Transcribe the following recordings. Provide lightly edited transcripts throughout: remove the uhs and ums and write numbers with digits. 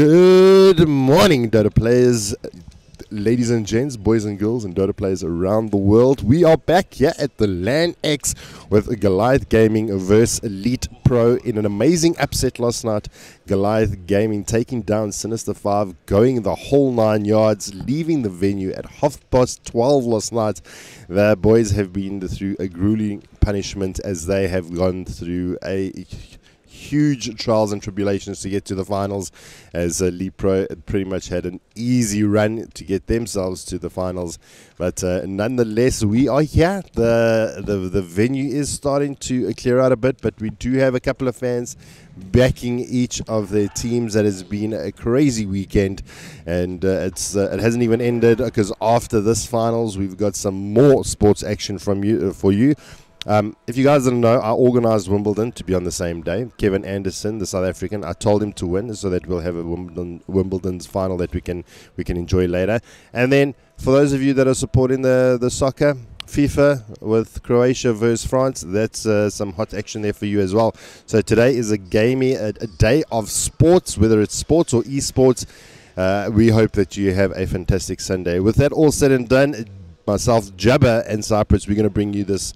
Good morning, Dota players, ladies and gents, boys and girls, and Dota players around the world. We are back here at the LanX with Goliath Gaming versus LeetPro in an amazing upset last night. Goliath Gaming taking down Sinister 5, going the whole 9 yards, leaving the venue at 12:30 last night. The boys have been through a grueling punishment as they have gone through a huge trials and tribulations to get to the finals, as LeetPro pretty much had an easy run to get themselves to the finals. But nonetheless, we are here. The venue is starting to clear out a bit, but we do have a couple of fans backing each of their teams. That has been a crazy weekend, and it hasn't even ended, because after this finals we've got some more sports action from you for you. If you guys didn't know, I organised Wimbledon to be on the same day. Kevin Anderson, the South African, I told him to win so that we'll have a Wimbledon's final that we can enjoy later. And then for those of you that are supporting the soccer, FIFA with Croatia versus France, that's some hot action there for you as well. So today is a day of sports, whether it's sports or esports. We hope that you have a fantastic Sunday. With that all said and done, myself, Jabba, and Cyprus, we're going to bring you this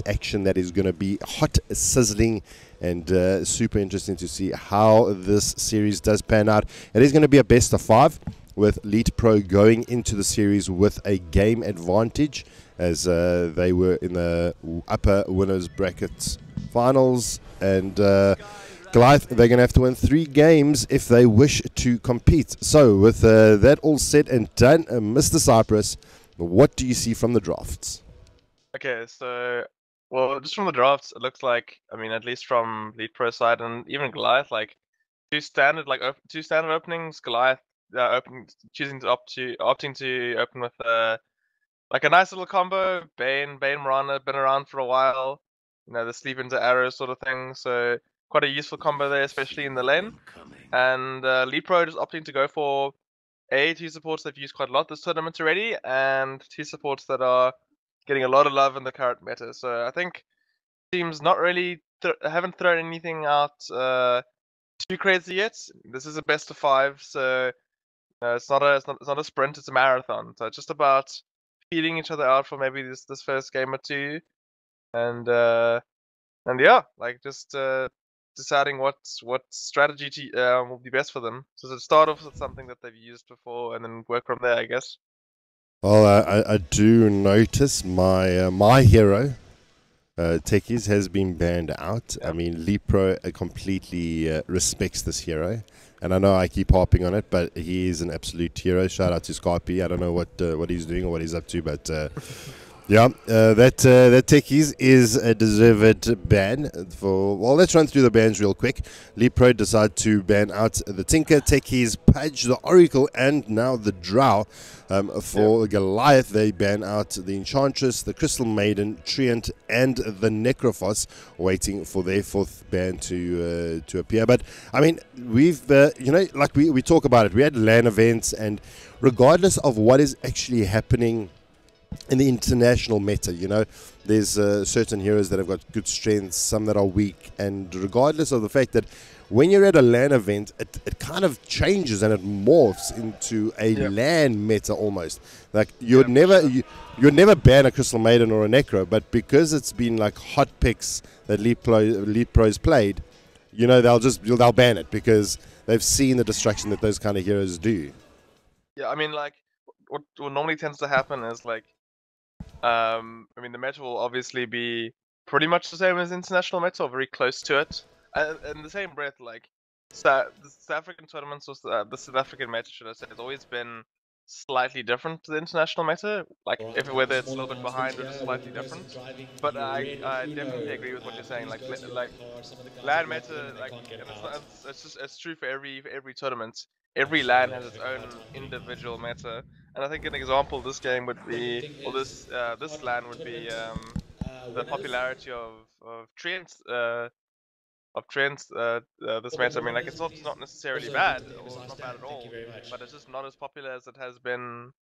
action that is going to be hot, sizzling, and super interesting to see how this series does pan out. It is going to be a best of 5, with LeetPro going into the series with a game advantage, as they were in the upper winners brackets finals, and Goliath, they're going to have to win 3 games if they wish to compete. So with that all said and done, Mr. Cyprus, what do you see from the drafts? Okay, so, well, just from the drafts, it looks like, I mean, at least from LeetPro side and even Goliath, like two standard openings. Goliath opting to open with like a nice little combo. Bane Mirana, been around for a while. You know, the sleep into arrow sort of thing. So quite a useful combo there, especially in the lane. And LeetPro just opting to go for two supports they've used quite a lot this tournament already, and 2 supports that are getting a lot of love in the current meta. So I think teams not really haven't thrown anything out too crazy yet. This is a best of 5, so it's not a sprint, it's a marathon. So it's just about feeding each other out for maybe this first game or 2, and yeah, like just deciding what strategy will be best for them. So to start off with something that they've used before, and then work from there, I guess. Well, I do notice my hero, Techies, has been banned out. Yeah. I mean, LeetPro completely respects this hero, and I know I keep harping on it, but he is an absolute hero. Shout out to Scarpy. I don't know what he's doing or what he's up to, but yeah, that Techies is a deserved ban. Well, let's run through the bans real quick. LeetPro decide to ban out the Tinker, Techies, Pudge, the Oracle, and now the Drow. For Goliath, they ban out the Enchantress, the Crystal Maiden, Treant, and the Necrophos, waiting for their 4th ban to appear. But I mean, we've like we talk about it. We had LAN events, and regardless of what is actually happening in the international meta, there's certain heroes that have got good strengths, some that are weak, and regardless of the fact that when you're at a LAN event, it kind of changes and it morphs into a LAN meta almost. Like you'd never ban a Crystal Maiden or a Necro, but because it's been like hot picks that LeetPro's played, they'll ban it because they've seen the destruction that those kind of heroes do. Yeah, I mean, like what normally tends to happen is like, I mean, the meta will obviously be pretty much the same as international meta, or very close to it. And in the same breath, like the South African tournaments, or the South African meta, should I say, has always been slightly different to the international meta. Like whether it's a little bit behind or just slightly different. But I definitely agree with what you're saying. Like LAN meta, like, and it's true for every tournament. Every LAN has its own individual meta, and I think an example this game would be, or this LAN would be, the popularity of Trent's this meta. I mean, like it's not necessarily bad, or it's not bad at all, but it's just not as popular as it has been.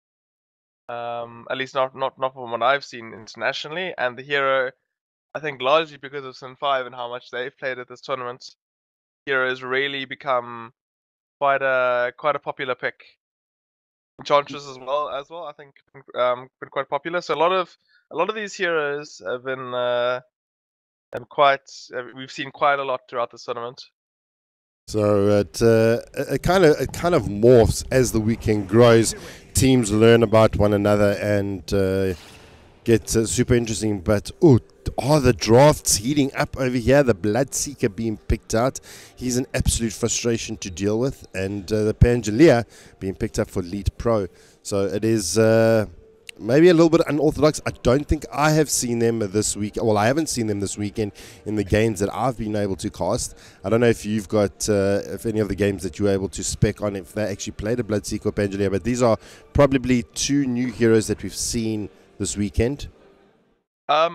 At least not from what I've seen internationally. And the hero, I think largely because of Sin 5 and how much they've played at this tournament, hero has really become quite a popular pick. Enchantress as well. I think been quite popular. So a lot of these heroes have been we've seen quite a lot throughout the tournament. So it kind of morphs as the weekend grows. Teams learn about one another and gets super interesting. But are the drafts heating up over here? The Bloodseeker being picked out. He's an absolute frustration to deal with, and the Pangolier being picked up for LeetPro. So it is maybe a little bit unorthodox. I don't think I have seen them this week. Well, I haven't seen them this weekend in the games that I've been able to cast. I don't know if you've got, if any of the games that you're able to spec on, if they actually played a Bloodseeker or Pangolier, but these are probably two new heroes that we've seen this weekend. I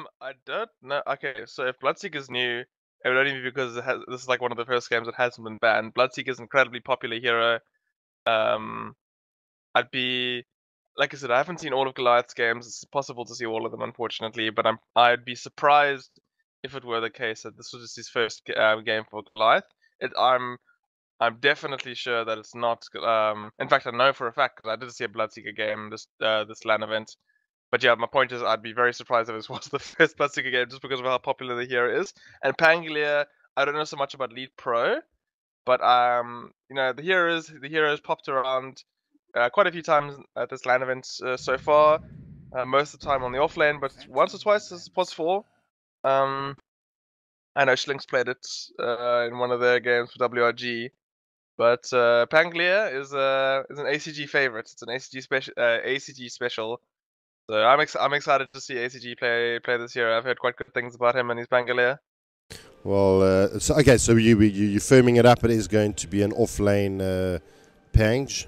don't know. Okay, so if Bloodseeker is new, it would only be because this is like one of the first games that hasn't been banned. Bloodseeker is an incredibly popular hero. I'd be, like I said, I haven't seen all of Goliath's games. It's possible to see all of them, unfortunately, but I'd be surprised if it were the case that this was just his first game for Goliath. I'm definitely sure that it's not. In fact, I know for a fact because I did see a Bloodseeker game this LAN event. But yeah, my point is, I'd be very surprised if this was the first Bloodseeker game just because of how popular the hero is. And Pangolier, I don't know so much about LeetPro, but you know, the heroes popped around quite a few times at this LAN event so far. Most of the time on the off lane, but once or twice as possible. I know Schlink's played it in one of their games for WRG. But Pangolier is an ACG favorite. It's an ACG special. So I'm excited to see ACG play this year. I've heard quite good things about him and his Pangolier. Well, so you're firming it up. It is going to be an off-lane Pange.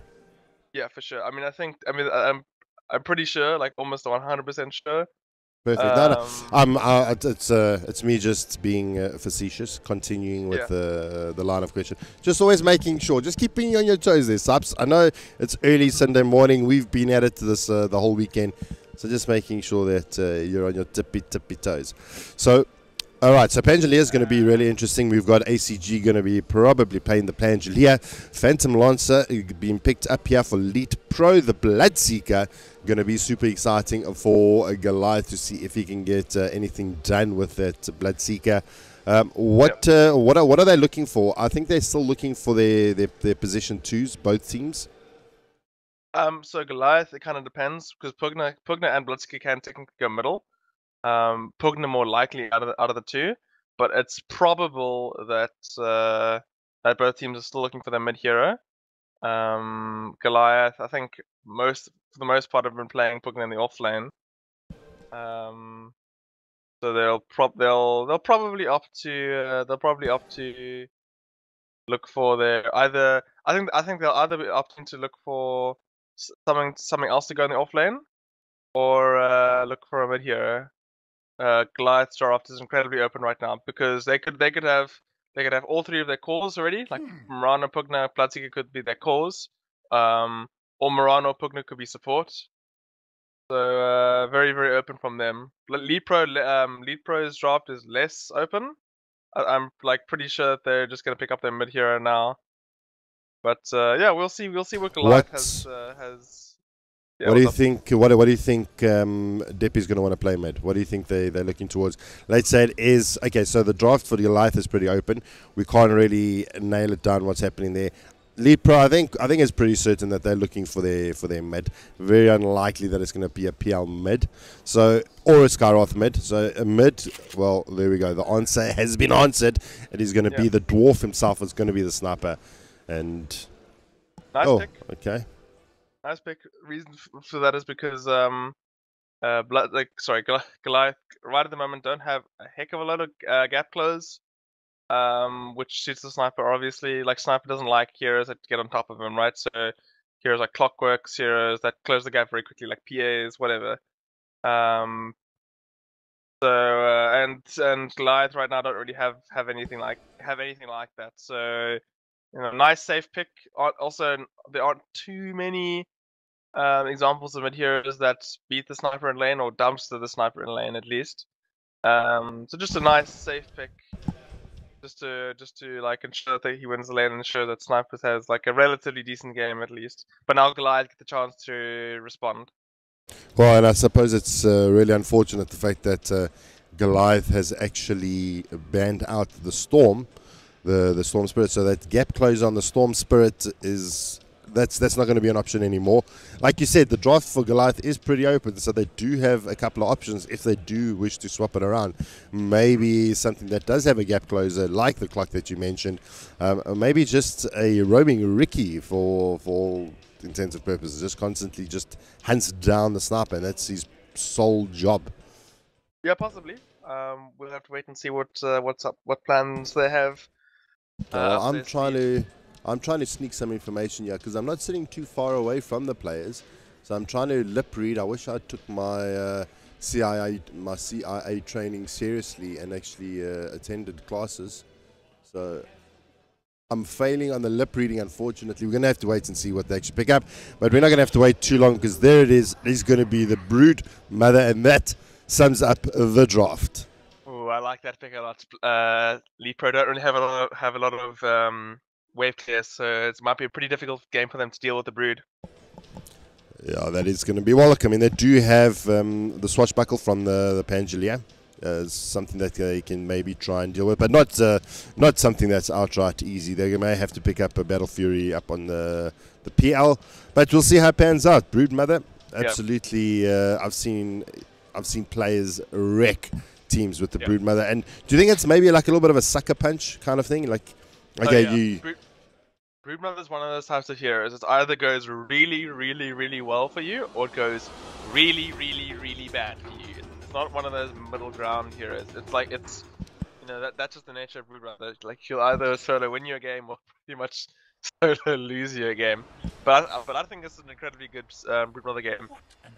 Yeah, for sure. I'm pretty sure, like almost 100% sure. Perfect. It's me just being facetious, continuing with the line of question. Just always making sure, just keeping you on your toes there, subs. I know it's early Sunday morning. We've been at it this the whole weekend, so just making sure that you're on your tippy toes. So, all right. So Pangolier is going to be really interesting. We've got ACG going to be probably playing the Pangolier. Phantom Lancer being picked up here for LeetPro. The Bloodseeker going to be super exciting for Goliath to see if he can get anything done with that Bloodseeker. What are they looking for? I think they're still looking for their position twos, both teams. So Goliath, it kind of depends because Pugna and Bloodseeker can technically go middle. Pugna more likely out of the two, but it's probable that that both teams are still looking for their mid hero. Goliath, I think for the most part have been playing Pugna in the off lane. So they'll probably opt to look for their either. I think they'll either be opting to look for something else to go in the off lane, or look for a mid hero. Goliath Draft is incredibly open right now because they could have all three of their cores already. Like Murano, Pugna, Bloodseeker could be their cores, or Murano, Pugna could be support. So very open from them. LeetPro's draft is less open. I'm like pretty sure that they're just gonna pick up their mid hero now. But yeah, we'll see what Goliath has. Yeah, what do you think? What do you think Deppy's going to want to play mid? What do you think they're looking towards? Let's say it is okay. So the draft for Goliath is pretty open. We can't really nail it down. What's happening there? LeetPro, I think it's pretty certain that they're looking for their mid. Very unlikely that it's going to be a PL mid, or a Skyroth mid. So a mid. Well, there we go. The answer has been answered. It is going to be the dwarf himself. It's going to be the sniper, and nice pick. Okay. Nice pick. Reason for that is because Goliath right at the moment don't have a heck of a lot of gap close, which suits the sniper obviously. Like sniper doesn't like heroes that get on top of him, right? So heroes like Clockworks, heroes that close the gap very quickly, like PAs, whatever. And Goliath right now don't really have anything like that. So nice safe pick. Also, there aren't too many examples of mid heroes that beat the sniper in lane or dumpster the sniper in lane at least. So just a nice safe pick. just to like ensure that he wins the lane and ensure that Snipers has like a relatively decent game at least. But now Goliath get the chance to respond. Well, and I suppose it's really unfortunate the fact that Goliath has actually banned out the Storm, the Storm Spirit, so that gap close on the Storm Spirit is that's not going to be an option anymore. Like you said, the draft for Goliath is pretty open, so they do have a couple of options if they do wish to swap it around. Maybe something that does have a gap closer, like the clock that you mentioned. Maybe just a roaming Ricky for intensive purposes, just constantly just hunts down the sniper, and that's his sole job. Yeah, possibly. We'll have to wait and see what's up, what plans they have. I'm trying to sneak some information here because I'm not sitting too far away from the players, so I'm trying to lip read. I wish I took my CIA training seriously and actually attended classes. So I'm failing on the lip reading, unfortunately. We're going to have to wait and see what they actually pick up. But we're not going to have to wait too long because there it is. It's going to be the Brood Mother, and that sums up the draft. Oh, I like that pick a lot. LeetPro don't really have a lot of wave clears, so it might be a pretty difficult game for them to deal with the Brood. Yeah, that is going to be. Well, look, I mean, they do have the Swashbuckle from the Pangelia. Something that they can maybe try and deal with, but not something that's outright easy. They may have to pick up a Battle Fury up on the PL, but we'll see how it pans out. Brood Mother, absolutely. Yeah. I've seen players wreck teams with the Brood Mother. And do you think it's maybe like a little bit of a sucker punch kind of thing? Like, okay, Brood Mother is one of those types of heroes. It either goes really, really, really well for you, or it goes really, really, really bad for you. It's not one of those middle ground heroes. It's like that's just the nature of Brood Mother. Like she'll either solo win you a game or pretty much solo lose you a game. But I think this is an incredibly good Brood Mother game.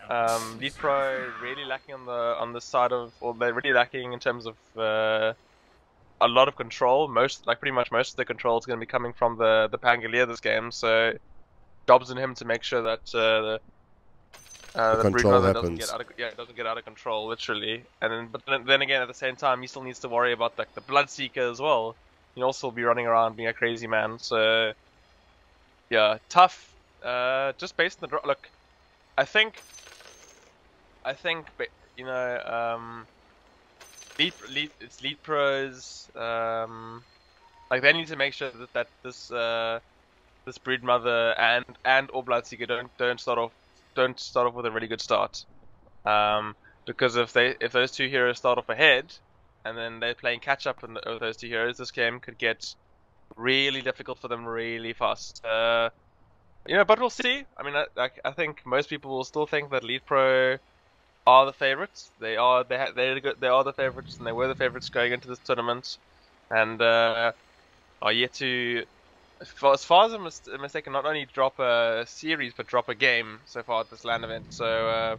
LeetPro really lacking on the side of, or they're really lacking in terms of a lot of control. Pretty much most of the control is going to be coming from the Pangelia this game. So jobs on him to make sure that the Brood Mother doesn't get out of control, literally. And then again, at the same time, he still needs to worry about like the Bloodseeker as well. He'll also be running around being a crazy man. So yeah, tough. Just based on the look, I think it's LeetPro's. Like they need to make sure that this Brood Mother and or Bloodseeker don't start off with a really good start. Because if those two heroes start off ahead, and then they're playing catch up with those two heroes, this game could get really difficult for them really fast. But we'll see. I mean, I think most people will still think that LeetPro are the favorites. They are the favorites, and they were the favorites going into this tournament, and are yet to, as far as I'm mistaken, not only drop a series but drop a game so far at this LAN event. So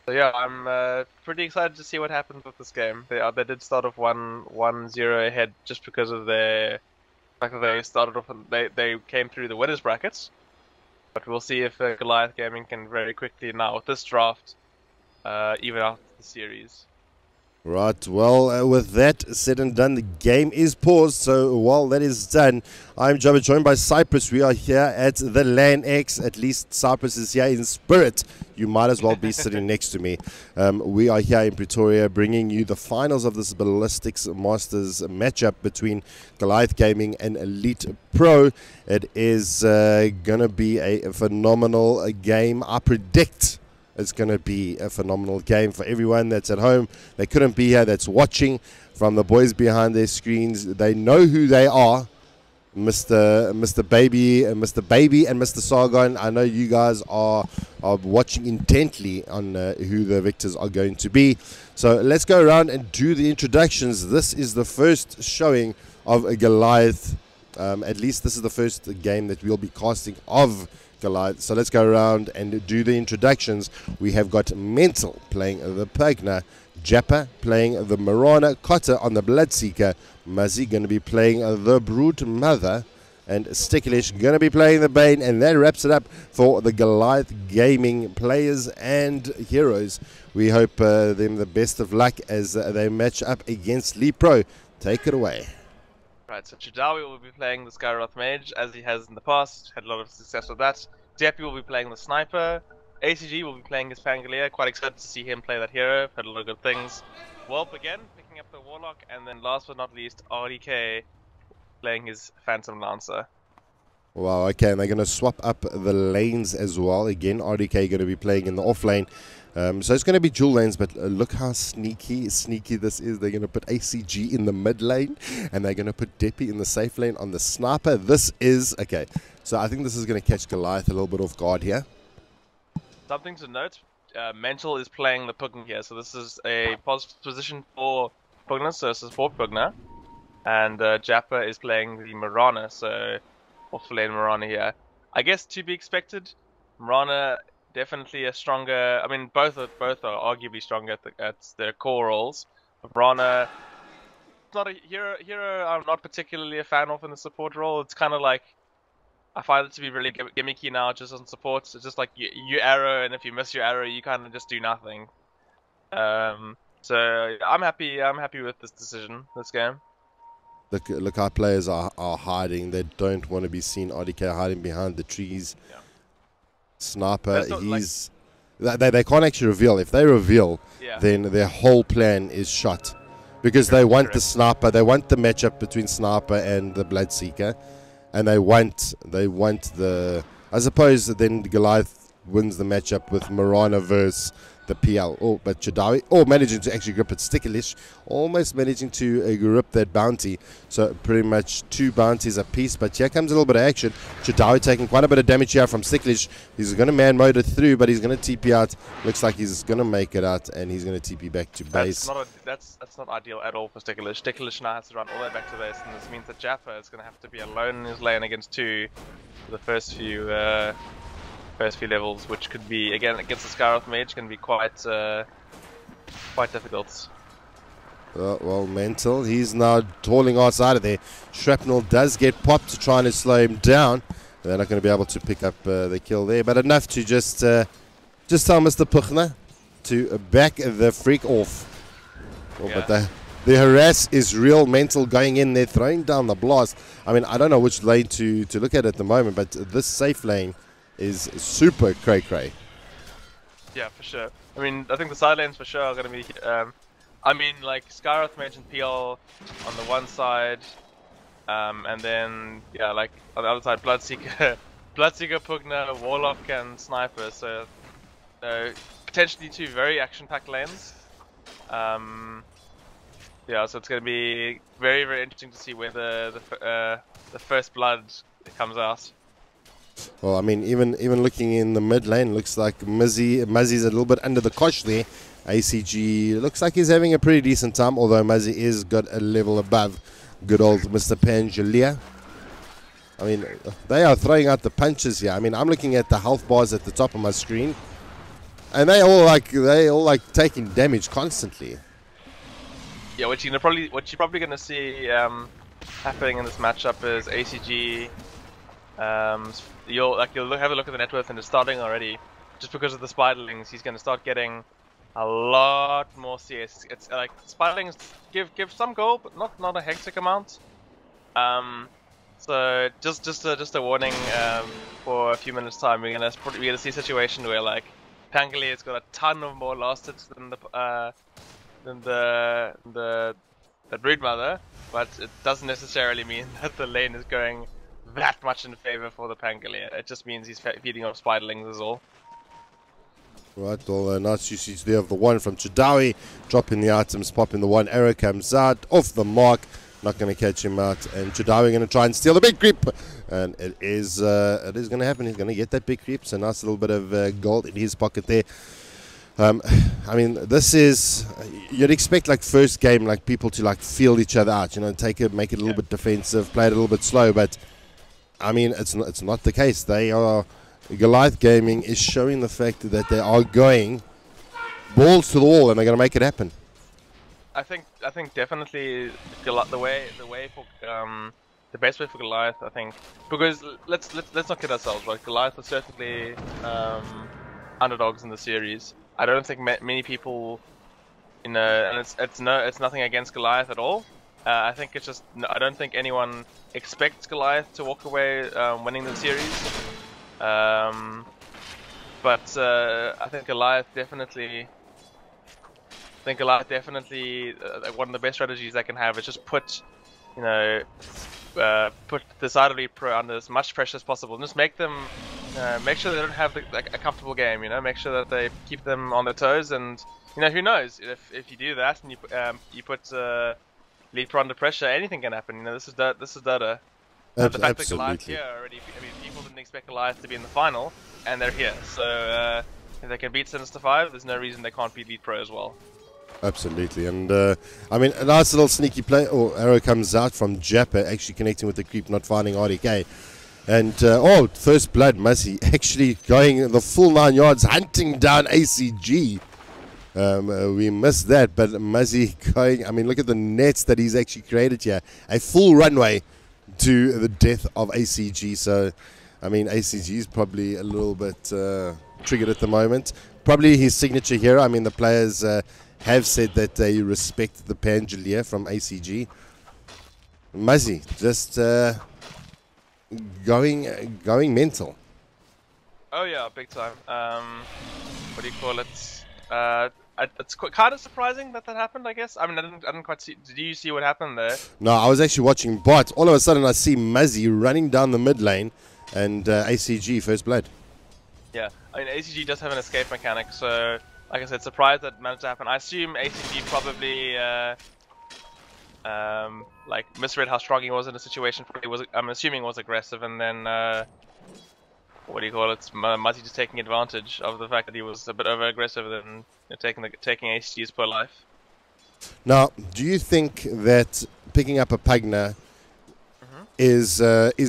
yeah, I'm pretty excited to see what happens with this game. They did start off 1-0 ahead just because of their fact that they started off and they came through the winners brackets. But we'll see if Goliath Gaming can very quickly now with this draft even out the series. Right, well, with that said and done, the game is paused. So while that is done, I'm Jabba, joined by Cyprus. We are here at the LanX. At least Cyprus is here in spirit. You might as well be sitting next to me. We are here in Pretoria bringing you the finals of this Ballistix Masters matchup between Goliath Gaming and LeetPro. It is going to be a phenomenal game. I predict it's going to be a phenomenal game for everyone that's at home. They couldn't be here, that's watching. From the boys behind their screens, they know who they are. Mr. Baby and Mr. Sargon. I know you guys are watching intently on who the victors are going to be. So let's go around and do the introductions. This is the first showing of a Goliath. At least this is the first game that we'll be casting of Goliath. So let's go around and do the introductions. We have got Mental playing the Pugna, Jappa playing the Marana, Cotter on the Bloodseeker, Muzzy going to be playing the Brood Mother, and Sticklish going to be playing the Bane. And that wraps it up for the Goliath Gaming players and heroes. We hope them the best of luck as they match up against LeetPro. Take it away. Right, so Chidawi will be playing the Skyroth Mage, as he has in the past, had a lot of success with that. Deppy will be playing the Sniper. ACG will be playing his Pangolier, quite excited to see him play that hero, heard a lot of good things. Whelp again, picking up the Warlock, and then last but not least, RDK playing his Phantom Lancer. Wow, okay, and they're going to swap up the lanes as well. Again, RDK going to be playing in the off lane. So it's going to be dual lanes, but look how sneaky this is. They're going to put ACG in the mid lane, and they're going to put Deppy in the safe lane on the Sniper. This is, okay, so I think this is going to catch Goliath a little bit off guard here. Something to note, Mental is playing the Pugna here, so this is a positive position for Pugna, so support Pugna. And Jappa is playing the Mirana, so off lane Mirana here. I guess to be expected. Mirana definitely a stronger. I mean, both are arguably stronger at their core roles. But Mirana, not a hero I'm not particularly a fan of in the support role. It's kind of like I find it to be really gimmicky now, just on support. It's just like you arrow, and if you miss your arrow, you kind of just do nothing. So I'm happy with this decision, this game. Look, our players are hiding. They don't want to be seen. RDK hiding behind the trees. Yeah. Sniper, he's... They can't actually reveal. If they reveal, then their whole plan is shot. Because they want the Sniper. They want the matchup between Sniper and the Bloodseeker. And they want the... I suppose then Goliath wins the matchup with Mirana versus the PL. Oh, but Chidawi, managing to actually grip it. Sticklish, almost managing to grip that bounty. So pretty much 2 bounties apiece. But here comes a little bit of action. Chidawi taking quite a bit of damage here from Sticklish. He's going to man mode it through, but he's going to TP out. Looks like he's going to make it out, and he's going to TP back to base. That's not ideal at all for Sticklish. Sticklish now has to run all the way back to base, and this means that Jappa is going to have to be alone in his lane against 2 for the first few levels, which could be, again, against the Skyroth Mage, can be quite difficult. Well, Mental, he's now toiling outside of there. Shrapnel does get popped to try and slow him down. They're not going to be able to pick up the kill there, but enough to just tell Mr. Pugna to back the freak off. But the harass is real. Mental going in there, throwing down the blast. I mean, I don't know which lane to look at the moment, but this safe lane is super cray-cray. Yeah, for sure. I mean, I think the side lanes for sure are going to be... I mean, like, Skyroth Mage and PL on the one side, and then, yeah, like, on the other side, Bloodseeker, Pugna, Warlock, and Sniper, so, potentially 2 very action-packed lanes. Yeah, so it's going to be very, very interesting to see where the first blood comes out. Well, I mean, even looking in the mid lane, looks like Muzzy's a little bit under the cosh there. ACG looks like he's having a pretty decent time, although Muzzy is got a level above good old Mr. Pangolier. I mean, they are throwing out the punches here. I mean, I'm looking at the health bars at the top of my screen, and they all like taking damage constantly. Yeah, what you're probably gonna see happening in this matchup is ACG. You'll have a look at the net worth, and it's starting already. Just because of the spiderlings, he's going to start getting a lot more CS. It's like spiderlings give some gold, but not a hectic amount. So just a warning. For a few minutes time, we're gonna see a situation where like Pangolier's got a ton of more last hits than the Broodmother, but it doesn't necessarily mean that the lane is going that much in favor for the Pangolier. It just means he's feeding off spiderlings is all. Right, well, nice usage there of the one from Chidawi, dropping the items, popping the one, arrow comes out, off the mark, not going to catch him out, and Chidawi going to try and steal the big creep, and it is going to happen. He's going to get that big creep, so nice little bit of gold in his pocket there. I mean, this is, you'd expect like first game, like people to like feel each other out, you know, make it a little bit defensive, play it a little bit slow, but I mean, it's not the case. Goliath Gaming is showing the fact that they are going balls to the wall, and they're going to make it happen. I think definitely the best way for Goliath, I think, because let's not kid ourselves, right? Goliath are certainly underdogs in the series. I don't think many people, and it's nothing against Goliath at all. I think it's just I don't think anyone expects Goliath to walk away winning the series. But I think Goliath definitely. One of the best strategies they can have is just put, put the side of LeetPro under as much pressure as possible, and just make them, make sure they don't have a comfortable game. Make sure that they keep them on their toes, and who knows if you do that and you put LeetPro under pressure, anything can happen. This is Dota. The fact that Goliath here already, people didn't expect Goliath to be in the final, and they're here. So if they can beat Sinister 5, there's no reason they can't beat LeetPro as well. Absolutely, and I mean, a nice little sneaky play, or arrow comes out from Japper, actually connecting with the creep, not finding RDK. And, first blood, Muzzy actually going the full 9 yards, hunting down ACG. We missed that, but Muzzy going, I mean, look at the nets that he's actually created here. A full runway to the death of ACG. So, I mean, ACG is probably a little bit triggered at the moment. Probably his signature hero. I mean, the players have said that they respect the Pangolier from ACG. Muzzy just going mental. Oh yeah, big time. What do you call it? It's kind of surprising that happened, I guess. I mean, I didn't quite see. Did you see what happened there? No, I was actually watching, but all of a sudden I see Muzzy running down the mid lane, and ACG first blood. Yeah, I mean, ACG does have an escape mechanic, so like I said, surprised that managed to happen. I assume ACG probably misread how strong he was in the situation. I'm assuming was aggressive, and then what do you call it? Muzzy just taking advantage of the fact that he was a bit over aggressive and taking ACG's per life. Now, do you think that picking up a Pugna is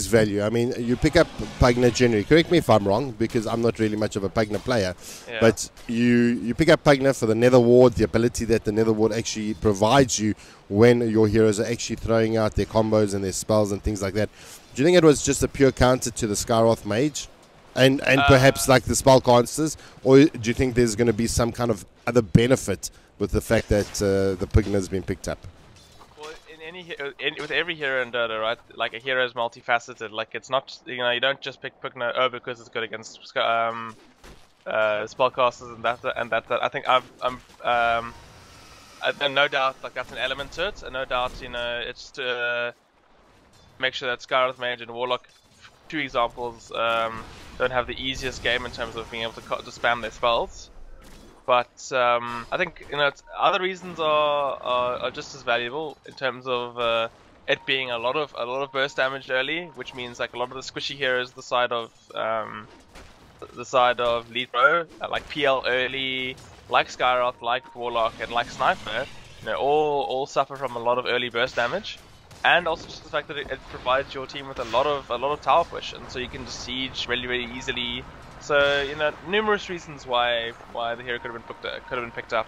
value? I mean, you pick up Pugna generally. Correct me if I'm wrong, because I'm not really much of a Pugna player. Yeah. But you pick up Pugna for the Nether Ward, the ability that the Nether Ward actually provides you when your heroes are actually throwing out their combos and their spells and things like that. Do you think it was just a pure counter to the Skyroth Mage? And perhaps like the spell cancers? Or do you think there's going to be some kind of other benefit with the fact that the Pugna has been picked up? With every hero in Dota, right? Like, a hero is multifaceted. Like, it's not, you don't just pick Pugna because it's good against spellcasters and that. I think no doubt, like, that's an element to it, and no doubt, it's to make sure that Skyroth Mage and Warlock, 2 examples, don't have the easiest game in terms of being able to spam their spells. But I think other reasons are just as valuable in terms of it being a lot of burst damage early, which means like a lot of the squishy heroes, the side of LeetPro, like PL early, like Skyroth, like Warlock, and like Sniper, all suffer from a lot of early burst damage, and also just the fact that it provides your team with a lot of tower push, and so you can just siege really easily. So, numerous reasons why the hero could have been picked up.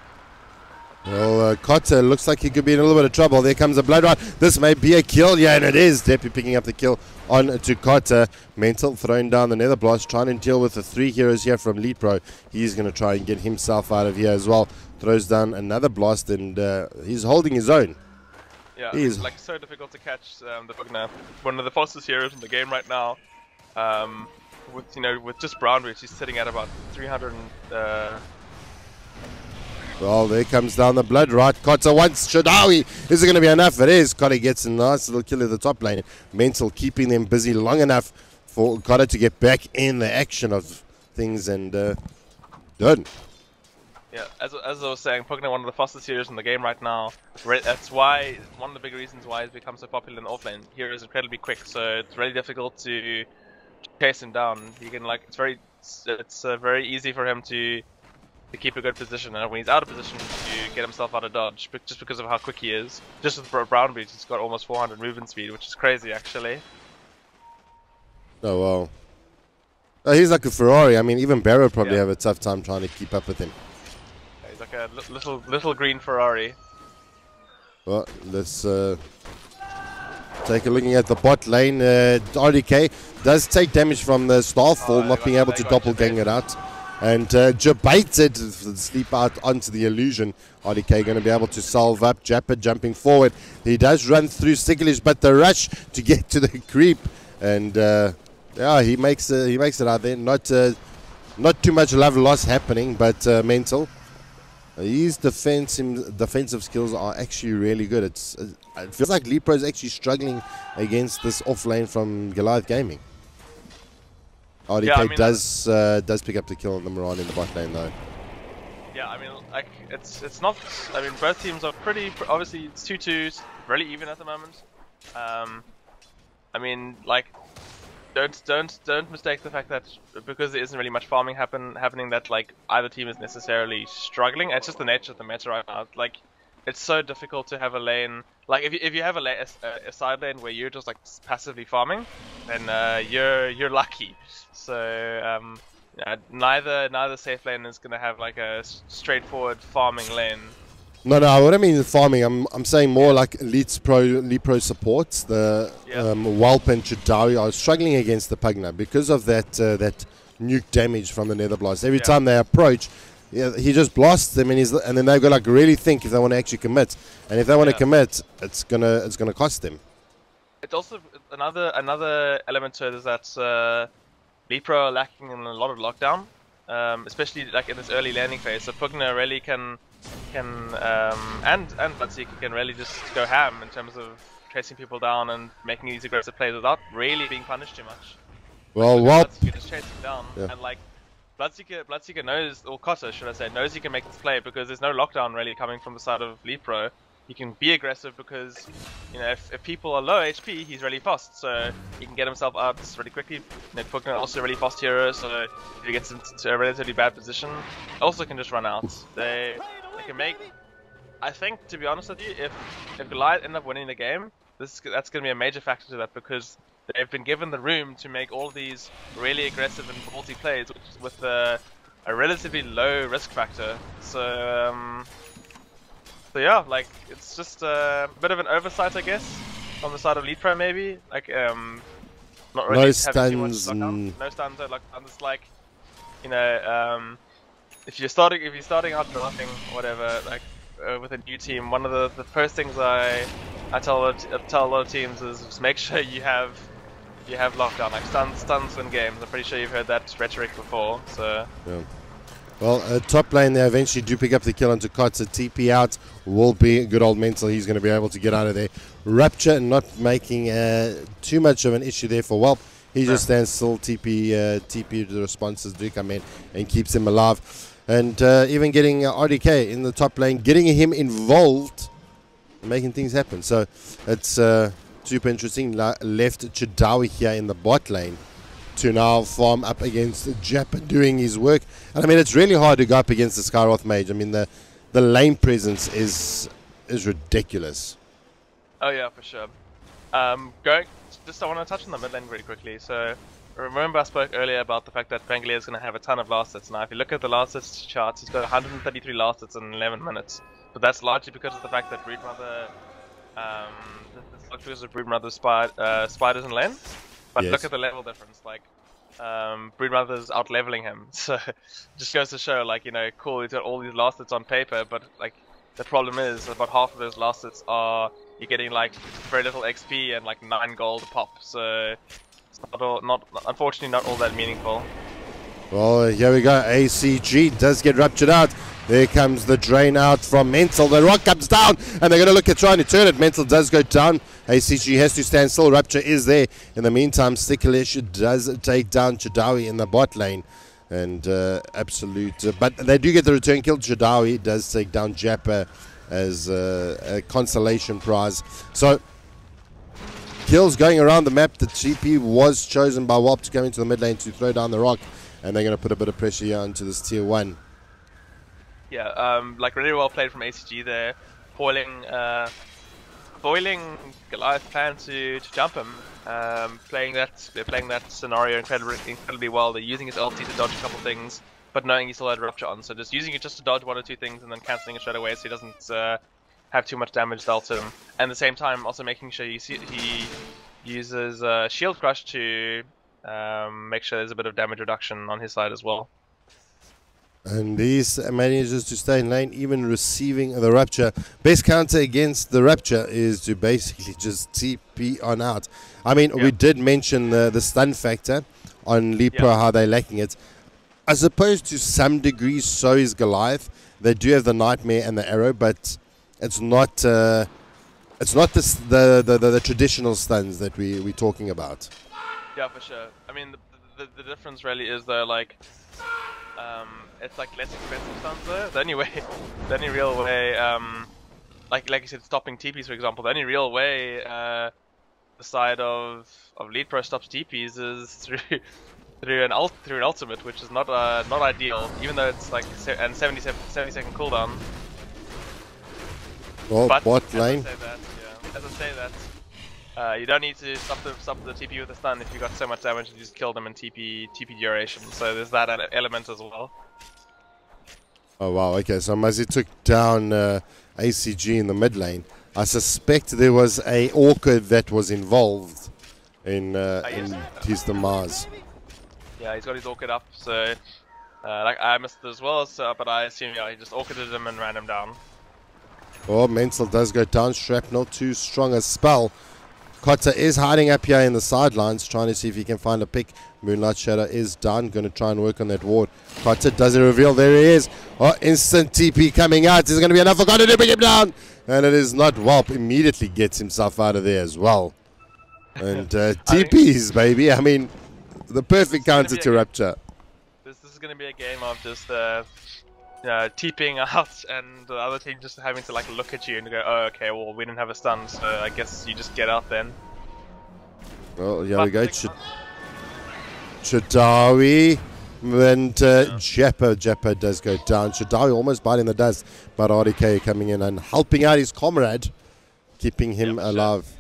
Well, Cotter looks like he could be in a little bit of trouble. There comes a blood rod. This may be a kill. Yeah, and it is. Deppy picking up the kill on to Cotter. Mental throwing down the Nether Blast, trying to deal with the 3 heroes here from LeetPro. He's going to try and get himself out of here as well. Throws down another blast, and he's holding his own. Yeah, it's like so difficult to catch the Pugna. One of the fastest heroes in the game right now. With just Brown Bridge, he's sitting at about 300. Well, there comes down the blood, right? Cotter once Shadawi. Is it going to be enough? It is. Cotter gets a nice little kill at the top lane. Mental keeping them busy long enough for Cotter to get back in the action of things, and done. Yeah, as I was saying, Pugna, one of the fastest heroes in the game right now. That's why one of the big reasons why he's become so popular in the offlane. Hero is incredibly quick, so it's really difficult to chase him down. He can it's very easy for him to keep a good position, and when he's out of position, to get himself out of dodge, just because of how quick he is. Just with Brown Beach, he's got almost 400 movement speed, which is crazy actually. Oh well. Oh, he's like a Ferrari. I mean, even Barrow probably have a tough time trying to keep up with him. Yeah, he's like a little green Ferrari. Well, let's take a looking at the bot lane. RDK does take damage from the Starfall, not being able to doppelganger it out. and debated the sleep out onto the illusion. RDK going to be able to solve up. Jappa jumping forward. He does run through Sigilish, but the rush to get to the creep, and yeah, he makes it out there. Not too much love loss happening, but mental. His defensive skills are actually really good. It feels like LeetPro is actually struggling against this off lane from Goliath Gaming. RDK Yeah, I mean, does pick up the kill on the Moran in the bot lane though. Yeah, I mean, like it's not. I mean, both teams are pretty. Obviously, it's 2-2, really even at the moment. I mean, like, don't mistake the fact that because there isn't really much farming happening that like either team is necessarily struggling. It's just the nature of the meta right now. Like, it's so difficult to have a lane. Like, if you have a side lane where you're just like passively farming, then you're lucky. So neither safe lane is gonna have like a straightforward farming lane. No, what I mean is farming. I'm saying more like LeetPro supports. The Walp and Chidawi are struggling against the Pugna because of that nuke damage from the Nether Blast. Every time they approach, he just blasts them, and then they've got to like really think if they want to actually commit. And if they want to commit, it's gonna cost them. It's also another element to it is that LeetPro are lacking in a lot of lockdown, especially like in this early landing phase. So Pugna really can and Bloodseeker can really just go ham in terms of chasing people down and making these aggressive plays without really being punished too much. Well, Bloodseeker just chasing down, and like Bloodseeker knows, or Cotter should I say, knows he can make this play because there's no lockdown really coming from the side of LeetPro. He can be aggressive because, you know, if people are low HP, he's really fast, so he can get himself out really quickly. Pugna also a really fast hero, so if he gets into a relatively bad position, also can just run out. They can make. I think, to be honest with you, if Goliath end up winning the game, that's going to be a major factor to that because they've been given the room to make all these really aggressive and ballsy plays with a relatively low risk factor. So yeah, like it's just a bit of an oversight, I guess, on the side of LeetPro maybe. Like not really having too much lockdown. No stuns, no lockdown. It's like, you know, if you're starting out drafting whatever, like with a new team, one of the first things I tell a lot of teams is just make sure you have lockdown, like stuns win games. I'm pretty sure you've heard that rhetoric before. So yeah. Well, top lane they eventually do pick up the kill onto Kotza. TP out will be good old mental. He's going to be able to get out of there. Rupture not making too much of an issue there for Welp. He just stands still. TP the responses do come in and keeps him alive. And even getting RDK in the top lane, getting him involved, making things happen. So it's super interesting. Left Chidawi here in the bot lane to now farm up against Jappa doing his work. And I mean, it's really hard to go up against the Skyroth Mage. I mean, the lane presence is ridiculous. Oh yeah, for sure. I want to touch on the mid lane really quickly. So remember I spoke earlier about the fact that Pangolier is going to have a ton of last hits. Now if you look at the last hits charts, he's got 133 last hits in 11 minutes. But that's largely because of the fact that Broodmother, spiders in lane. But look at the level difference, like, Broodmother's out-leveling him, so it just goes to show, like, you know, cool, he's got all these last hits on paper, but, like, the problem is, about half of those last hits are, you're getting, like, very little XP and, like, 9 gold a pop, so it's unfortunately not all that meaningful. Well, here we go, ACG does get ruptured out. There comes the drain out from Mental. The rock comes down, and they're going to look at trying to turn it. Mental does go down. ACG has to stand still. Rupture is there. In the meantime, Sticklish does take down Chidawi in the bot lane. And but they do get the return kill. Chidawi does take down Jappa as a consolation prize. So, kills going around the map. The TP was chosen by Walp to go into the mid lane to throw down the rock. And they're going to put a bit of pressure here onto this tier 1. Yeah, like really well played from ACG there, foiling Goliath's plan to jump him. They're playing that scenario incredibly well. They're using his ulti to dodge a couple things, but knowing he still had Rupture on, so just using it just to dodge one or two things and then cancelling it straight away so he doesn't have too much damage dealt to him. And at the same time, also making sure he uses Shield Crush to make sure there's a bit of damage reduction on his side as well. And these manages to stay in lane, even receiving the Rupture. Best counter against the Rupture is to basically just TP on out. I mean, we did mention the stun factor on LeetPro, how they're lacking it. I suppose to some degree, so is Goliath. They do have the Nightmare and the Arrow, but it's not the traditional stuns that we're talking about. Yeah, for sure. I mean, the difference really is though, like, it's like less expensive stuns though. The only real way, like you said, stopping TPs for example, the only real way the side of LeetPro stops TPs is through an ultimate, which is not ideal, even though it's like 70 second cooldown. Well, but bot lane. As I say that, you don't need to stop the TP with a stun if you got so much damage. You just kill them in TP duration. So there's that element as well. Oh wow, okay, so Muzzy took down ACG in the mid lane. I suspect there was a Orchid that was involved in his demise. Yeah, he's got his Orchid up, so like I missed it as well, so, but I assume he just Orchided him and ran him down. Oh, Mental does go down, Shrapnel too strong a spell. Kotta is hiding up here in the sidelines, trying to see if he can find a pick. Moonlight Shadow is done, going to try and work on that ward. Kotta does a reveal, there he is. Oh, instant TP coming out. Is going to be enough for Kotta to bring him down? And it is not. Whelp immediately gets himself out of there as well. And TPs, baby. I mean, the perfect counter to Rupture. This is going to be a game of just TPing out and the other team just having to like look at you and go, oh okay, well we didn't have a stun, so I guess you just get out then. Well, here we go. Chadawi and Jeppa does go down. Chadawi almost biting the dust, but RDK coming in and helping out his comrade, keeping him alive. Sure.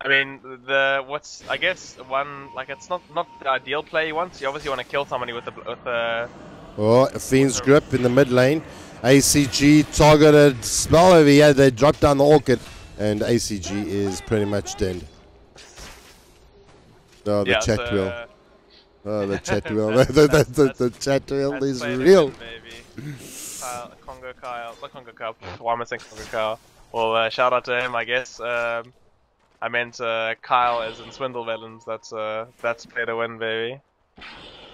I mean, I guess one, like, it's not the ideal play you want. You obviously want to kill somebody with a oh, a Fiend's Grip in the mid lane. ACG targeted spell over here. They drop down the Orchid, and ACG is pretty much dead. Oh, the chat wheel. Oh, the chat wheel. the chat wheel is real. Congo Kyle. Not Congo Kyle. Why am I saying Congo Kyle? Well, shout out to him, I guess. I meant Kyle as in Swindle Villains. That's play to win, baby.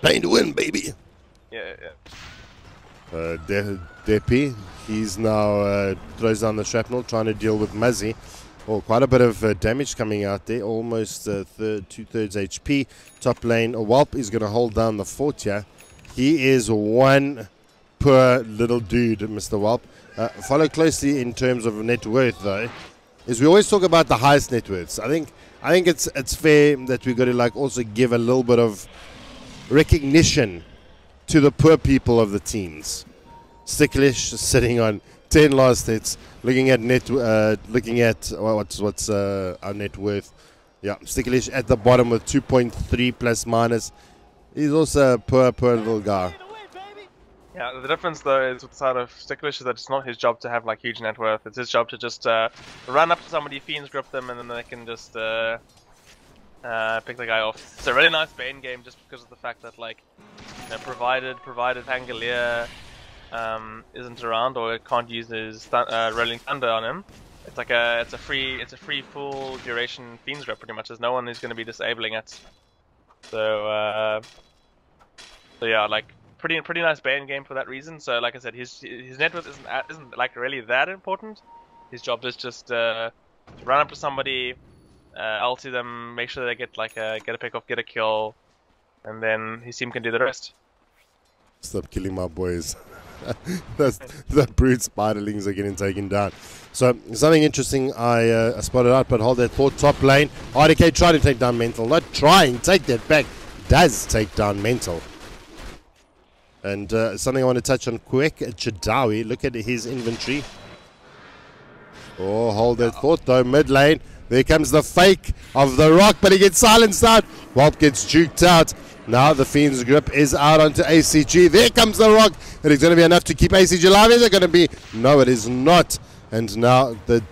Play to win, baby. Yeah. Deppy, he's now throws down the shrapnel, trying to deal with Muzzy. Oh, quite a bit of damage coming out there. Almost 2/3 HP. Top lane, Whelp is going to hold down the fort here. He is one poor little dude, Mr. Whelp. Follow closely in terms of net worth, though. Is we always talk about the highest net worths. I think it's fair that we got to like also give a little bit of recognition to the poor people of the teams. Sticklish sitting on 10 last hits, looking at what's our net worth. Yeah, Sticklish at the bottom with 2.3 plus minus. He's also a poor little guy. Yeah, the difference though is with the side of Sticklish is that it's not his job to have like huge net worth. It's his job to just run up to somebody, Fiends Grip them, and then they can just pick the guy off. It's a really nice Bane game just because of the fact that like, you know, provided Pangolier isn't around or can't use his Rolling Thunder on him, it's a free full duration Fiends Grip pretty much. There's no one who's going to be disabling it. So yeah, like. Pretty nice Bane game for that reason. So like I said, his net worth isn't like really that important. His job is just run up to somebody, ulti them, make sure they get like get a pick off, get a kill, and then his team can do the rest. Stop killing my boys. The brute spiderlings are getting taken down. So something interesting I spotted out, but hold that thought. Top lane, RDK trying to take down Mental. Not trying, take that back. Does take down Mental. And something I want to touch on quick, Chadawi, look at his inventory. Oh, hold that thought though, mid lane. There comes the fake of the rock, but he gets silenced out. Whelp gets juked out. Now the Fiend's Grip is out onto ACG. There comes the rock. It is going to be enough to keep ACG alive. Is it going to be? No, it is not. And now the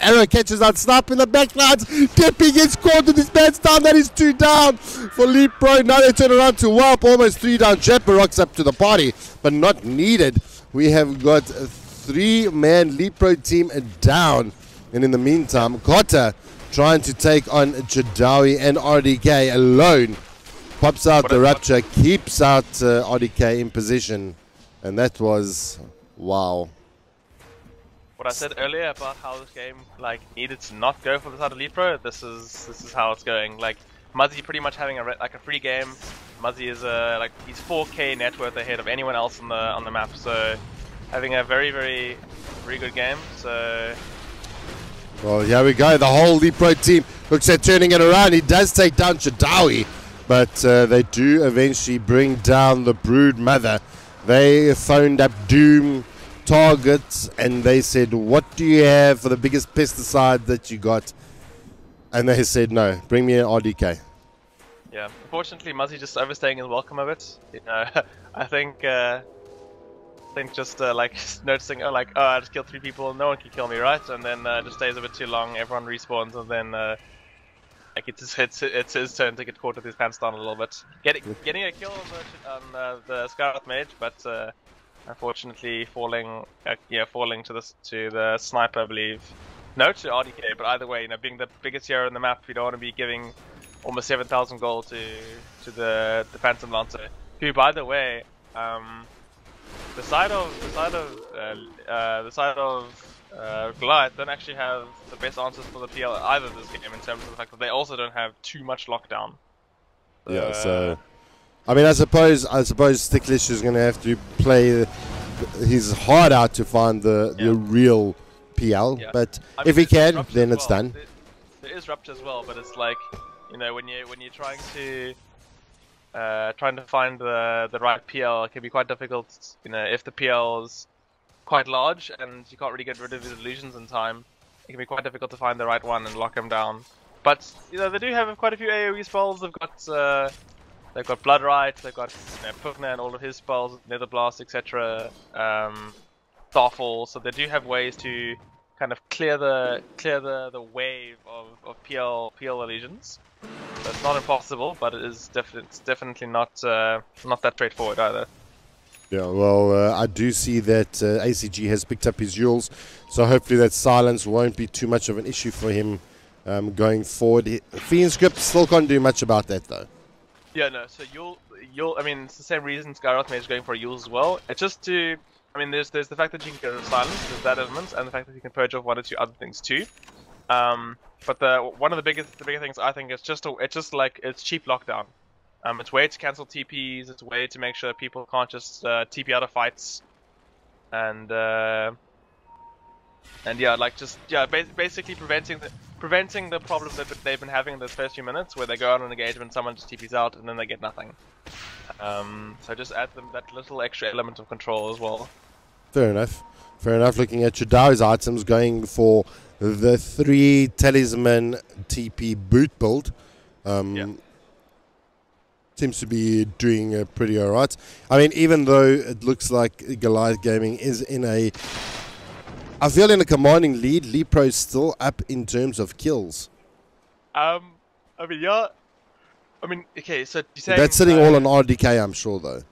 arrow catches out Snap in the backlines. Tippy gets caught with his pants down. That is 2 down for LeetPro. Now they turn around to Warp. Almost 3 down. Jepper rocks up to the party, but not needed. We have got a 3-man LeetPro team down. And in the meantime, Kotta trying to take on Jadawi and RDK alone. Pops out the Rapture, keeps out RDK in position. And that was, wow. What I said earlier about how this game needed to not go for the side of LeetPro, this is how it's going. Like Muzzy pretty much having a free game. Muzzy is he's 4K net worth ahead of anyone else on the map, so having a very good game. So well, here we go. The whole LeetPro team looks at turning it around. He does take down Jadawi, but they do eventually bring down the Brood Mother. They phoned up Doom targets and they said, what do you have for the biggest pesticide that you got? And they said, no, bring me an RDK. Yeah, unfortunately Muzzy just overstaying his welcome a bit. You know, I think just noticing, oh I just killed 3 people, no one can kill me, right? And then just stays a bit too long, everyone respawns, and then it's his turn to get caught with his pants down a little bit. Getting a kill on the Goliath mage, but unfortunately falling to the sniper, I believe. No, to RDK, but either way, you know, being the biggest hero in the map, you don't want to be giving almost 7,000 gold to the Phantom Lancer. Who, by the way, the side of Goliath don't actually have the best answers for the PL either this game, in terms of the fact that they also don't have too much lockdown. Yeah, so I mean, I suppose Sticklish is going to have to play his heart out to find the real PL. Yeah. But I mean, if he can, then it's done. There is Rupture as well, but it's like, you know, when you're trying to find the right PL, it can be quite difficult. You know, if the PL is quite large and you can't really get rid of his illusions in time, it can be quite difficult to find the right one and lock him down. But you know, they do have quite a few AoE spells. They've got Bloodright, they've got Pugna and all of his spells, Nether Blast, etc. Starfall, so they do have ways to kind of clear the wave of PL illusions. So it's not impossible, but it's definitely not that straightforward either. Yeah, well, I do see that ACG has picked up his Yules, so hopefully that silence won't be too much of an issue for him going forward. Fiend Script still can't do much about that though. Yeah, no, so Yule, I mean, it's the same reason Skyroth Mage is going for Yules as well. It's just to, I mean, there's the fact that you can get rid of silence, there's that element, and the fact that you can purge off 1 or 2 other things too. But one of the bigger things I think is it's cheap lockdown. It's a way to cancel TPs, it's a way to make sure people can't just TP out of fights, and yeah, basically preventing the problem that they've been having in those first few minutes, where they go on an engagement, someone just TPs out, and then they get nothing. So just add them that little extra element of control as well. Fair enough. Fair enough. Looking at Jadawi's items, going for the 3 Talisman TP boot build. Seems to be doing pretty alright. I mean, even though it looks like Goliath Gaming is in a... I feel in a commanding lead, LeetPro is still up in terms of kills. I mean, yeah. I mean, okay, so you're saying... That's sitting all on RDK, I'm sure, though.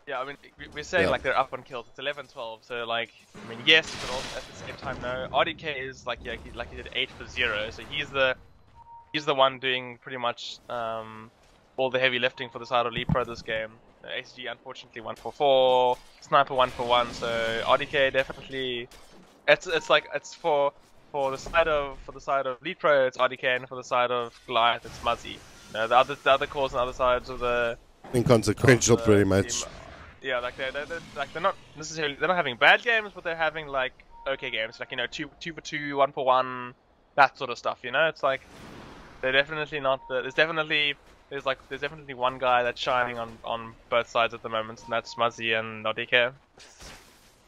Yeah, I mean, we're saying like they're up on kills. It's 11-12, so like, I mean, yes, but also at the same time, no. RDK is like, yeah, he did 8 for 0, so he's the one doing pretty much all the heavy lifting for the side of LeetPro this game. ACG unfortunately 1 for 4, Sniper 1 for 1, so RDK definitely. It's for the side of LeetPro it's RDK, and for the side of Goliath it's Muzzy. The other cores on the other sides of the inconsequential pretty much. Team, yeah, like they're not necessarily, they're not having bad games, but they're having like okay games, like, you know, 2 for 2, 1 for 1, that sort of stuff. You know, it's like they're definitely not. There's definitely one guy that's shining on both sides at the moment, and that's Muzzy and RDK.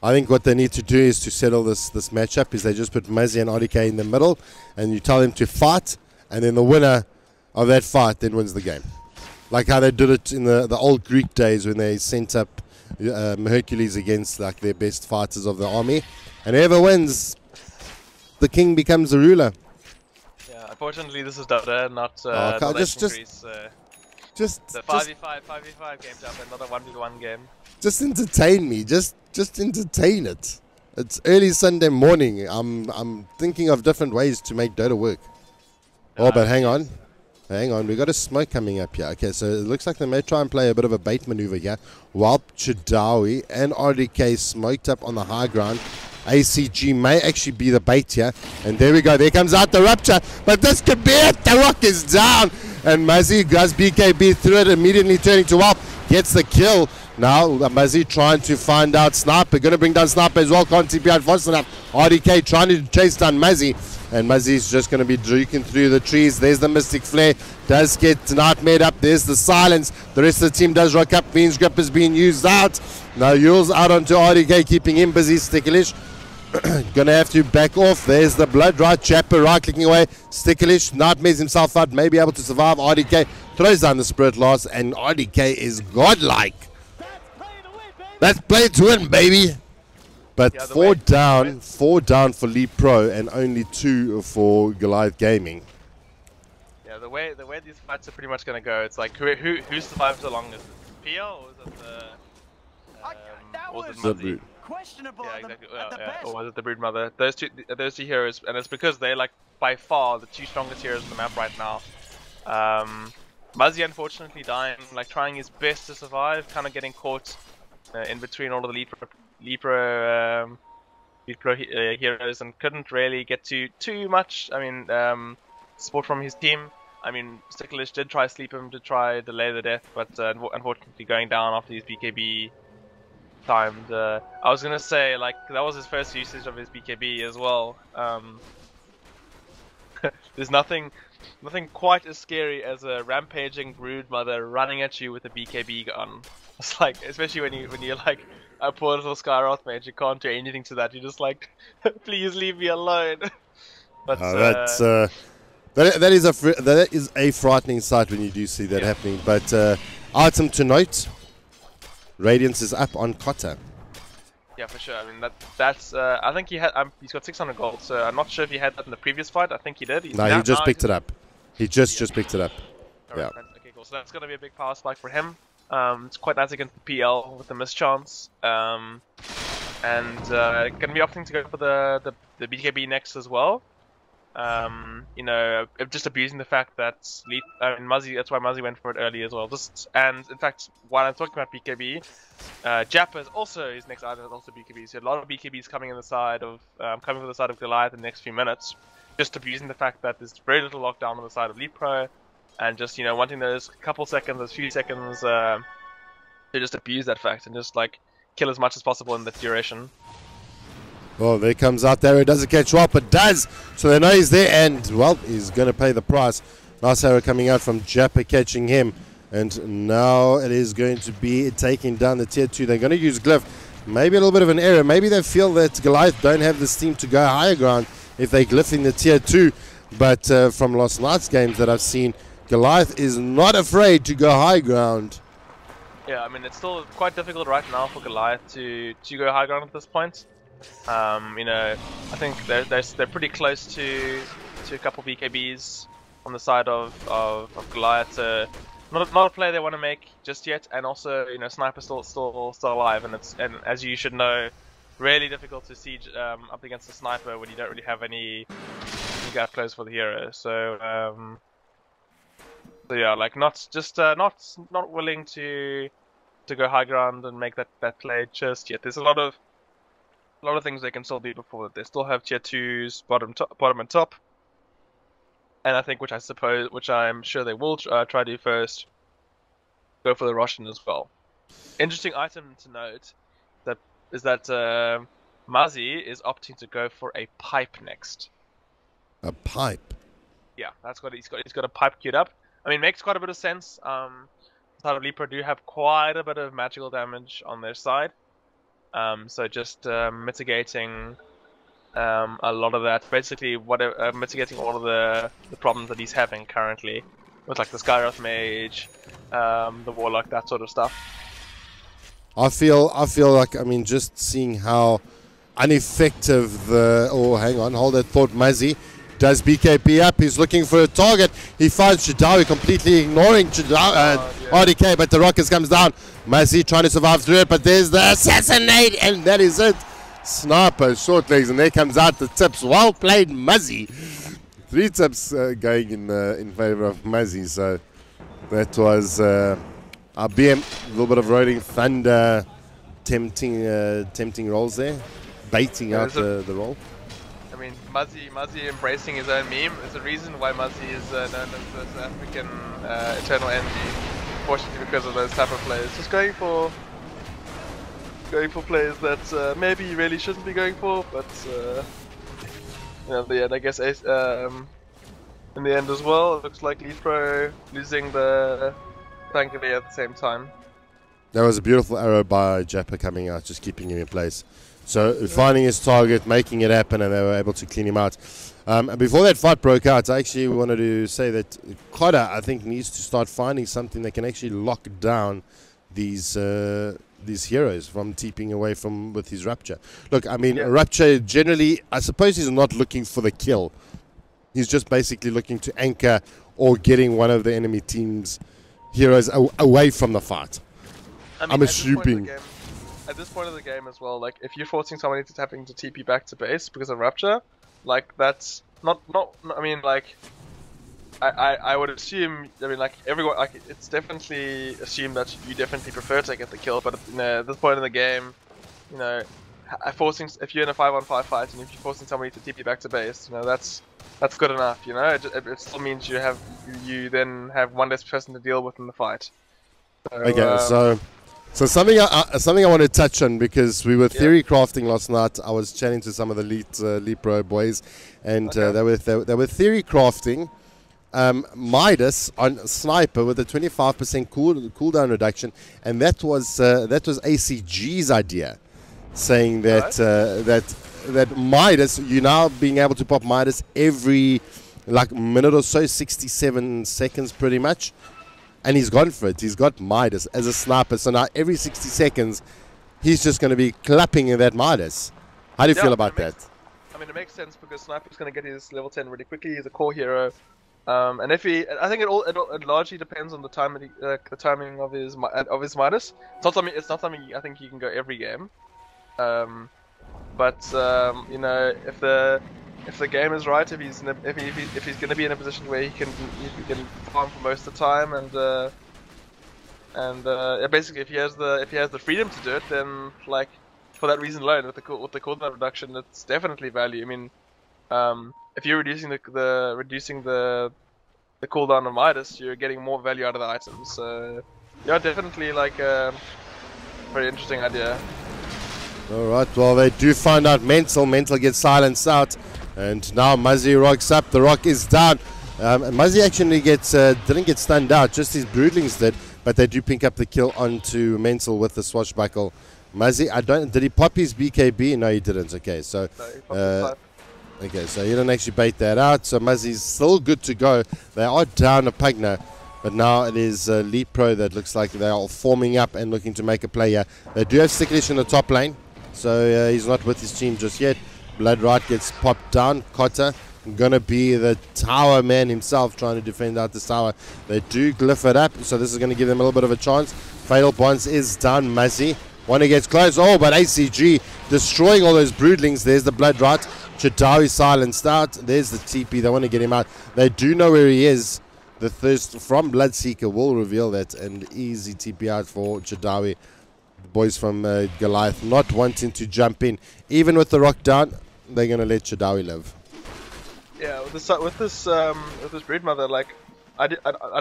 I think what they need to do is to settle this matchup is they just put Muzzy and RDK in the middle, and you tell them to fight, and then the winner of that fight then wins the game. Like how they did it in the old Greek days when they sent up Hercules against like their best fighters of the army, and whoever wins the king becomes the ruler. Yeah, unfortunately this is Dota, not Okay, not just Greece. just The 5v5 game jump and not a 1v1 game. just entertain me. Just entertain it. It's early Sunday morning. I'm thinking of different ways to make Dota work. Oh, but hang on. Hang on, we got a smoke coming up here. Okay, so it looks like they may try and play a bit of a bait maneuver here. While Chidawi and RDK smoked up on the high ground. ACG may actually be the bait here. And there we go. There comes out the rupture. But this could be it. The rock is down. And Muzzy does BKB through it, immediately turning to Walp. Gets the kill. Now Muzzy trying to find out Sniper. Going to bring down Sniper as well. Can't TP out fast enough. RDK trying to chase down Muzzy. And Muzzy's just going to be juking through the trees. There's the Mystic Flare. Does get Nightmare up. There's the silence. The rest of the team does rock up. Fiend's Grip is being used out. Now Yule's out onto RDK, keeping him busy. Sticklish gonna have to back off. There's the blood right. Chapper right clicking away. Sticklish nightmares himself out. May be able to survive. RDK throws down the Spirit Loss, and RDK is godlike. That's play to win, baby. But Yeah, four down for LeetPro and only 2 for Goliath Gaming. Yeah, the way these fights are pretty much gonna go, it's like who survives the longest? PL or is it the Muzzy? Questionable. Yeah, exactly. Or was it the Broodmother? Those two heroes, and it's because they're like by far the 2 strongest heroes on the map right now. Muzzy unfortunately dying, like trying his best to survive, kind of getting caught in between all of the LeetPro heroes, and couldn't really get too much. I mean, support from his team. I mean, Sticklish did try sleep him to try delay the death, but unfortunately going down after his BKB timed. I was gonna say like that was his first usage of his BKB as well. There's nothing quite as scary as a rampaging Broodmother running at you with a BKB gun. It's like, especially when you're like a poor little Skyroth mage, you can't do anything to that. You're just like, please leave me alone. But that is a frightening sight when you do see that happening. But item to note: Radiance is up on Cotta. Yeah, for sure. I mean that's I think he's got 600 gold, so I'm not sure if he had that in the previous fight. I think he did. No, he just picked it up. He just picked it up. Right, okay, cool. So that's gonna be a big power spike for him. It's quite nice against the PL with the mischance. And gonna be opting to go for the BKB next as well. You know, just abusing the fact that Muzzy, that's why Muzzy went for it early as well. And in fact, while I'm talking about BKB, Jappa is also his next item, is also BKB. So a lot of BKBs coming on the side of coming from the side of Goliath in the next few minutes. Just abusing the fact that there's very little lockdown on the side of LeetPro, and just, you know, wanting those couple seconds, those few seconds to just abuse that fact and just like kill as much as possible in that duration. Oh, there comes out there. It doesn't catch Walp, but does. So they know he's there, and well, he's going to pay the price. Nice arrow coming out from Jappa, catching him. And now it is going to be taking down the tier 2. They're going to use Glyph. Maybe a little bit of an error. Maybe they feel that Goliath don't have this team to go higher ground if they Glyph in the tier 2. But from last night's games that I've seen, Goliath is not afraid to go high ground. Yeah, I mean, it's still quite difficult right now for Goliath to go high ground at this point. You know, I think they're pretty close to a couple BKBs on the side of Goliath. Not a play they want to make just yet, and also, you know, Sniper's still alive, and as you should know, really difficult to siege up against a Sniper when you don't really have any gap close for the hero. So yeah, like not willing to go high ground and make that play just yet. There's a lot of things they can still do before that. They still have tier 2s bottom and top, and I think which I'm sure they will try to do first, go for the Roshan as well. Interesting item to note is that Muzzy is opting to go for a pipe next. A pipe? Yeah, he's got a pipe queued up. I mean, makes quite a bit of sense. Side of LeetPro do have quite a bit of magical damage on their side. So just mitigating a lot of that, basically mitigating all of the problems that he's having currently with like the Skyroth Mage, the Warlock, that sort of stuff. I feel like, I mean, just seeing how ineffective oh, hang on, hold that thought. Muzzy does BKB up. He's looking for a target. He finds Chadawi, completely ignoring RDK, but the rocket comes down. Muzzy trying to survive through it, but there's the assassinate, and that is it. Sniper, short legs, and there comes out the tips. Well played, Muzzy. 3 tips going in favor of Muzzy. So that was our BM, a little bit of Rolling Thunder, tempting rolls there, baiting out the roll. I mean, Muzzy embracing his own meme is the reason why Muzzy is known as the African eternal enemy, fortunately because of those type of players. Just going for players that maybe you really shouldn't be going for, but you know, in the end, I guess in the end as well, it looks like LeetPro losing the Thankfully at the same time. That was a beautiful arrow by Jappa coming out, just keeping him in place. So finding his target, making it happen, and they were able to clean him out. Before that fight broke out, I actually wanted to say that Koda, I think, needs to start finding something that can actually lock down these heroes from TPing away from with his Rapture. Look, I mean, Rapture generally, I suppose he's not looking for the kill. He's just basically looking to anchor or getting one of the enemy team's heroes away from the fight. I mean, I'm assuming. At this point of the game as well, like if you're forcing somebody to having to TP back to base because of Rapture, like that's not I mean, like I would assume, I mean, like everyone, like it's definitely assumed that you definitely prefer to get the kill, but you know, at this point in the game, you know, forcing, if you're in a 5-on-5 fight and if you're forcing somebody to TP back to base, you know, that's good enough. You know, it still means you then have one less person to deal with in the fight. So, okay, so something I want to touch on, because we were theory crafting last night. I was chatting to some of the LeetPro boys, and they were theory crafting Midas on Sniper with a 25% cooldown reduction, and that was ACG's idea, saying that that Midas, you now being able to pop Midas every like minute or so, 67 seconds pretty much. And he's gone for it. He's got Midas as a sniper. So now every 60 seconds, he's just going to be clapping in that Midas. How do you feel about that? I mean, it makes sense because Sniper's going to get his level 10 really quickly. He's a core hero. And if he, I think it largely depends on the timing of his Midas. It's not something I think you can go every game. But you know, if the game is right, if he's going to be in a position where he can farm for most of the time, and basically if he has the freedom to do it, then like for that reason alone, with the cooldown reduction, it's definitely value. I mean, if you're reducing the cooldown of Midas, you're getting more value out of the items. So yeah, definitely like a very interesting idea. Alright, well they do find out Mental gets silenced out, and now Muzzy rocks up. The rock is down. Muzzy actually didn't get stunned out, just his broodlings did, but they do pick up the kill onto Mental with the swashbuckle. Muzzy, did he pop his BKB? No, he didn't. Okay, so okay, so he didn't actually bait that out. So Muzzy's still good to go. They are down a Pugna, but now it is LeetPro that looks like they are forming up and looking to make a play here. They do have Sicklish in the top lane, so he's not with his team just yet. Bloodright gets popped down. Cotter gonna be the tower man himself, trying to defend out the tower. They do glyph it up, so this is going to give them a little bit of a chance. Fatal Bonds is down. Muzzy one gets close. Oh, but ACG destroying all those broodlings. There's the Bloodright. Chadawi silenced out. There's the TP. They want to get him out. They do know where he is. The thirst from Bloodseeker will reveal that, and easy TP out for Chadawi. The boys from Goliath not wanting to jump in, even with the rock down. They're gonna let Chadawi live. Yeah, with this Brood Mother, like I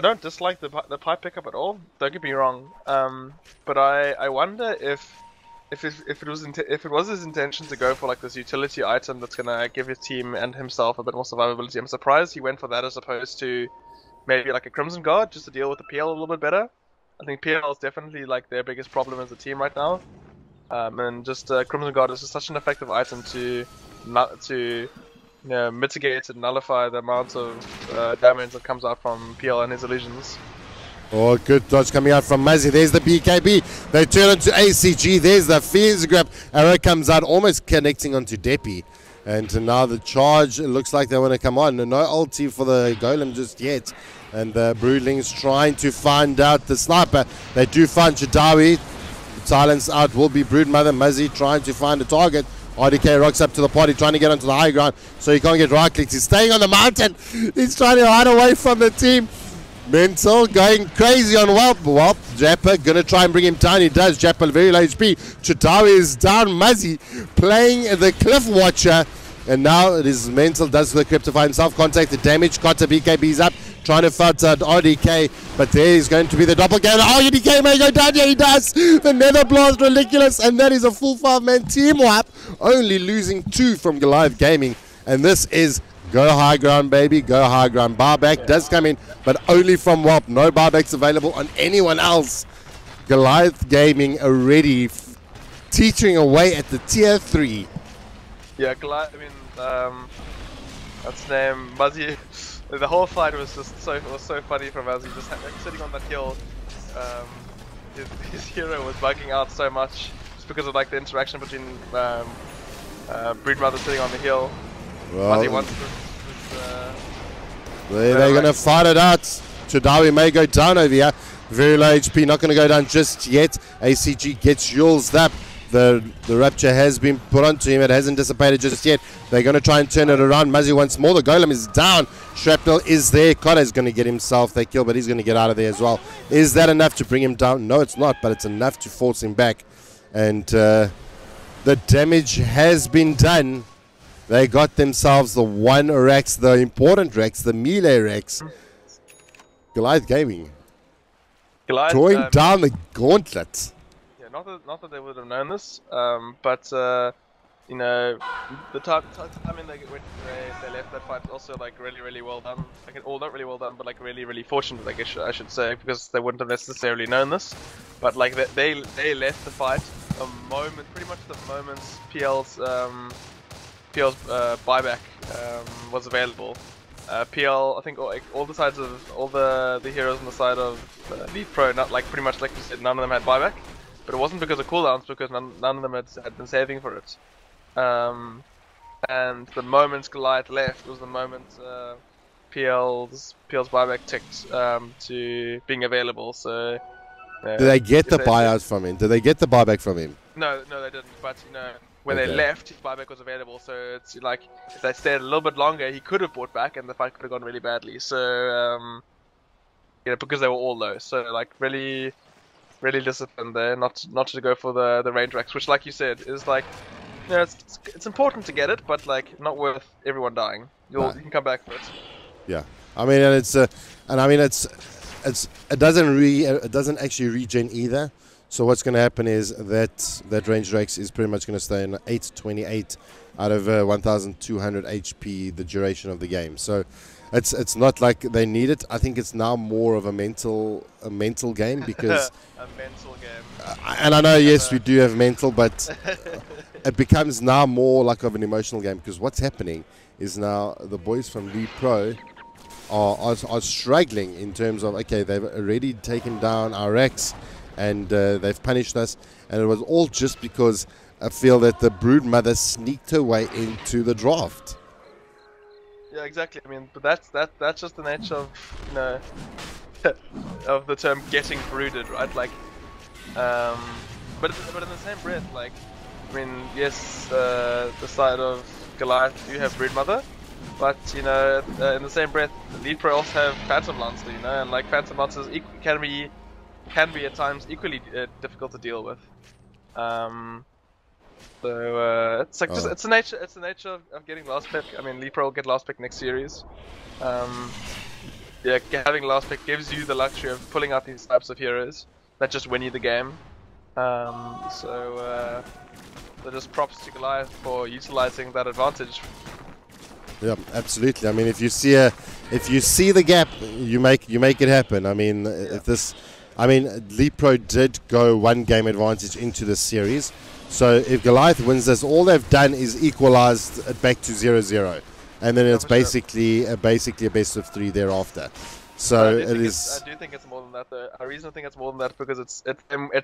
don't dislike the pipe pickup at all. Don't get me wrong. But I wonder if it was his intention to go for like this utility item that's gonna give his team and himself a bit more survivability. I'm surprised he went for that as opposed to maybe like a Crimson Guard just to deal with the PL a little bit better. I think PL is definitely like their biggest problem as a team right now. And just Crimson Guard is just such an effective item to mitigate and nullify the amount of damage that comes out from PL and his illusions. Oh, good dodge coming out from Muzzy. There's the BKB. They turn into ACG. There's the Fiends grab. Arrow comes out, almost connecting onto Deppy. And now the charge, it looks like they want to come on. No ulti for the Golem just yet. And the Broodlings trying to find out the sniper. They do find Chadawi. Silence out will be Broodmother. Muzzy trying to find a target. RDK rocks up to the party, trying to get onto the high ground, so he can't get right clicks. He's staying on the mountain. He's trying to hide away from the team. Mental going crazy on Whelp. Japper gonna try and bring him down. He does. Japper very low HP. Chadawi is down. Muzzy playing the Cliff Watcher. And now it is Mental does the Cryptify himself. Contact the damage. Kotta BKB's up. Trying to fight RDK. But there is going to be the doppelganger. Oh, RDK may go down. Yeah, he does. The Nether Blast ridiculous. And that is a full 5-man team wipe. Only losing 2 from Goliath Gaming. And this is go high ground, baby. Go high ground. Barback does come in, but only from Whelp. No barbacks available on anyone else. Goliath Gaming already teetering away at the tier 3. Yeah, Goliath, I mean, what's his name? Muzzy. The whole fight was just so funny from Muzzy, just sitting on that hill. His hero was bugging out so much just because of like the interaction between Broodmother sitting on the hill. Well, Muzzy wants they're going to fight it out. Chadawi may go down over here. Very low HP, not going to go down just yet. ACG gets Yules up. The Rapture has been put onto him. It hasn't dissipated just yet. They're going to try and turn it around. Muzzy once more. The Golem is down. Shrapnel is there. Kotta is going to get himself that kill, but he's going to get out of there as well. Is that enough to bring him down? No, it's not, but it's enough to force him back. And the damage has been done. They got themselves the one Rex, the important Rex, the melee Rex. Goliath Gaming. Drawing down the gauntlet. Not that they would have known this, but you know, the time they left that fight also like really well done. Like, or not really well done, but like really fortunate, I guess I should say, because they wouldn't have necessarily known this. But like they left the fight the moment, pretty much the moment PL's buyback was available. PL, I think all the sides of all the heroes on the side of LeetPro, not like pretty much like you said, none of them had buyback. But it wasn't because of cooldowns, because none of them had been saving for it. And the moment Goliath left was the moment PL's buyback ticked to being available. So did they get the buyout from him? Did they get the buyback from him? No, they didn't. But you know, when they left, his buyback was available. So it's like if they stayed a little bit longer, he could have bought back, and the fight could have gone really badly. So you know, because they were all low. So like really disciplined there, not to go for the range racks, which, like you said, is like, you know, it's important to get it, but like not worth everyone dying. You can come back for it. Yeah, I mean, and it doesn't actually regen either. So what's going to happen is that range racks is pretty much going to stay in 828 out of 1,200 HP the duration of the game. So it's not like they need it. I think it's now more of a mental game, because a mental game. And I know, yes, we do have mental, but it becomes now more like of an emotional game, because what's happening is now the boys from LeetPro are struggling in terms of, okay, they've already taken down our Rex and they've punished us, and it was all just because I feel that the Broodmother sneaked her way into the draft. Yeah, exactly. I mean, but that's just the nature of, you know, of the term getting brooded, right? Like, but in the same breath, like, I mean, yes, the side of Goliath do have Broodmother, but you know, in the same breath, LeetPro also have Phantom Lancer, you know, and like Phantom Lancers can be at times equally difficult to deal with. So it's like it's the nature of getting last pick. I mean, LeetPro will get last pick next series. Yeah, having last pick gives you the luxury of pulling out these types of heroes that just win you the game. So just props to Goliath for utilizing that advantage. Yeah, absolutely. I mean, if you see the gap, you make it happen. I mean, LeetPro did go one game advantage into this series. So if Goliath wins this, all they've done is equalized it back to 0-0, and then it's basically a best of 3 thereafter. So it is. I do think it's more than that, though. I reason I think it's more than that because it's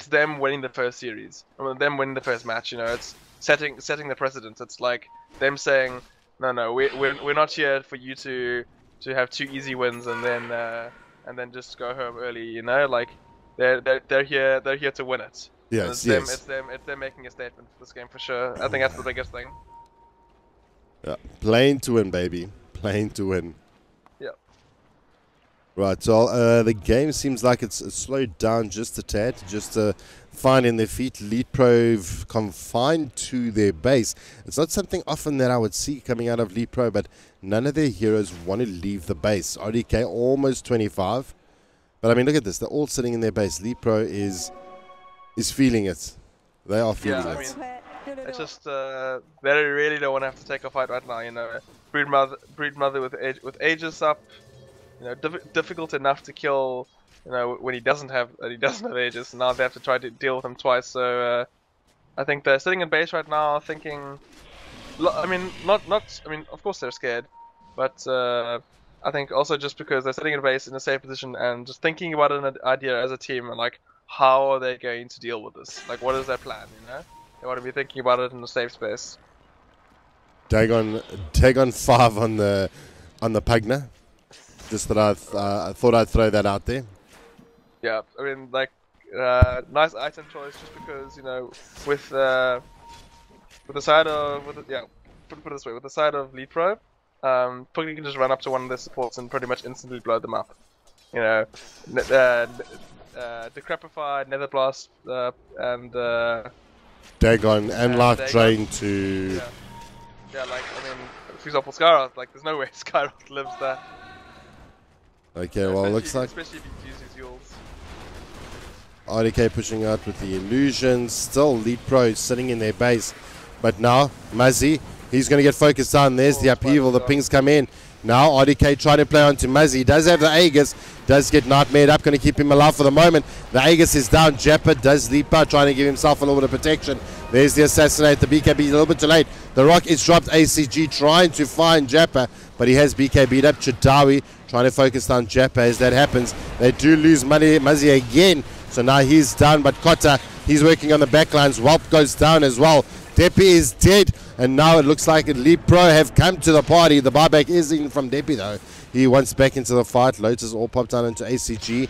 them winning the first series. I mean, them winning the first match. You know, it's setting the precedent. It's like them saying, no, we're not here for you to have 2 easy wins and then just go home early. You know, like they're here to win it. Yes, and yes. it's them making a statement for this game for sure. I think that's the biggest thing. Yeah. Playing to win, baby. Playing to win. Yeah. Right, so the game seems like it's slowed down just a tad, just finding their feet. LeetPro confined to their base. It's not something often that I would see coming out of LeetPro, but none of their heroes want to leave the base. RDK almost 25. But I mean, look at this. They're all sitting in their base. LeetPro is feeling it. They are feeling it. I mean, it's just they really don't want to have to take a fight right now. You know, breed mother with ages up. You know, difficult enough to kill. You know, when he doesn't have ages. Now they have to try to deal with him twice. So I think they're sitting in base right now, thinking. I mean, not. I mean, of course they're scared, but I think also just because they're sitting in base in a safe position and just thinking about an idea as a team and like how are they going to deal with this? Like, what is their plan? You know, they want to be thinking about it in a safe space. Tag on 5 on the Pugner. Just that I thought I'd throw that out there. Yeah, I mean, like, nice item choice just because, you know, with the side of, put it this way, with the side of LeetPro, Puggy can just run up to one of their supports and pretty much instantly blow them up. You know, Decrepify, Nether Blast, and Dagon and Life Dagon. Drain to... Yeah, like, I mean, for example, Skyroth, like, there's no way Skyroth lives that. Okay, well, looks like especially if you use his Yules. RDK pushing out with the illusions. Still LeetPro sitting in their base. But now, Muzzy, he's going to get focused on. There's the upheaval. The pings come in. Now RDK trying to play onto Muzzy. He does have the Aegis. Does get nightmared up. Going to keep him alive for the moment. The Aegis is down. Jappa does leap out, trying to give himself a little bit of protection. There's the assassinate. The BKB is a little bit too late. The rock is dropped. ACG trying to find Jappa, but he has BKB'd up. Chadawi trying to focus on Jappa as that happens. They do lose Muzzy again. So now he's down, but Kota, he's working on the backlines. Whelp goes down as well. Depi is dead, and now it looks like LeetPro have come to the party. The buyback is in from Depi, though. He wants back into the fight. Lotus all popped down into ACG.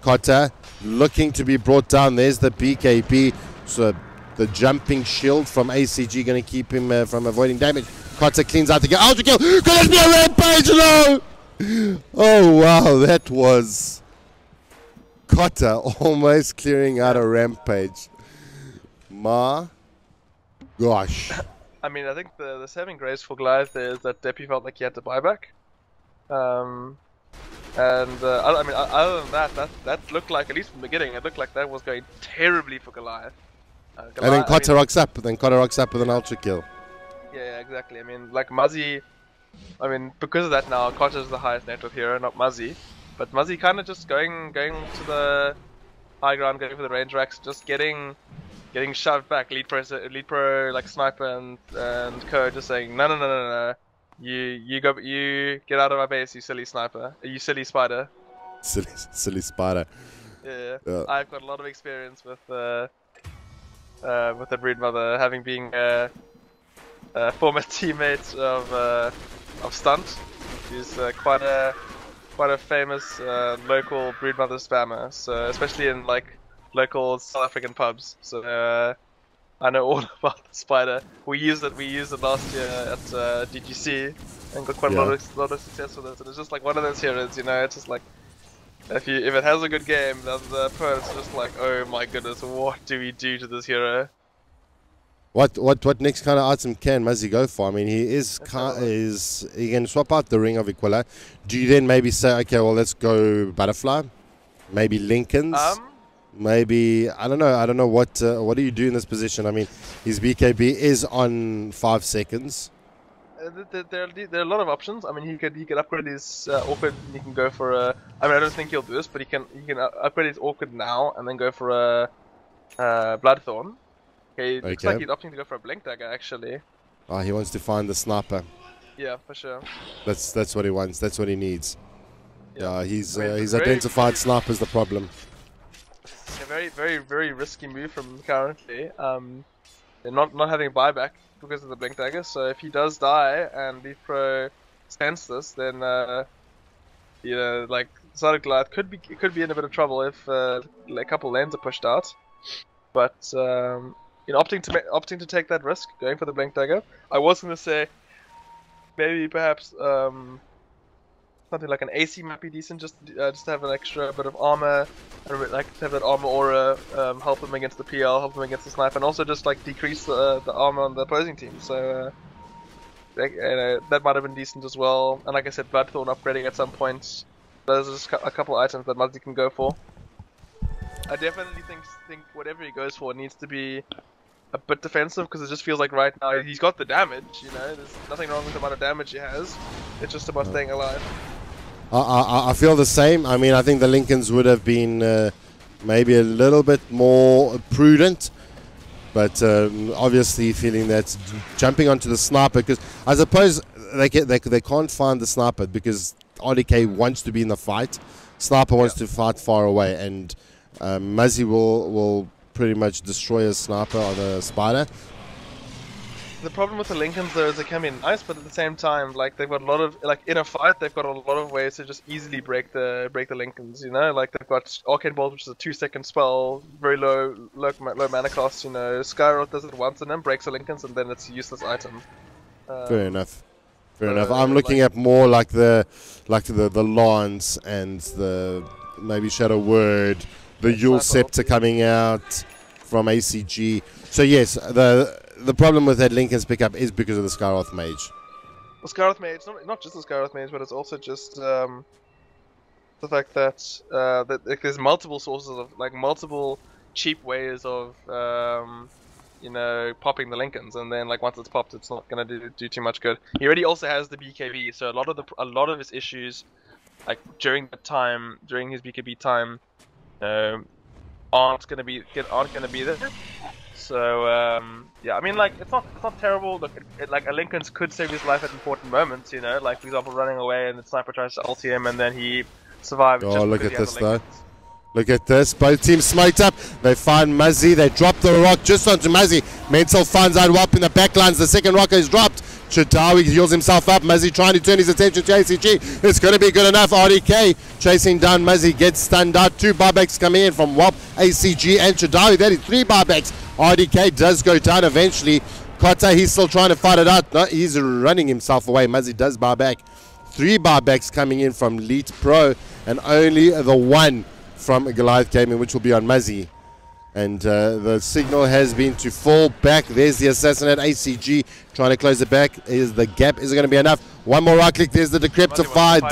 Kota looking to be brought down. There's the BKB. So the jumping shield from ACG going to keep him from avoiding damage. Kota cleans out the kill. Ultra kill! Could it be a rampage? No! Oh, wow. That was... Kota almost clearing out a rampage. My gosh. I mean, I think the saving grace for Goliath is that Depi felt like he had to buy back. I mean, other than that looked like, at least from the beginning, it looked like that was going terribly for Goliath. And then Kota rocks up. Then Kota rocks up with an ultra kill. Yeah, exactly. I mean, like Muzzy, I mean, because of that now, Kota's the highest net worth hero, not Muzzy. But Muzzy kind of just going to the high ground, going for the range racks, just getting shoved back. LeetPro like sniper and Co just saying no. You get out of my base, you silly sniper. You silly spider. Silly spider. Yeah. I've got a lot of experience with the breed mother, having been a former teammate of Stunt. She's quite a famous local breed mother spammer, so especially in like local South African pubs. So I know all about the spider. We used it last year at DGC and got quite a lot of success with it. And it's just like one of those heroes, you know. It's just like if it has a good game, then the opponent's just like, oh my goodness, what do we do to this hero? What next kind of item can Muzzy go for? I mean, he can swap out the Ring of Aquila. Do you then maybe say, okay, well, let's go Butterfly, maybe Lincoln's, maybe I don't know what do you do in this position? I mean, his BKB is on 5 seconds. There are a lot of options. I mean, he could upgrade his Orchid. He can go for a. I mean, I don't think he'll do this, but he can upgrade his Orchid now and then go for a Bloodthorn. Okay, looks like he's opting to go for a Blink Dagger, actually. Oh, he wants to find the sniper. Yeah, for sure. That's what he wants. That's what he needs. Yeah, he's very, identified sniper's the problem. A very risky move from him currently. And not having buyback because of the blink dagger. So if he does die and LeetPro sense this, then like Sonic Goliath could be in a bit of trouble if a couple lanes are pushed out. But opting to take that risk, going for the blink dagger, I was gonna say maybe perhaps something like an AC might be decent, just to have an extra bit of armor, like to have that armor aura, help them against the PL, help them against the sniper, and also just like decrease the armor on the opposing team. So that might have been decent as well. And like I said, Bloodthorn upgrading at some point. Those are just a couple items that Muzzy can go for. I definitely think whatever he goes for needs to be a bit defensive, because it just feels like right now he's got the damage. There's nothing wrong with the amount of damage he has. It's just about staying alive. I feel the same. I mean, I think the Lincolns would have been maybe a little bit more prudent, but obviously feeling that jumping onto the sniper, because I suppose they can't find the sniper because RDK wants to be in the fight. Sniper wants to fight far away, and Muzzy will pretty much destroy a sniper on a spider. The problem with the Lincolns though is they can be nice, but at the same time, like they've got a lot of in a fight, they've got a lot of ways to just easily break the Lincolns. Like they've got Arcane Bolt, which is a 2-second spell, very low mana cost. Skyrot does it once and then breaks the Lincolns, and then it's a useless item. Fair enough. Fair enough. I'm looking at more like the Lance and the maybe Shadow Word, the Yule Scepter coming out from ACG. So yes, the problem with that Lincoln's pickup is because of the Skyroth Mage. The Skyroth Mage, not just the Skyroth Mage, but it's also just the fact that there's multiple sources of multiple cheap ways of popping the Lincolns, and then once it's popped, it's not gonna do too much good. He already also has the BKB, so a lot of his issues, during his BKB time, aren't gonna be there. So yeah, I mean, it's not terrible. Look, a Lincoln's could save his life at important moments. Like for example, running away and the sniper tries to ulti him, and then he survives. Oh, look at this though. Look at this. Both teams smoked up. They find Muzzy. They drop the rock just onto Muzzy. Mental finds out Wap in the backlines. The second rock is dropped. Chadawi heals himself up. Muzzy trying to turn his attention to ACG. It's going to be good enough. RDK chasing down Muzzy. Gets stunned out. 2 buybacks coming in from Wap, ACG, and Chadawi. That is 3 buybacks. RDK does go down eventually. Kota, he's still trying to fight it out. No, he's running himself away. Muzzy does buy back. 3 buybacks coming in from LeetPro, and only the 1 from Goliath Gaming, which will be on Muzzy. And the signal has been to fall back. There's the assassinate. ACG trying to close it back. Is the gap? Is it going to be enough? One more right click. There's the Decryptify.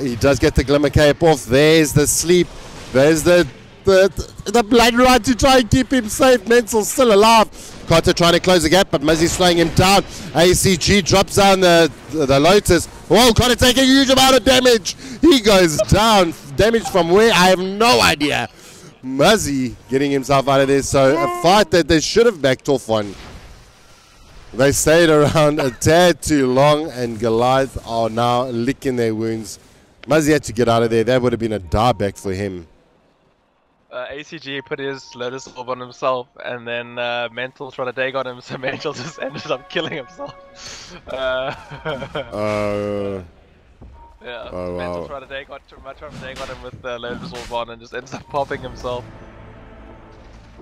He does get the Glimmer Cape off. There's the sleep. There's the blood run to try and keep him safe. Mental still alive. Carter trying to close the gap, but Muzzy's slowing him down. ACG drops down the Lotus. Whoa, Carter taking a huge amount of damage. He goes down. Damage from where? I have no idea. Muzzy getting himself out of there. So a fight that they should have backed off on. They stayed around a tad too long, and Goliath are now licking their wounds. Muzzy had to get out of there. That would have been a dieback for him. ACG put his Lotus Orb on himself, and then Mental tried to dig on him, so Mental just ended up killing himself. Yeah, oh, Mental wow. tried to dig on him with the Lotus Orb on, and just ends up popping himself.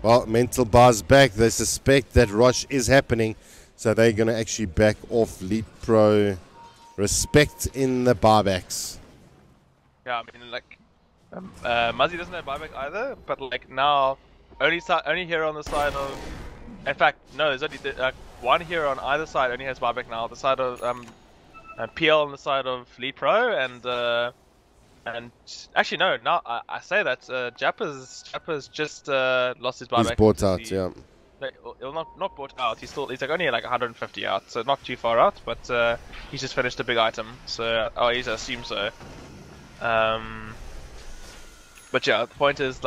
Well, Mental bars back. They suspect that Rosh is happening, so they're going to actually back off LeetPro. Respect in the buybacks. Yeah, I mean, Muzzy doesn't have buyback either, but now only hero on the side of. In fact, no, there's only one hero on either side only has buyback now. The side of PL on the side of LeetPro, and actually no, now I say that Jappa's just lost his buyback. He's bought out, yeah. He'll not bought out. He's only 150 out, so not too far out. But he's just finished a big item, so he's assumed so. But yeah, the point is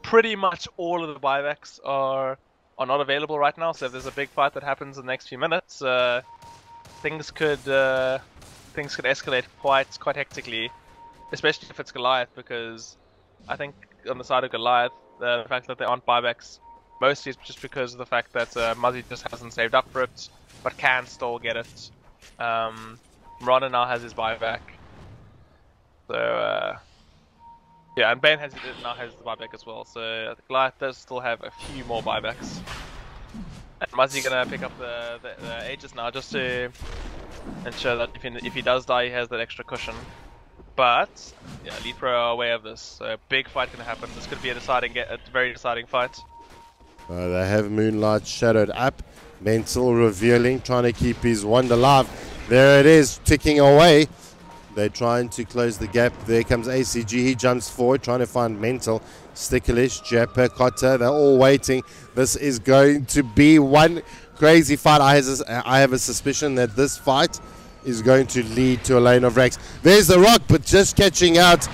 pretty much all of the buybacks are not available right now. So if there's a big fight that happens in the next few minutes, things could things could escalate quite hectically, especially if it's Goliath, because I think on the side of Goliath, the fact that there aren't buybacks mostly is just because of the fact that Muzzy just hasn't saved up for it, but can still get it. Rana now has his buyback, so yeah, and Bane now has the buyback as well. So Goliath does still have a few more buybacks. And Muzzy gonna pick up the Aegis now just to ensure that if he does die, he has that extra cushion. But yeah, LeetPro are aware of this. So a big fight gonna happen. This could be a very deciding fight. They have Moonlight shadowed up. Mental revealing, trying to keep his wand alive. There it is, ticking away. They're trying to close the gap. There comes ACG. He jumps forward, trying to find Mental. Sticklish, Japper, Cotta, they're all waiting. This is going to be one crazy fight. I have a suspicion that this fight is going to lead to a lane of Rex. There's the rock, but just catching out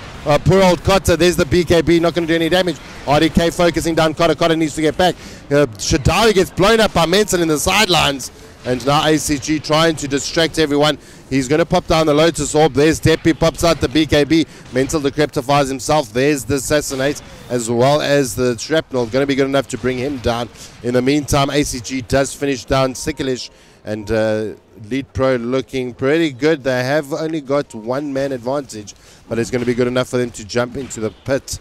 poor old Cotta. There's the BKB, not going to do any damage. RDK focusing down Cotta. Cotta needs to get back. Shadawi gets blown up by Mental in the sidelines. And now ACG trying to distract everyone. He's going to pop down the Lotus Orb. There's Tepi, pops out the BKB. Mental decryptifies himself. There's the Assassinate as well as the Shrapnel. Going to be good enough to bring him down. In the meantime, ACG does finish down Sikilish. And LeetPro looking pretty good. They have only got one man advantage, but it's going to be good enough for them to jump into the pit.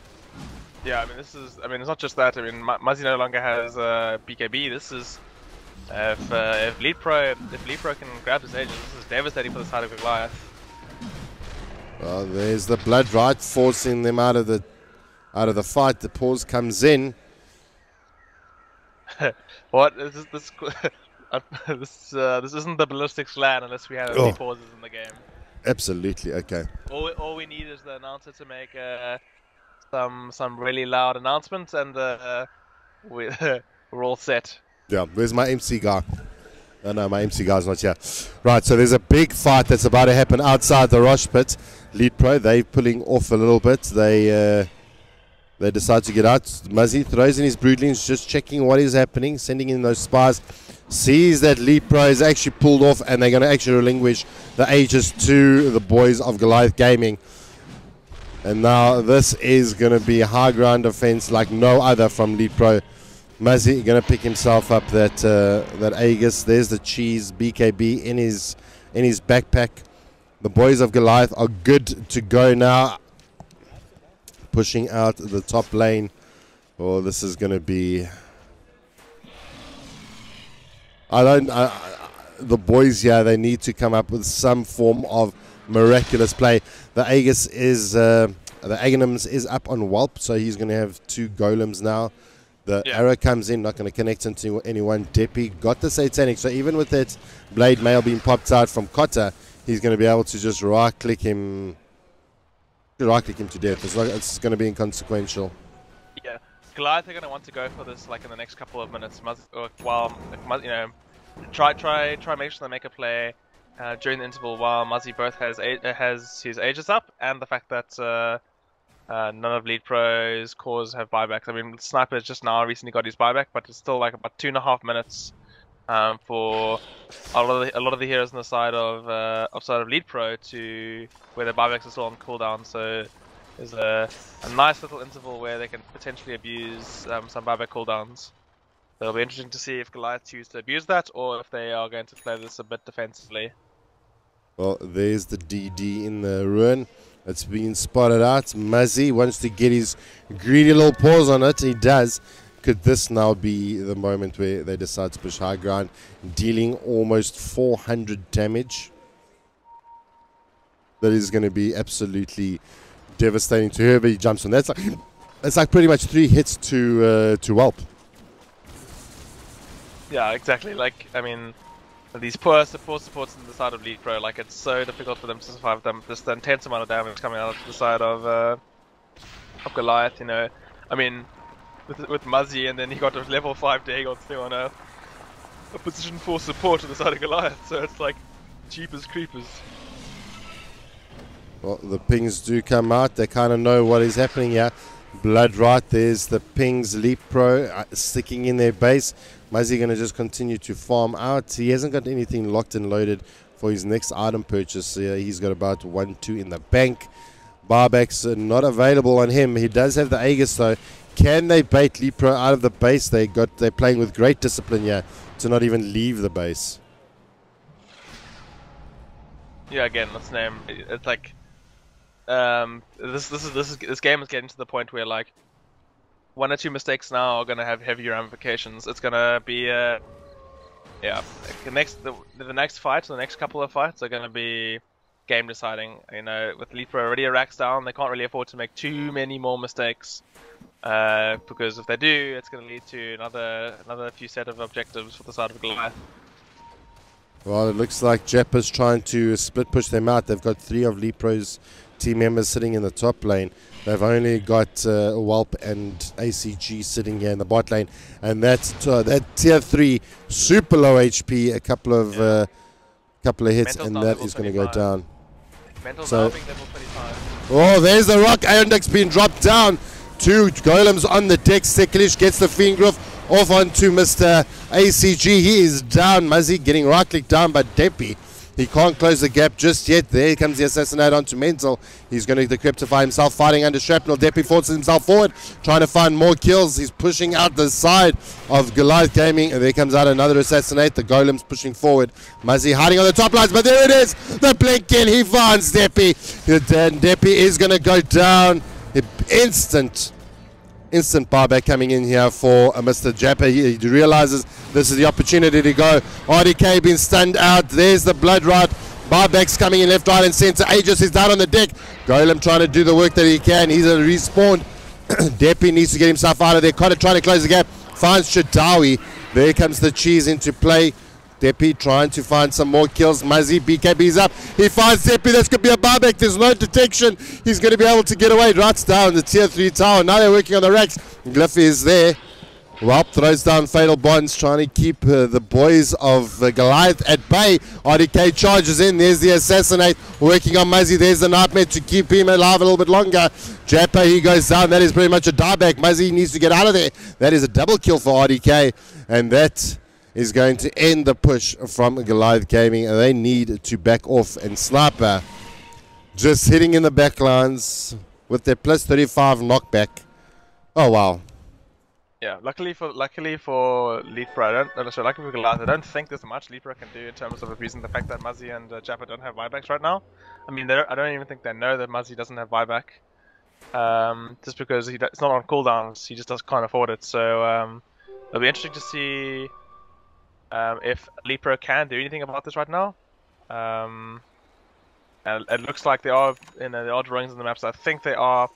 Yeah, I mean, it's not just that. I mean, Muzzy no longer has BKB. This is if LeetPro can grab his Aegis, this is devastating for the side of Goliath. Well, there's the blood right, forcing them out of the fight. The pause comes in. What is this? This isn't the Ballistix LAN unless we have any pauses in the game. Absolutely, okay. All we need is the announcer to make some really loud announcements, and we're all set. Yeah, where's my MC guy? Oh no, my MC guy's not here. Right, so there's a big fight that's about to happen outside the Rosh pit. LeetPro, they're pulling off a little bit. They decide to get out. Muzzy throws in his broodlings, just checking what is happening, sending in those spies. Sees that LeetPro is actually pulled off, and they're going to actually relinquish the Aegis to the boys of Goliath Gaming. And now this is going to be a high ground defense like no other from LeetPro. Muzzy going to pick himself up that Aegis. There's the cheese BKB in his backpack. The boys of Goliath are good to go now. Pushing out the top lane. Oh, this is going to be... the boys here, they need to come up with some form of miraculous play. The Aegis is... the Aghanims is up on Whelp, so he's going to have 2 golems now. The arrow comes in, not going to connect into anyone. Deppy got the Satanic, so even with that blade mail being popped out from Cotta, he's going to be able to just right-click him to death. It's going to be inconsequential. Yeah, Goliath are going to want to go for this like in the next couple of minutes. Try make sure they make a play during the interval while Muzzy both has his Aegis up, and the fact that none of LeetPro's cores have buybacks. I mean, Sniper just now recently got his buyback, but it's still like about 2.5 minutes for a lot of the heroes on the side of LeetPro to where their buybacks are still on cooldown. So there's a nice little interval where they can potentially abuse some buyback cooldowns. So it'll be interesting to see if Goliath choose to abuse that, or if they are going to play this a bit defensively. Well, there's the DD in the ruin. It's been spotted out. Muzzy wants to get his greedy little paws on it. He does. Could this now be the moment where they decide to push high ground, dealing almost 400 damage? That is going to be absolutely devastating to whoever he jumps on. That's like pretty much 3 hits to Whelp. Yeah, exactly. Like, I mean, these poor supports on the side of LeetPro, like it's so difficult for them to survive them. Just the intense amount of damage coming out of the side of Goliath, you know. I mean, with Muzzy, and then he got a level 5 Dagon thing on a position 4 support on the side of Goliath, so it's like cheap as creepers. Well, the pings do come out. They kind of know what is happening here. Blood right, there's the pings. LeetPro sticking in their base. Muzzy going to just continue to farm out. He hasn't got anything locked and loaded for his next item purchase. He's got about 1-2 in the bank. Buybacks are not available on him. He does have the Aegis though. Can they bait LeetPro out of the base? They're playing with great discipline here to not even leave the base. Yeah, again, let's name. It's like this game is getting to the point where like 1 or 2 mistakes now are gonna have heavy ramifications. It's gonna be yeah, the next fight, the next couple of fights are gonna be game deciding. You know, with LeetPro already a racks down, they can't really afford to make too many more mistakes. Because if they do, it's going to lead to another few set of objectives for the side of Goliath. Well, it looks like Jeppa's trying to split push them out. They've got 3 of LeetPro's team members sitting in the top lane. They've only got Whelp and ACG sitting here in the bot lane, and that's that tier 3 super low HP. A couple of hits, Mental's and down that level is going to go 25. down. Mental's So- now being level 25. Oh, there's the rock. Index being dropped down. 2 golems on the deck. Sekelish gets the Fiend Growth off onto Mr. ACG. He is down. Muzzy getting right clicked down by Deppy. He can't close the gap just yet. There comes the assassinate onto Mental. He's going to decryptify himself, fighting under shrapnel. Deppy forces himself forward, trying to find more kills. He's pushing out the side of Goliath Gaming. And there comes out another assassinate. The golem's pushing forward. Muzzy hiding on the top lines, but there it is. The blink kill. He finds Deppy. Deppy is going to go down. Instant buyback coming in here for Mr. Jappa. He realizes this is the opportunity to go. RDK being stunned out. There's the blood rot. Buybacks coming in left, right, and center. Aegis is down on the deck. Golem trying to do the work that he can. He's respawned. Deppy needs to get himself out of there. Cotter trying to close the gap. Finds Shadawi. There comes the cheese into play. Deppy trying to find some more kills. Muzzy, BKB's up. He finds Deppy. This could be a buyback. There's no detection. He's going to be able to get away. Right down the tier 3 tower. Now they're working on the racks. Glyph is there. Whelp throws down Fatal Bonds, trying to keep the boys of Goliath at bay. RDK charges in. There's the assassinate. Working on Muzzy. There's the nightmare to keep him alive a little bit longer. Jappa, he goes down. That is pretty much a dieback. Muzzy needs to get out of there. That is a double kill for RDK. And that is going to end the push from Goliath Gaming, and they need to back off. And Sniper just hitting in the backlines with their plus 35 knockback. Oh wow. Yeah, luckily for LeetPro, luckily for Goliath, I don't think there's much LeetPro can do in terms of abusing the fact that Muzzy and Jappa don't have buybacks right now. I mean, I don't even think they know that Muzzy doesn't have buyback. Just because it's not on cooldowns, he just can't afford it. So it'll be interesting to see if LeetPro can do anything about this right now. And it looks like they are, they are drawings on the maps. I think they are.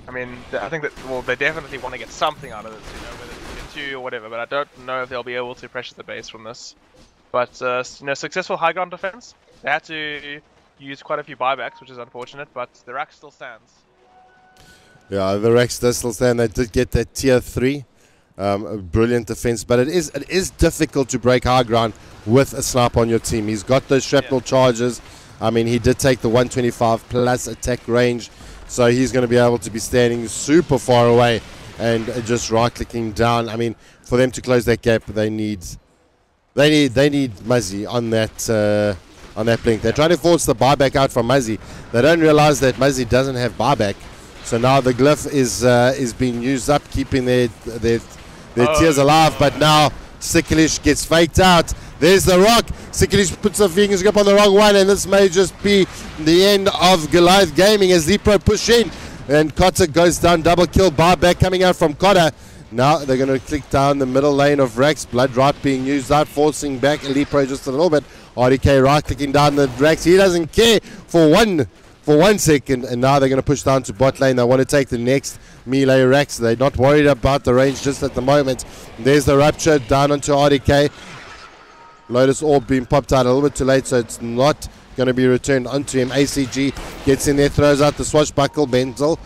I mean, I think that they definitely want to get something out of this, whether it's a 2 or whatever. But I don't know if they'll be able to pressure the base from this. But successful high ground defense. They had to use quite a few buybacks, which is unfortunate. But the rack still stands. Yeah, the racks does still stand. They did get that tier 3. Brilliant defense, but it is difficult to break high ground with a sniper on your team. He's got those shrapnel charges. I mean, he did take the 125 plus attack range, so he's going to be able to be standing super far away and just right clicking down. I mean, for them to close that gap, they need Muzzy on that blink. They're trying to force the buyback out from Muzzy. They don't realize that Muzzy doesn't have buyback, so now the glyph is being used up, keeping their tears alive. But now Sekelish gets faked out. There's the rock. Sekelish puts the fingers up on the wrong one, and this may just be the end of Goliath Gaming as LeetPro push in. And Cotter goes down, double kill, buyback coming out from Cotter. Now they're going to click down the middle lane of Rex. Blood right being used out, forcing back LeetPro just a little bit. RDK right clicking down the Rex. He doesn't care for one second, and now they're going to push down to bot lane. They want to take the next melee racks. They're not worried about the range just at the moment. There's the Rupture down onto RDK. Lotus Orb being popped out a little bit too late, so it's not going to be returned onto him. ACG gets in there, throws out the swashbuckle. Mental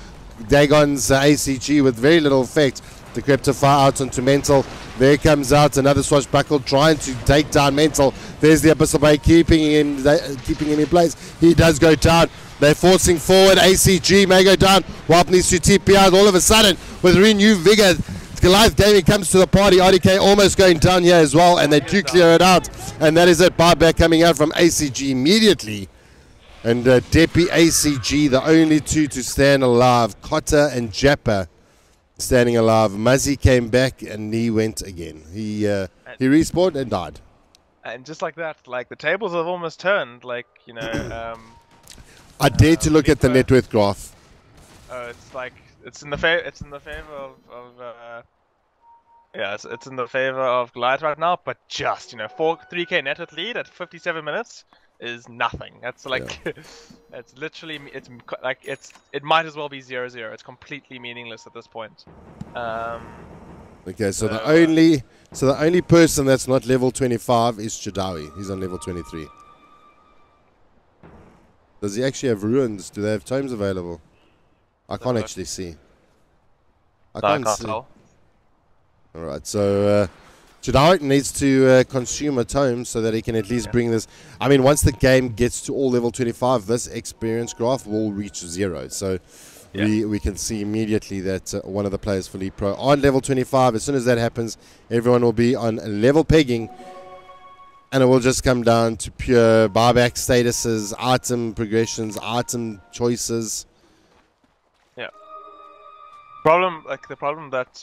Dagon's ACG with very little effect. The Cryptify out onto Mental. There comes out another swashbuckle trying to take down Mental. There's the Abyssal Bay keeping him in place. He does go down. They're forcing forward. ACG may go down. Wap needs to TP out all of a sudden with renewed vigor. Goliath Gaming comes to the party. RDK almost going down here as well, and they do clear it out. And that is it. Buyback coming out from ACG immediately. And Depi ACG, the only two to stand alive. Cotta and Jappa standing alive. Muzzy came back and he went again. He respawned and died. And just like that, like the tables have almost turned. Like, you know, I dare to look at the net worth graph. It's like it's in the favor of yeah, it's in the favor of Goliath right now. But just, you know, 3K net worth lead at 57 minutes is nothing. That's like it's literally it might as well be 0-0. It's completely meaningless at this point. Okay, so the only person that's not level 25 is Chadawi. He's on level 23. Does he actually have ruins? Do they have tomes available? I can't actually see. I can't see. Tell. Alright, so Chadawi needs to consume a tome so that he can at least bring this. I mean, once the game gets to all level 25, this experience graph will reach 0. So we can see immediately that one of the players for LeetPro on level 25. As soon as that happens, everyone will be on level pegging. And it will just come down to pure buyback statuses, item progressions, item choices. Yeah. The problem that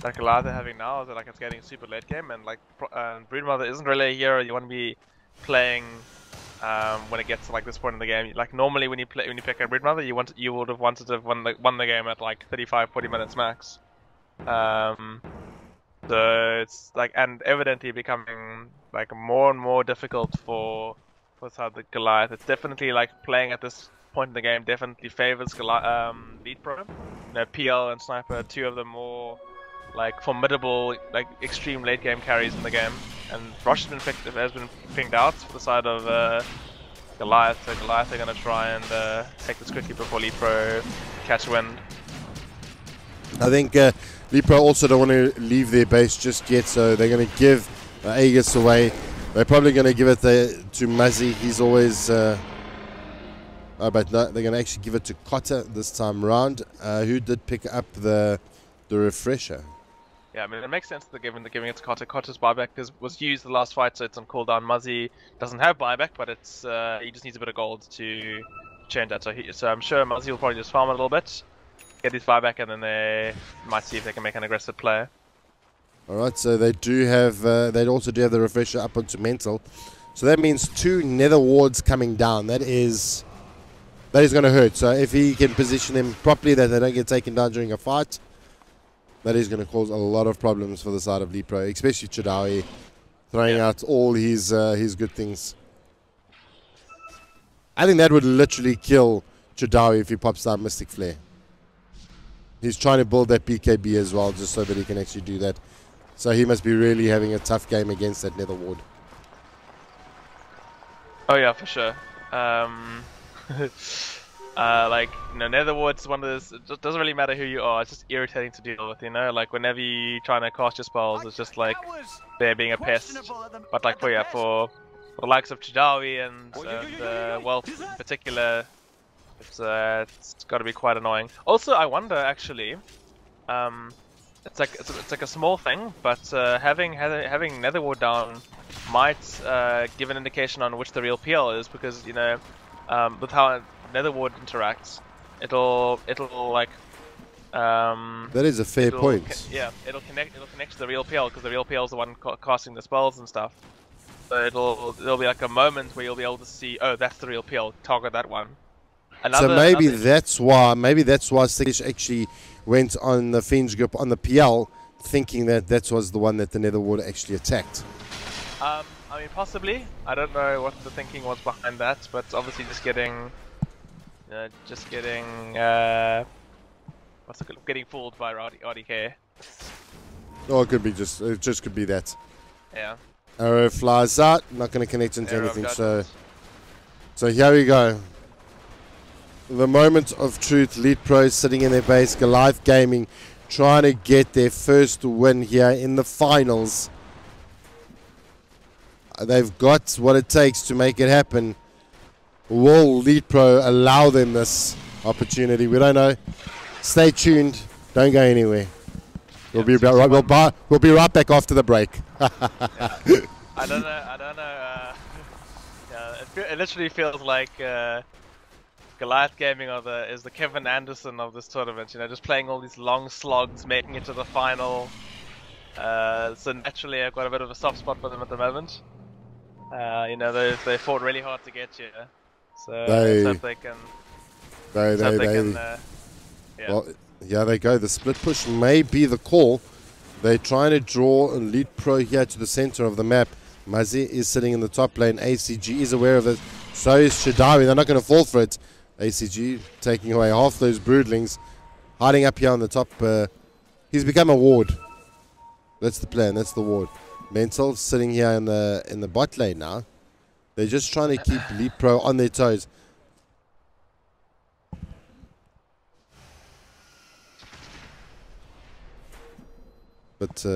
like Goliath are having now is that like it's getting super late game, and like Broodmother isn't really a hero you want to be playing when it gets to like this point in the game. Like normally when you pick a Broodmother, you would have wanted to have won the game at like 35-40 minutes max. So it's like, and evidently becoming like more and more difficult for the Goliath. It's definitely like playing at this point in the game definitely favors LeetPro. You know, PL and Sniper, two of the more like formidable, like extreme late game carries in the game. And Rosh has been pinged out for the side of Goliath. So Goliath are gonna try and take this quickly before LeetPro catch wind. I think LeetPro also don't want to leave their base just yet, so they're going to give Aegis away. They're probably going to give it to Muzzy. He's always... but no, they're going to actually give it to Cotta this time around, who did pick up the refresher. Yeah, I mean, it makes sense that giving it to Cotta. Cotta's buyback was used the last fight, so it's on cooldown. Muzzy doesn't have buyback, but it's he just needs a bit of gold to change that. So I'm sure Muzzy will probably just farm it a little bit, get his buyback, and then they might see if they can make an aggressive play. Alright, so they do have, they also do have the refresher up onto mental. So that means 2 nether wards coming down. That is going to hurt. So if he can position them properly that they don't get taken down during a fight, that is going to cause a lot of problems for the side of LeetPro, especially Chadawi throwing out all his good things. I think that would literally kill Chadawi if he pops down Mystic Flare. He's trying to build that BKB as well, just so that he can actually do that. So he must be really having a tough game against that nether ward. Oh yeah, for sure. Like, you know, nether ward's one of those. It doesn't really matter who you are. It's just irritating to deal with. You know, like whenever you trying to cast your spells, it's just like they're being a pest. But like for the likes of Chadawi and Wealth in particular, it's got to be quite annoying. Also, I wonder actually, it's like a small thing, but having Netherward down might give an indication on which the real PL is, because, you know, with how Netherward interacts, it'll like that is a fair point. Yeah, it'll connect to the real PL, because the real PL is the one casting the spells and stuff. So there'll be like a moment where you'll be able to see, oh, that's the real PL, target that one. So maybe that's why Stiggish actually went on the Fiend's Grip on the PL, thinking that was the one that the Netherward actually attacked. I mean, possibly. I don't know what the thinking was behind that, but obviously just getting getting fooled by RDK. Oh, it just could be that. Yeah. Arrow flies out, not going to connect into anything. So here we go. The moment of truth. LeetPro sitting in their base. Goliath Gaming trying to get their first win here in the finals. They've got what it takes to make it happen. Will LeetPro allow them this opportunity? We don't know. Stay tuned. Don't go anywhere. We'll be right back after the break. Yeah. I don't know. Yeah, it literally feels like Goliath Gaming is the Kevin Anderson of this tournament. You know, just playing all these long slogs, making it to the final. So naturally, I've got a bit of a soft spot for them at the moment. You know, they fought really hard to get you. So let's hope they can. Yeah. Well, yeah, they go. The split push may be the call. They're trying to draw LeetPro here to the center of the map. Mazi is sitting in the top lane. ACG is aware of it. So is Shadawi. They're not going to fall for it. ACG taking away half those broodlings. Hiding up here on the top. He's become a ward. That's the plan. That's the ward. Mental sitting here in the bot lane now. They're just trying to keep LeetPro on their toes. But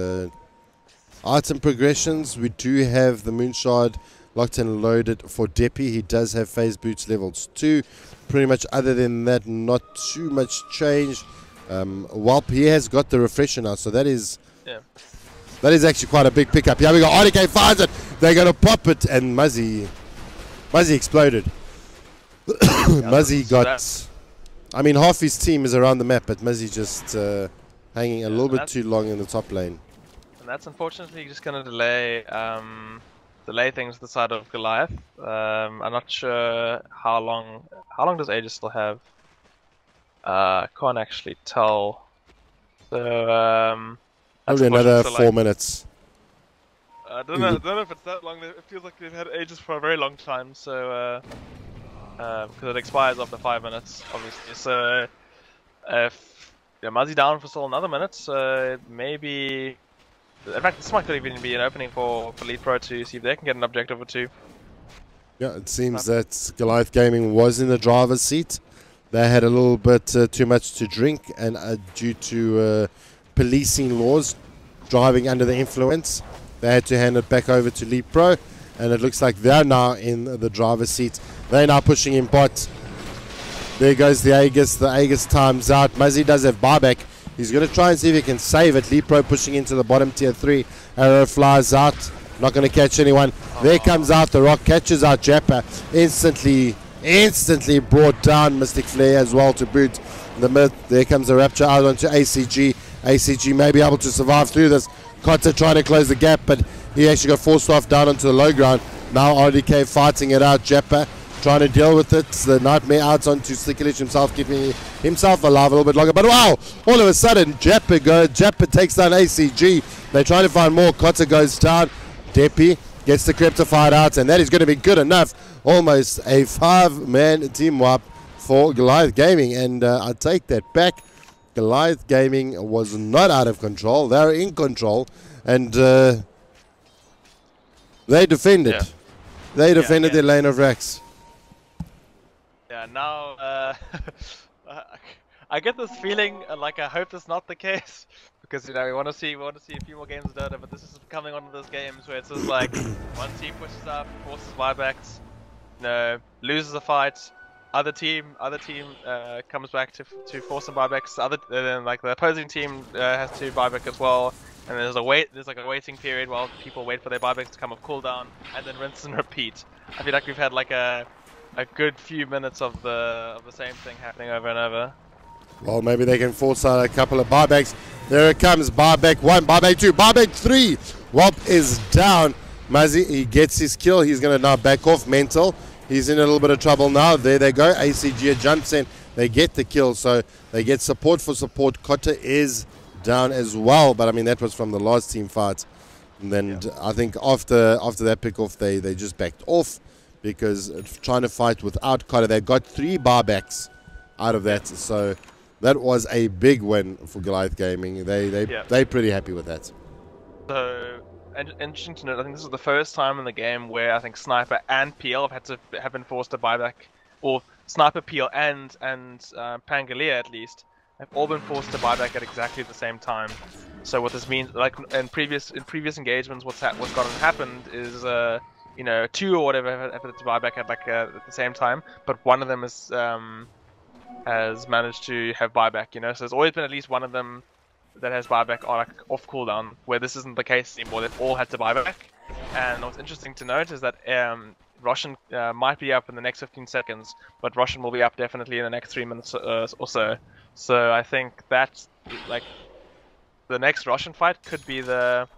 item progressions, we do have the Moonshard locked and loaded for Deppy. He does have phase boots levels 2. Pretty much other than that, not too much change. Whelp, he has got the refresher now, so that is actually quite a big pickup. Here we go, RDK finds it. They're going to pop it, and Muzzy exploded. Muzzy got... I mean, half his team is around the map, but Muzzy just... hanging a little bit too long in the top lane. And that's unfortunately just going to delay things to the side of Goliath. I'm not sure how long does Aegis still have? Can't actually tell. So probably another 4 minutes. I don't know if it's that long. It feels like they've had Aegis for a very long time. So because it expires after 5 minutes, obviously. So if Muzzy down for still another minute, so maybe. In fact, this might even be an opening for LeetPro to see if they can get an objective or two. Yeah, it seems that Goliath Gaming was in the driver's seat. They had a little bit too much to drink, and due to policing laws, driving under the influence, they had to hand it back over to LeetPro, and it looks like they're now in the driver's seat. They're now pushing in bot. There goes the Aegis. The Aegis times out. Muzzy does have buyback. He's going to try and see if he can save it. LeetPro pushing into the bottom tier 3. Arrow flies out. Not going to catch anyone. There comes out the rock. Catches out Jappa. Instantly brought down. Mystic Flare as well to boot. The mid. There comes the Rapture out onto ACG. ACG may be able to survive through this. Kotta trying to close the gap, but he actually got forced off down onto the low ground. Now RDK fighting it out. Jappa trying to deal with it. The Nightmare out onto Slickilish himself, keeping himself alive a little bit longer. But wow, all of a sudden, Jappa takes down ACG. They're trying to find more. Kotta goes down. Deppy gets the Cryptified out, and that is going to be good enough. Almost a 5-man team wipe for Goliath Gaming, and I take that back. Goliath Gaming was not out of control. They're in control, and they defended. Yeah. They defended their lane of racks. Yeah, now I get this feeling like I hope that's not the case, because we want to see a few more games of Dota, but this is becoming one of those games where it's just like one team pushes up, forces buybacks, loses a fight, other team comes back to force some buybacks, then like the opposing team has to buyback as well, and there's a waiting period while people wait for their buybacks to come off cooldown, and then rinse and repeat. I feel like we've had like a good few minutes of the same thing happening over and over. Well, maybe they can force out a couple of buybacks. There it comes. Buyback 1, buyback 2, buyback 3. Wop is down. Muzzy, he gets his kill. He's going to now back off. Mental. He's in a little bit of trouble now. There they go. ACG jumps in. They get the kill, so they get support for support. Kotta is down as well, but I mean, that was from the last team fight. And then I think after that pick-off, they just backed off, because trying to fight without Kotta, they got 3 buybacks out of that. So that was a big win for Goliath Gaming. They're pretty happy with that. So, interesting to note, I think this is the first time in the game where I think Sniper and PL have been forced to buyback, or Sniper, PL, and Pangalia at least have all been forced to buyback at exactly the same time. So what this means, like in previous engagements, what's happened is 2 or whatever have to buyback at the same time, but one of them has managed to have buyback. So there's always been at least one of them buyback are like off cooldown, where this isn't the case anymore. They've all had to buy back. And what's interesting to note is that Roshan might be up in the next 15 seconds, but Roshan will be up definitely in the next 3 minutes or so. So I think that's like the next Roshan fight could be the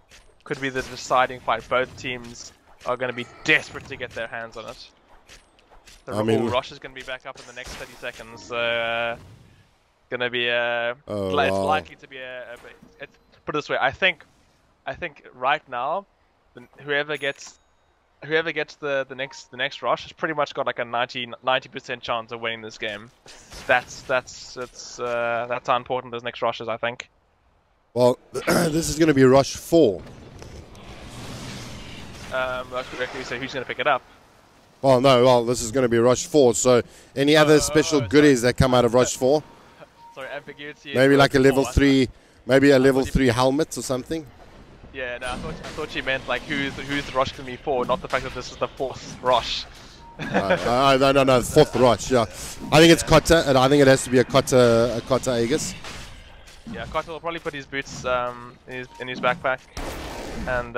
deciding fight. Both teams are going to be desperate to get their hands on it. So Rosh is going to be back up in the next 30 seconds. So going to be it's likely to be put it this way. I think right now, whoever gets the next rush has pretty much got like a 90% chance of winning this game. That's how important those next rushes, I think. Well, this is going to be rush 4. That's correctly. So who's going to pick it up? Oh no, well, this is going to be rush 4. So any other special goodies that come out of rush 4? Sorry, ambiguity. Maybe like a level 3, maybe a level 3 helmet or something. Yeah, no, I thought you meant like who's the rush going to be for, not the fact that this is the 4th rush. No, 4th rush. Yeah, I think it's Kotta, and I think it has to be a Kotta Aegis. Yeah, Kotta will probably put his boots in his backpack, and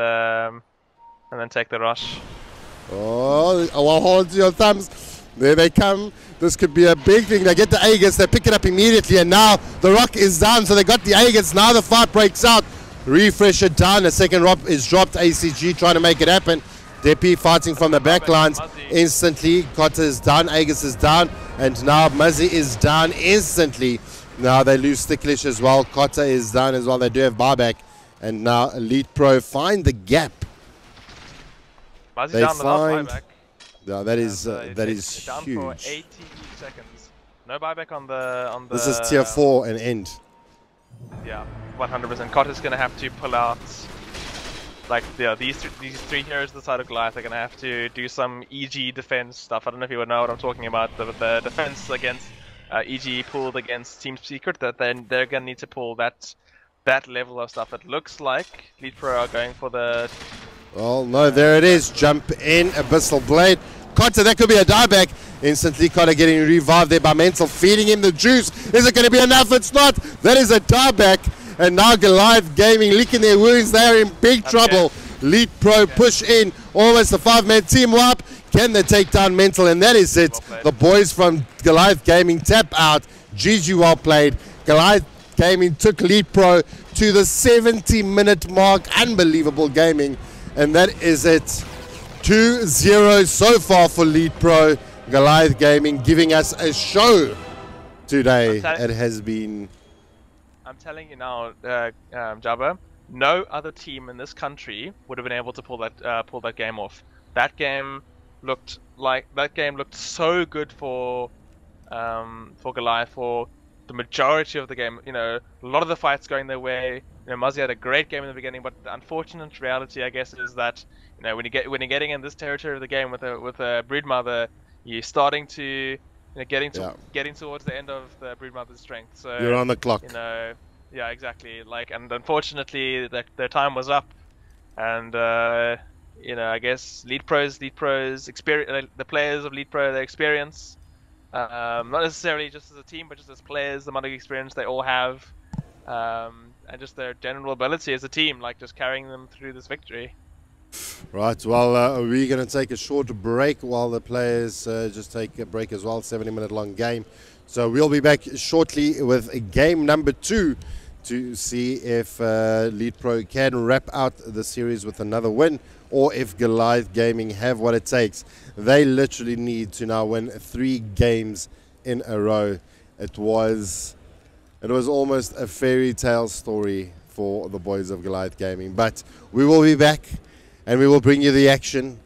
then take the rush. Oh, well, hold your thumbs. There they come. This could be a big thing. They get the Aegis, they pick it up immediately, and now the rock is down, so they got the Aegis. Now the fight breaks out. Refresh it down. A second rock is dropped. ACG trying to make it happen. Depi fighting from the back lines instantly. Kotta is down, Aegis is down, and now Muzzy is down instantly. Now they lose Sticklish as well. Kotta is down as well. They do have buyback, and now LeetPro find the gap. Muzzy down without buyback. Yeah, that is down huge. For 80 seconds. No buyback on the. This is tier 4 and end. Yeah, 100%. Kotta's gonna have to pull out. Like these three heroes on the side of Goliath are gonna have to do some EG defense stuff. I don't know if you would know what I'm talking about. The defense against EG pulled against Team Secret. That then they're gonna need to pull that level of stuff. It looks like LeetPro are going for the. Oh no, there it is. Jump in, Abyssal Blade. Kotta, that could be a dieback. Instantly, Kotta getting revived there by Mental, feeding him the juice. Is it going to be enough? It's not. That is a dieback. And now Goliath Gaming licking their wounds. They're in big trouble. LeetPro push in. Almost a 5-man team wipe. Can they take down Mental? And that is it. The boys from Goliath Gaming tap out. GG, well played. Goliath Gaming took LeetPro to the 70-minute mark. Unbelievable gaming. And that is it. 2-0 so far for LeetPro. Goliath Gaming giving us a show today. It has been. I'm telling you now, Jabba, no other team in this country would have been able to pull that game off. That game looked so good for Goliath for the majority of the game. You know, a lot of the fights going their way. You know, Muzzy had a great game in the beginning, but the unfortunate reality, I guess, is that you know when you're getting in this territory of the game with a broodmother, you're starting to getting towards the end of the broodmother's strength. So you're on the clock. You know, yeah, exactly. Like, and unfortunately, their time was up, and you know, I guess LeetPro's experience, the players of LeetPro, their experience, not necessarily just as a team, but just as players, the amount of experience they all have. And just their general ability as a team, like just carrying them through this victory. Right, well, we're going to take a short break while the players just take a break as well. 70-minute long game. So we'll be back shortly with game number 2 to see if LeetPro can wrap out the series with another win, or if Goliath Gaming have what it takes. They literally need to now win 3 games in a row. It was almost a fairy tale story for the boys of Goliath Gaming. But we will be back, and we will bring you the action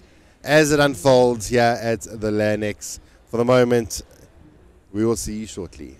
as it unfolds here at the LanX. For the moment, we will see you shortly.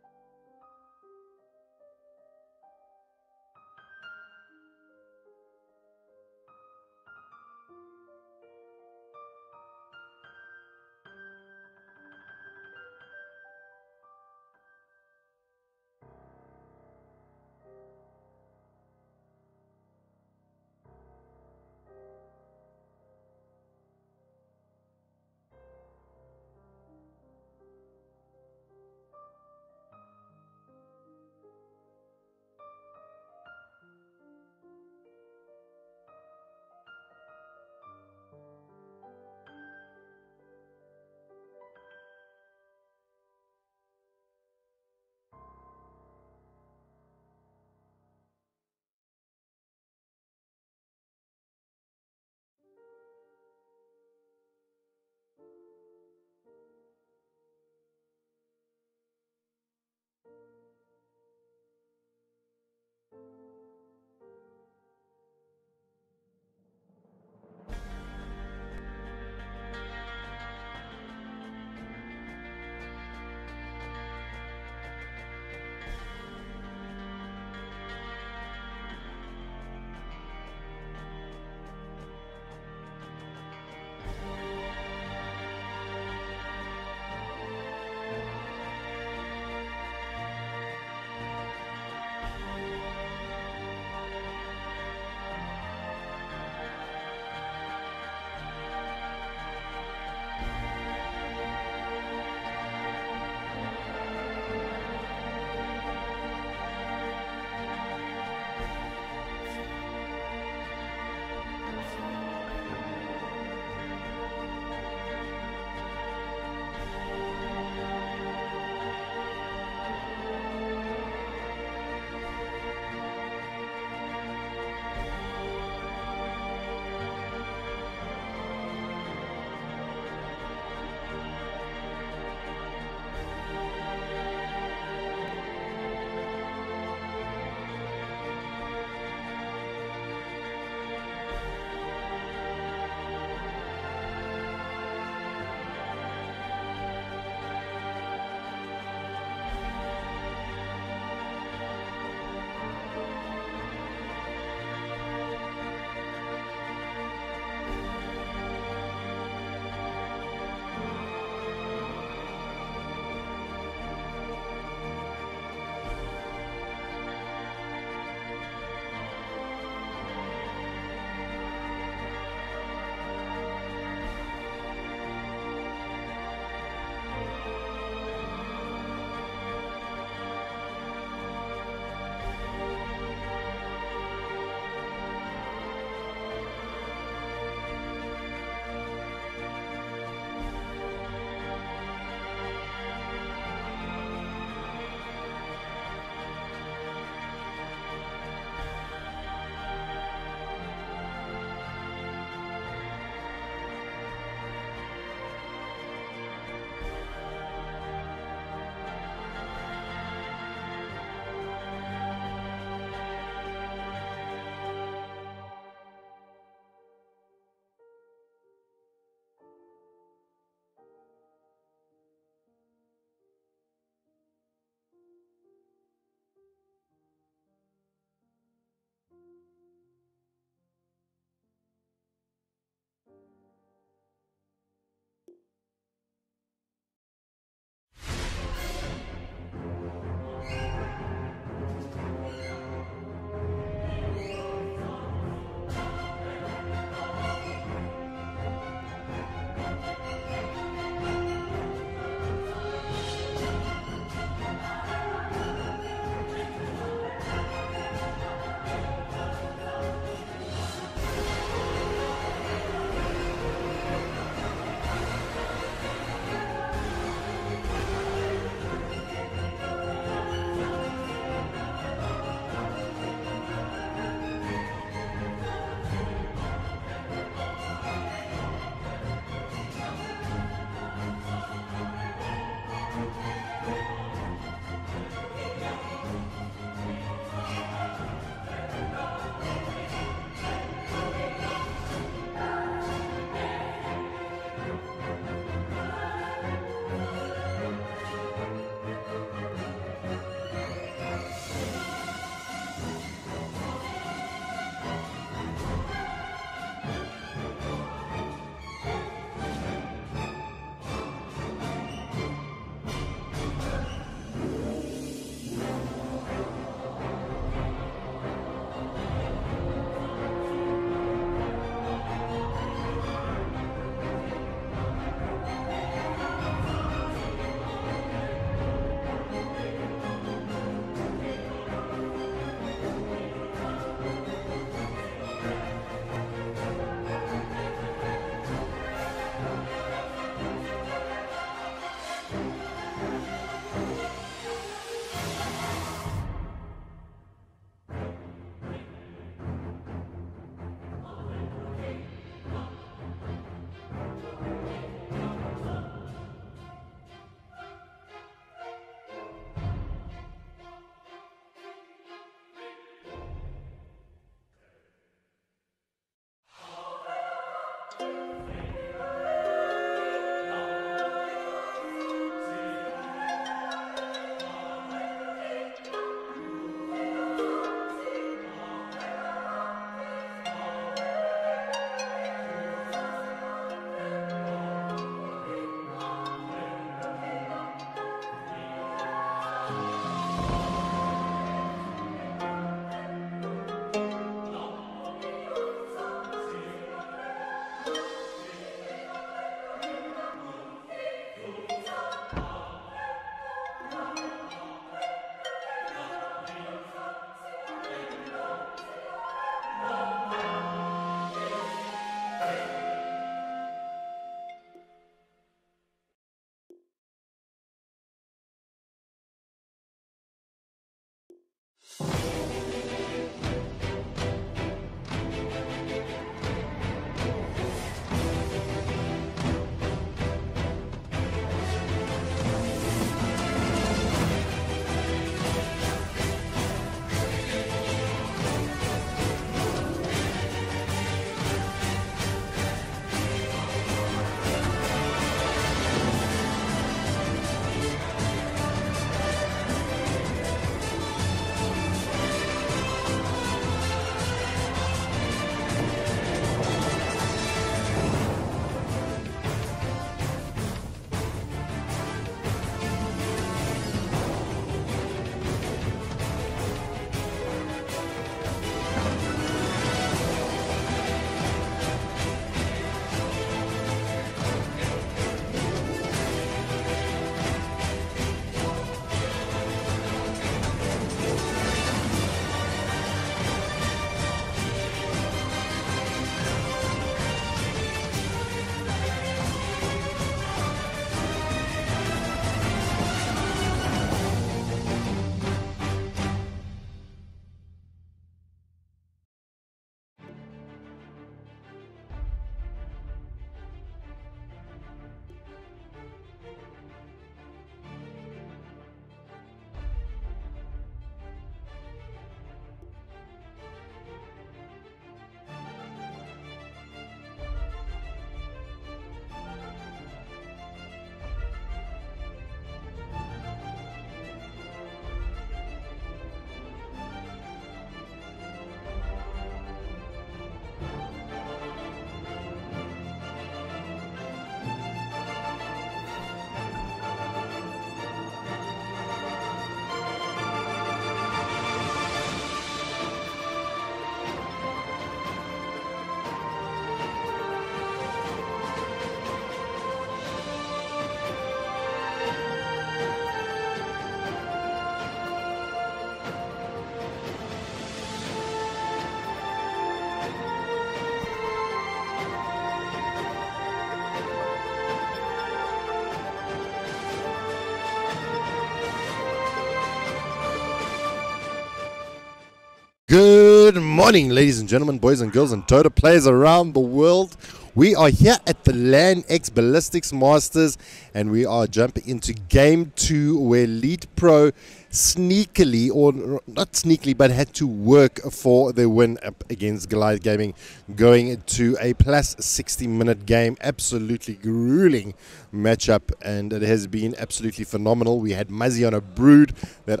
Good morning, ladies and gentlemen, boys and girls, and Dota players around the world. We are here at the LanX Ballistix Masters, and we are jumping into Game 2, where LeetPro sneakily, or not sneakily, but had to work for their win up against Goliath Gaming, going to a plus 60-minute game. Absolutely grueling matchup, and it has been absolutely phenomenal. We had Muzzy on a brood that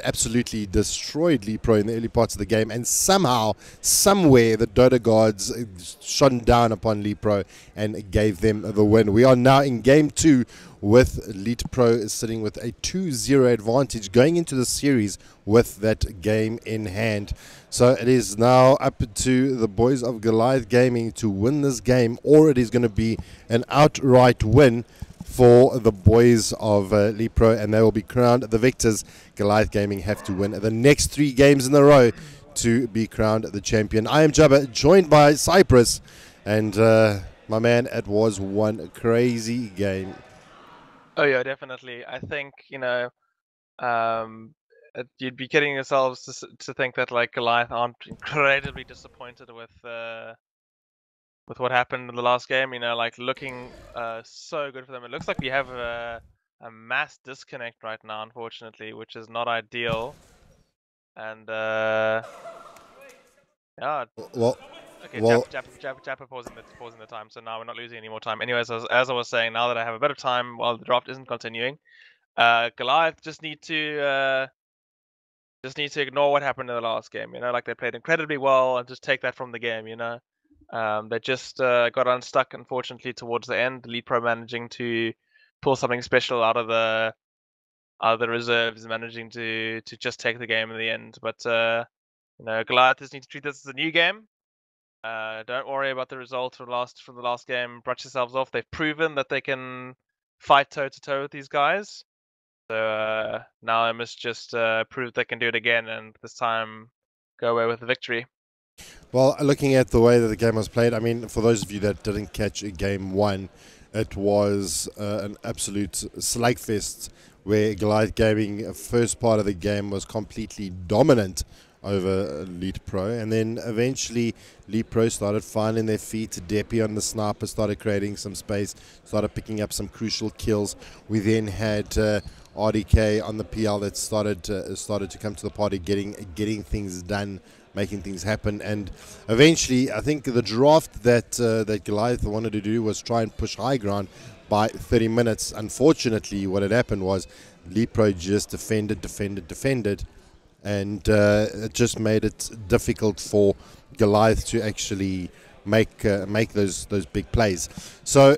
absolutely destroyed LeetPro in the early parts of the game, and somehow, somewhere, the Dota gods shone down upon LeetPro and gave them the win. We are now in Game 2, with LeetPro sitting with a 2-0 advantage going into the series with that game in hand. So it is now up to the boys of Goliath Gaming to win this game, or it is going to be an outright win for the boys of LeetPro, and they will be crowned the victors. Goliath Gaming have to win the next 3 games in a row to be crowned the champion. I am Jabba, joined by Cyprus, and my man, it was one crazy game. Oh yeah, definitely. I think, you'd be kidding yourselves to think that like Goliath aren't incredibly disappointed with what happened in the last game. Like looking so good for them. It looks like we have a mass disconnect right now, unfortunately, which is not ideal. And yeah. Well. Okay, Jappa pausing the time, so now we're not losing any more time. Anyways, as I was saying, now that I have a bit of time while the draft isn't continuing, Goliath just need to ignore what happened in the last game. Like they played incredibly well, and just take that from the game. They just got unstuck, unfortunately, towards the end. LeetPro managing to pull something special out of the reserves, managing to just take the game in the end. But Goliath just need to treat this as a new game. Don't worry about the result from the last game. Brush yourselves off. They've proven that they can fight toe to toe with these guys. So now they must just prove they can do it again, and this time go away with the victory. Well, looking at the way that the game was played, I mean, for those of you that didn't catch Game 1, it was an absolute slagfest where Goliath Gaming, first part of the game, was completely dominant over LeetPro, and then eventually LeetPro started finding their feet. Deppy on the sniper started creating some space, started picking up some crucial kills. We then had RDK on the PL that started to come to the party, getting things done, making things happen. And eventually, I think the draft that Goliath wanted to do was try and push high ground by 30 minutes. Unfortunately, what had happened was LeetPro just defended, and it just made it difficult for Goliath to actually make those big plays. So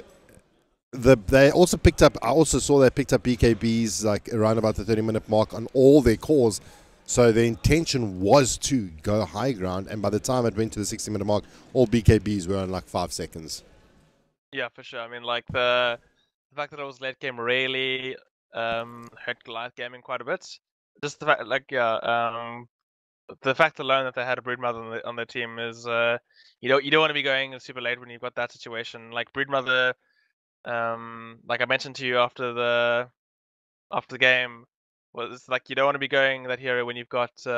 they also picked up. I also saw they picked up BKBs like around about the 30-minute mark on all their cores. So the intention was to go high ground, and by the time it went to the 60-minute mark, all BKBs were on like 5 seconds. Yeah, for sure. I mean, like the fact that it was late game really hurt Goliath Gaming quite a bit. Just the fact, like, the fact alone that they had a Broodmother on their team is, you don't want to be going super late when you've got that situation. Like Broodmother, like I mentioned to you after the game, was like you don't want to be going that hero when you've got, you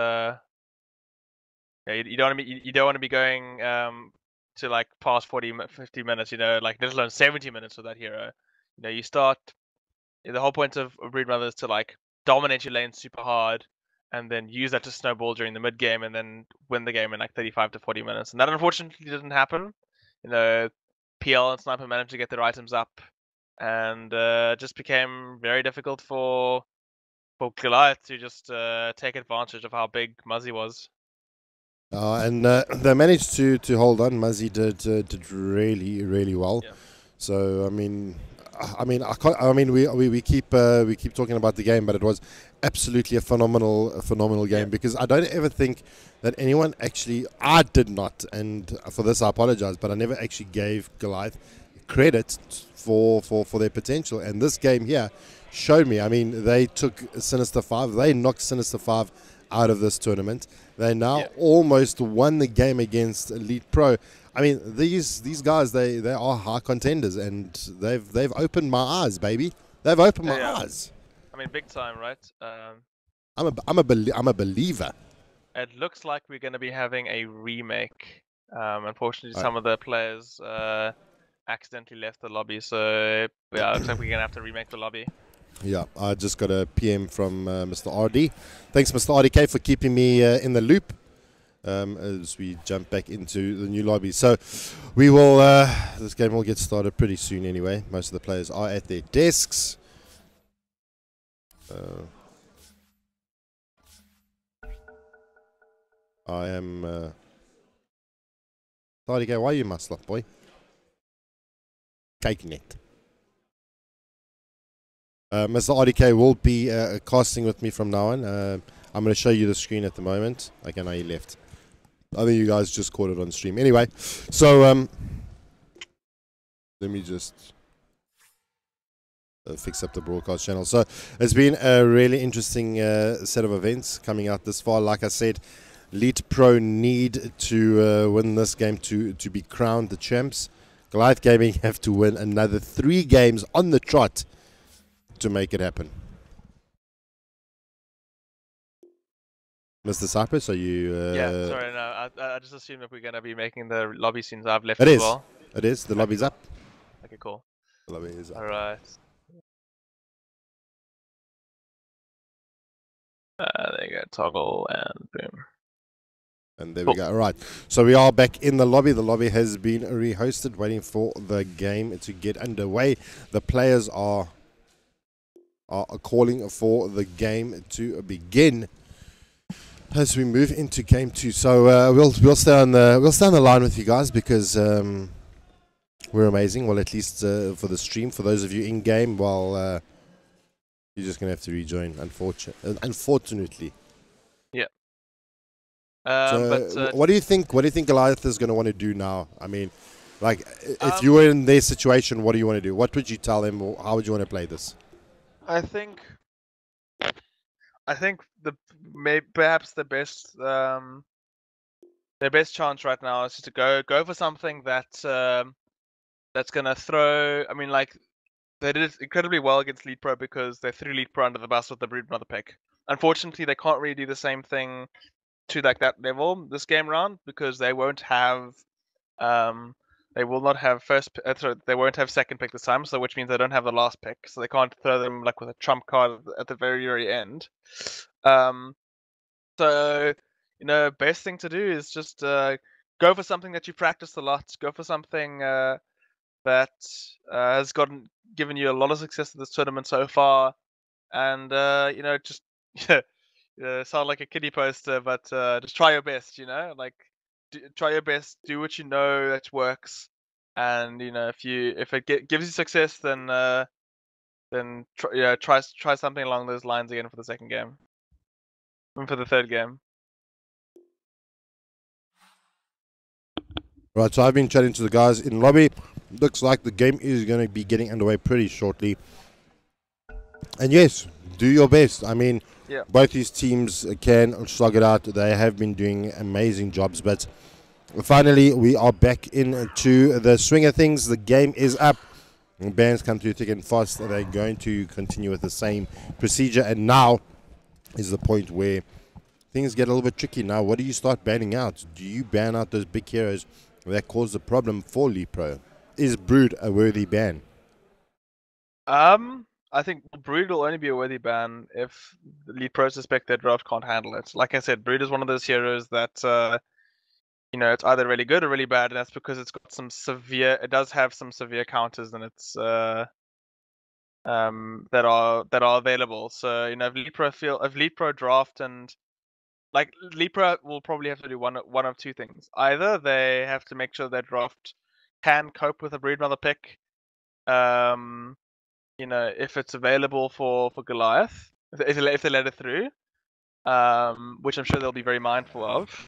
don't want to be going to like past 40, 50 minutes. Like let alone 70 minutes with that hero. You start. The whole point of Broodmother is to like dominate your lane super hard, and then use that to snowball during the mid game, and then win the game in like 35 to 40 minutes. And that unfortunately didn't happen. PL and Sniper managed to get their items up, and just became very difficult for Goliath to just take advantage of how big Muzzy was. And they managed to hold on. Muzzy did really well. Yeah. So I mean, we keep talking about the game, but it was absolutely a phenomenal game, Yeah. because I don't ever think that anyone actually, I did not, and for this I apologize, but I never actually gave Goliath credit for their potential. And this game here showed me. I mean, they took Sinister 5, they knocked Sinister 5 out of this tournament. They now almost won the game against LeetPro. I mean, these guys, they are high contenders, and they've opened my eyes, baby. They've opened my eyes. I mean, big time, right? I'm a believer. It looks like we're going to be having a remake. Unfortunately, some of the players accidentally left the lobby, so yeah, it looks like we're going to have to remake the lobby. Yeah, I just got a PM from Mr. RD. Thanks, Mr. RDK, for keeping me in the loop as we jump back into the new lobby. So we will, this game will get started pretty soon anyway. Most of the players are at their desks. I am... RDK, why are you my slot, boy? Cake net. Mr. RDK will be casting with me from now on. I'm going to show you the screen at the moment. Okay, now he left. I think you guys just caught it on stream. Anyway, so let me just fix up the broadcast channel. So it's been a really interesting set of events coming out this far. Like I said, LeetPro need to win this game to be crowned the champs. Goliath Gaming have to win another 3 games on the trot to make it happen. Mr. Cypress, are you... yeah, sorry, no, I just assumed that we're going to be making the lobby scenes. I've left as well. It is. The lobby's up. Okay, cool. The lobby is up. Alright. There you go, toggle, and boom. And there we go. All right. So we are back in the lobby. The lobby has been rehosted, waiting for the game to get underway. The players are calling for the game to begin as we move into game 2. So we'll stay on the line with you guys, because we're amazing. Well, at least for the stream. For those of you in game, well, you're just gonna have to rejoin. Unfortunately. Yeah. So what do you think? What do you think Goliath is going to want to do now? I mean, like, if you were in their situation, what do you want to do? What would you tell them, or how would you want to play this? I think perhaps the best chance right now is to go for something that that's gonna throw. I mean, like They did incredibly well against LeetPro because they threw LeetPro under the bus with the Brood Mother pick. Unfortunately, they can't really do the same thing to like that level this game round because they won't have they will not have sorry, they won't have second pick this time, so which means they don't have the last pick, so they can't throw them like with a trump card at the very end. So best thing to do is just go for something that you practiced a lot. Go for something that has given you a lot of success at this tournament so far, and just sound like a kiddie poster, but just try your best. Like try your best, do what you know that works, and if it gives you success, then try something along those lines again for the second game and for the third game. Right, so I've been chatting to the guys in lobby. Looks like the game is going to be getting underway pretty shortly. And yes, do your best. I mean, Yeah. both these teams can slug it out. They have been doing amazing jobs, but finally we are back into the swing of things. The game is up. Bans come through thick and fast. They're going to continue with the same procedure, and now is the point where things get a little bit tricky. Now, what do you start banning out? Do you ban out those big heroes that cause the problem for LeetPro? Is Brood a worthy ban? I think Brood will only be a worthy ban if the LeetPro suspect their draft can't handle it. Like I said, Brood is one of those heroes that it's either really good or really bad, and that's because it does have some severe counters and it's that are available. So if LeetPro draft and like LeetPro will probably have to do one of two things. Either they have to make sure their draft can cope with a Brood Mother pick, if it's available for Goliath, if they let it through, which I'm sure they'll be very mindful of.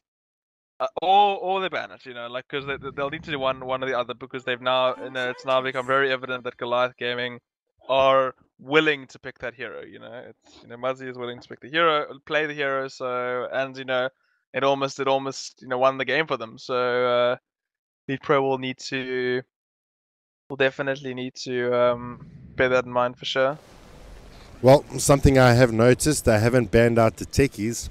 Or they ban it, like because they'll need to do one or the other because they've now, it's now become very evident that Goliath Gaming are willing to pick that hero. It's Muzzy is willing to pick the hero, play the hero, so and it almost won the game for them. So LeetPro will definitely need to bear that in mind for sure. Well, something I have noticed, they haven't banned out the techies.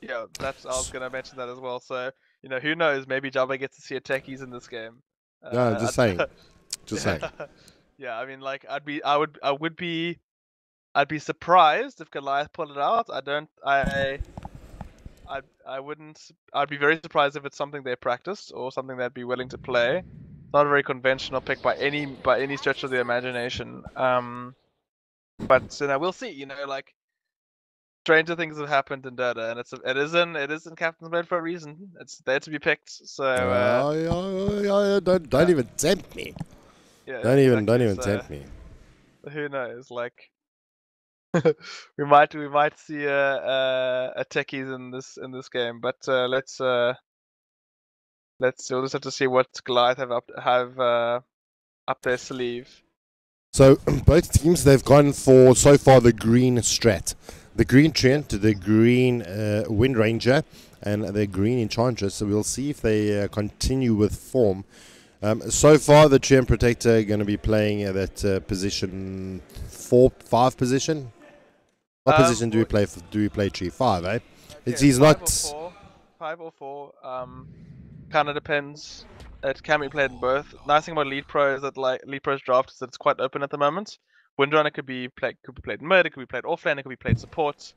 Yeah, I was gonna mention that as well. So who knows? Maybe Jabba gets to see a techies in this game. No, just saying. Just saying. Yeah, I mean, like I'd be surprised if Goliath pulled it out. I'd be very surprised if it's something they practiced or something they'd be willing to play. It's not a very conventional pick by any stretch of the imagination. But we'll see. Like stranger things have happened in Dota, and it is in Captain's Mode for a reason. It's there to be picked. So don't even tempt me. Yeah, don't even tempt me. Who knows? Like we might see a techies in this game, but we'll just have to see what Goliath have up their sleeve. So both teams, they've gone for so far the green strat, the green Treant, the green Wind Ranger, and the green Enchantress. So we'll see if they continue with form. So far, the Treant Protector going to be playing that position 4-5 position. What position do we play? Do we play tree 5? Eh? Okay, He's not 5 or 4. Kind of depends. It can be played in both. Nice thing about LeetPro is that LeetPro's draft is that it's quite open at the moment. Windrunner could be played mid, it could be played offlane, it could be played support.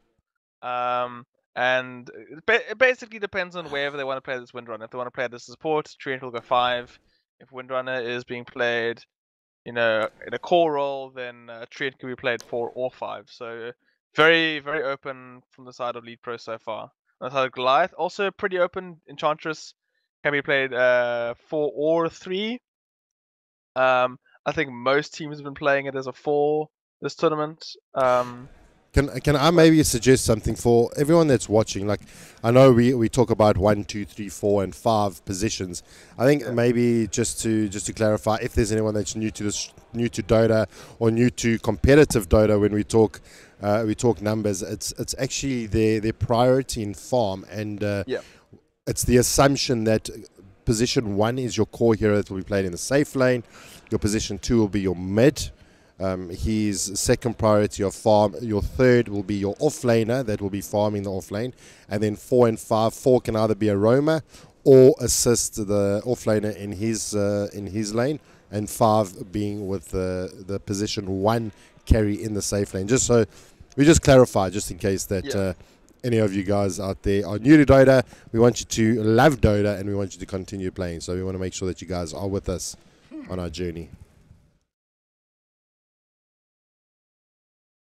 And it basically depends on wherever they want to play this Windrunner. If they want to play it as support, Treant will go 5. If Windrunner is being played, in a core role, then Treant can be played 4 or 5. So very, very open from the side of LeetPro so far. On the side of Goliath, also pretty open. Enchantress can be played 4 or 3. I think most teams have been playing it as a 4 this tournament. Can I maybe suggest something for everyone that's watching? Like, I know we talk about 1, 2, 3, 4, and 5 positions. I think maybe just to clarify, if there's anyone that's new to Dota or new to competitive Dota, when we talk numbers, it's actually their priority in farm, and it's the assumption that position 1 is your core hero that will be played in the safe lane. Your position 2 will be your mid. His second priority of farm, your third will be your offlaner that will be farming the offlane, and then 4 and 5. 4 can either be a roamer or assist the offlaner in his lane, and 5 being with the position 1 carry in the safe lane. Just so we just clarify, just in case that any of you guys out there are new to Dota, we want you to love Dota and we want you to continue playing. So we want to make sure that you guys are with us on our journey.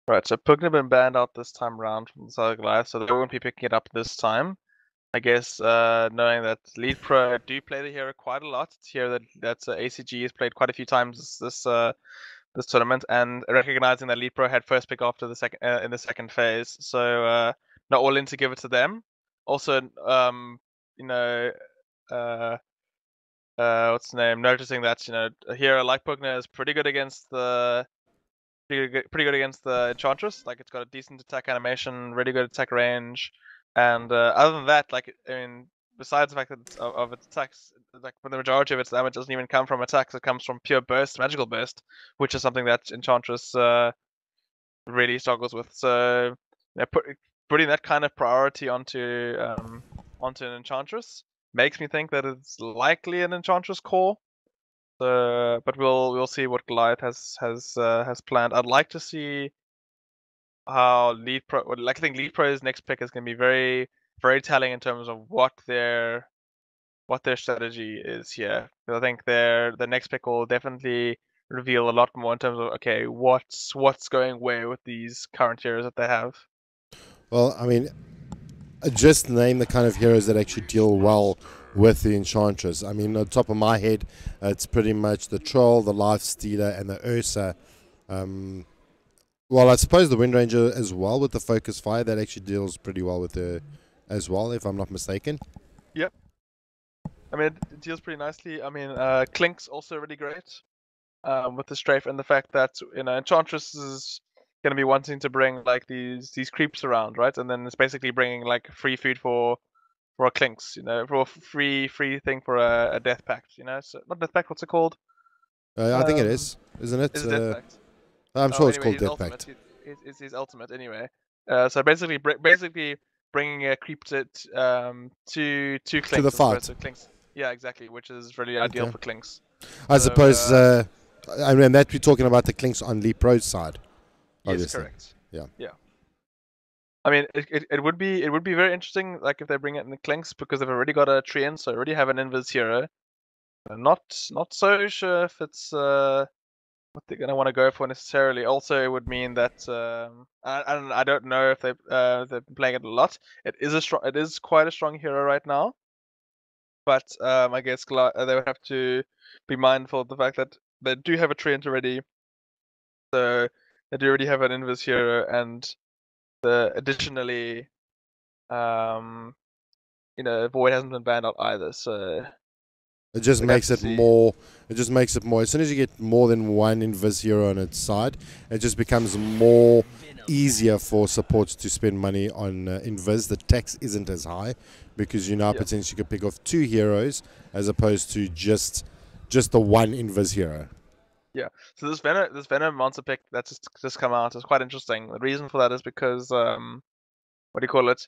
Right, so Pugna have been banned out this time around from the side of Goliath, so they won't be picking it up this time. I guess knowing that LeetPro do play the hero quite a lot. It's here that ACG has played quite a few times this tournament, and recognizing that LeetPro had first pick after the second in the second phase, so not all in to give it to them. Also, you know, what's the name? Noticing that a hero like Pugna is pretty good against the pretty good against the Enchantress. Like, it's got a decent attack animation, really good attack range, and other than that, like, I mean, besides the fact that of its attacks, like, the majority of its damage doesn't even come from attacks; it comes from pure burst, magical burst, which is something that Enchantress really struggles with. So, putting that kind of priority onto an Enchantress makes me think that it's likely an Enchantress core. But we'll see what Goliath has planned. I'd like to see how LeetPro. Like, I think LeetPro's next pick is going to be very very telling in terms of what their strategy is here. I think the next pick will definitely reveal a lot more in terms of, okay, what's going where with these current heroes that they have. Well, I mean, just name the kind of heroes that actually deal well with the Enchantress. I mean, on top of my head, it's pretty much the Troll, the Life Stealer, and the Ursa. Well, I suppose the Wind Ranger as well with the Focus Fire, that actually deals pretty well with her as well, if I'm not mistaken. Yep. I mean, it deals pretty nicely. I mean, Clink's also really great with the strafe, and the fact that Enchantress is going to be wanting to bring like these creeps around, right? And then it's basically bringing like free food for a Clinks, for a free thing for a Death Pact, So not Death Pact, what's it called? I think it is, isn't it? It's a Death Pact. I'm sure it's anyway, called Death Pact. It's his ultimate anyway. So basically bringing a creep to Clinks to the fight. Clinks. Yeah, exactly, which is really ideal for Clinks. I suppose, I mean, that we're talking about the Clinks on LeetPro's side. Obviously. Yes, correct. Yeah. Yeah. I mean, it would be very interesting, like, if they bring it in the Clinks, because they've already got a Treant, so already have an Invis hero. I'm not so sure if it's what they're gonna want to go for necessarily. Also, it would mean that I don't know if they've been playing it a lot. It is quite a strong hero right now, but I guess they would have to be mindful of the fact that they do have a Treant already, so they do already have an Invis hero, and additionally, Void hasn't been banned out either, so it just makes it more. It just makes it more. As soon as you get more than one Invis hero on its side, it just becomes more easier for supports to spend money on Invis. The tax isn't as high because you now potentially could pick off 2 heroes as opposed to just the one Invis hero. Yeah. So this Venom monster pick that's just come out is quite interesting. The reason for that is because what do you call it?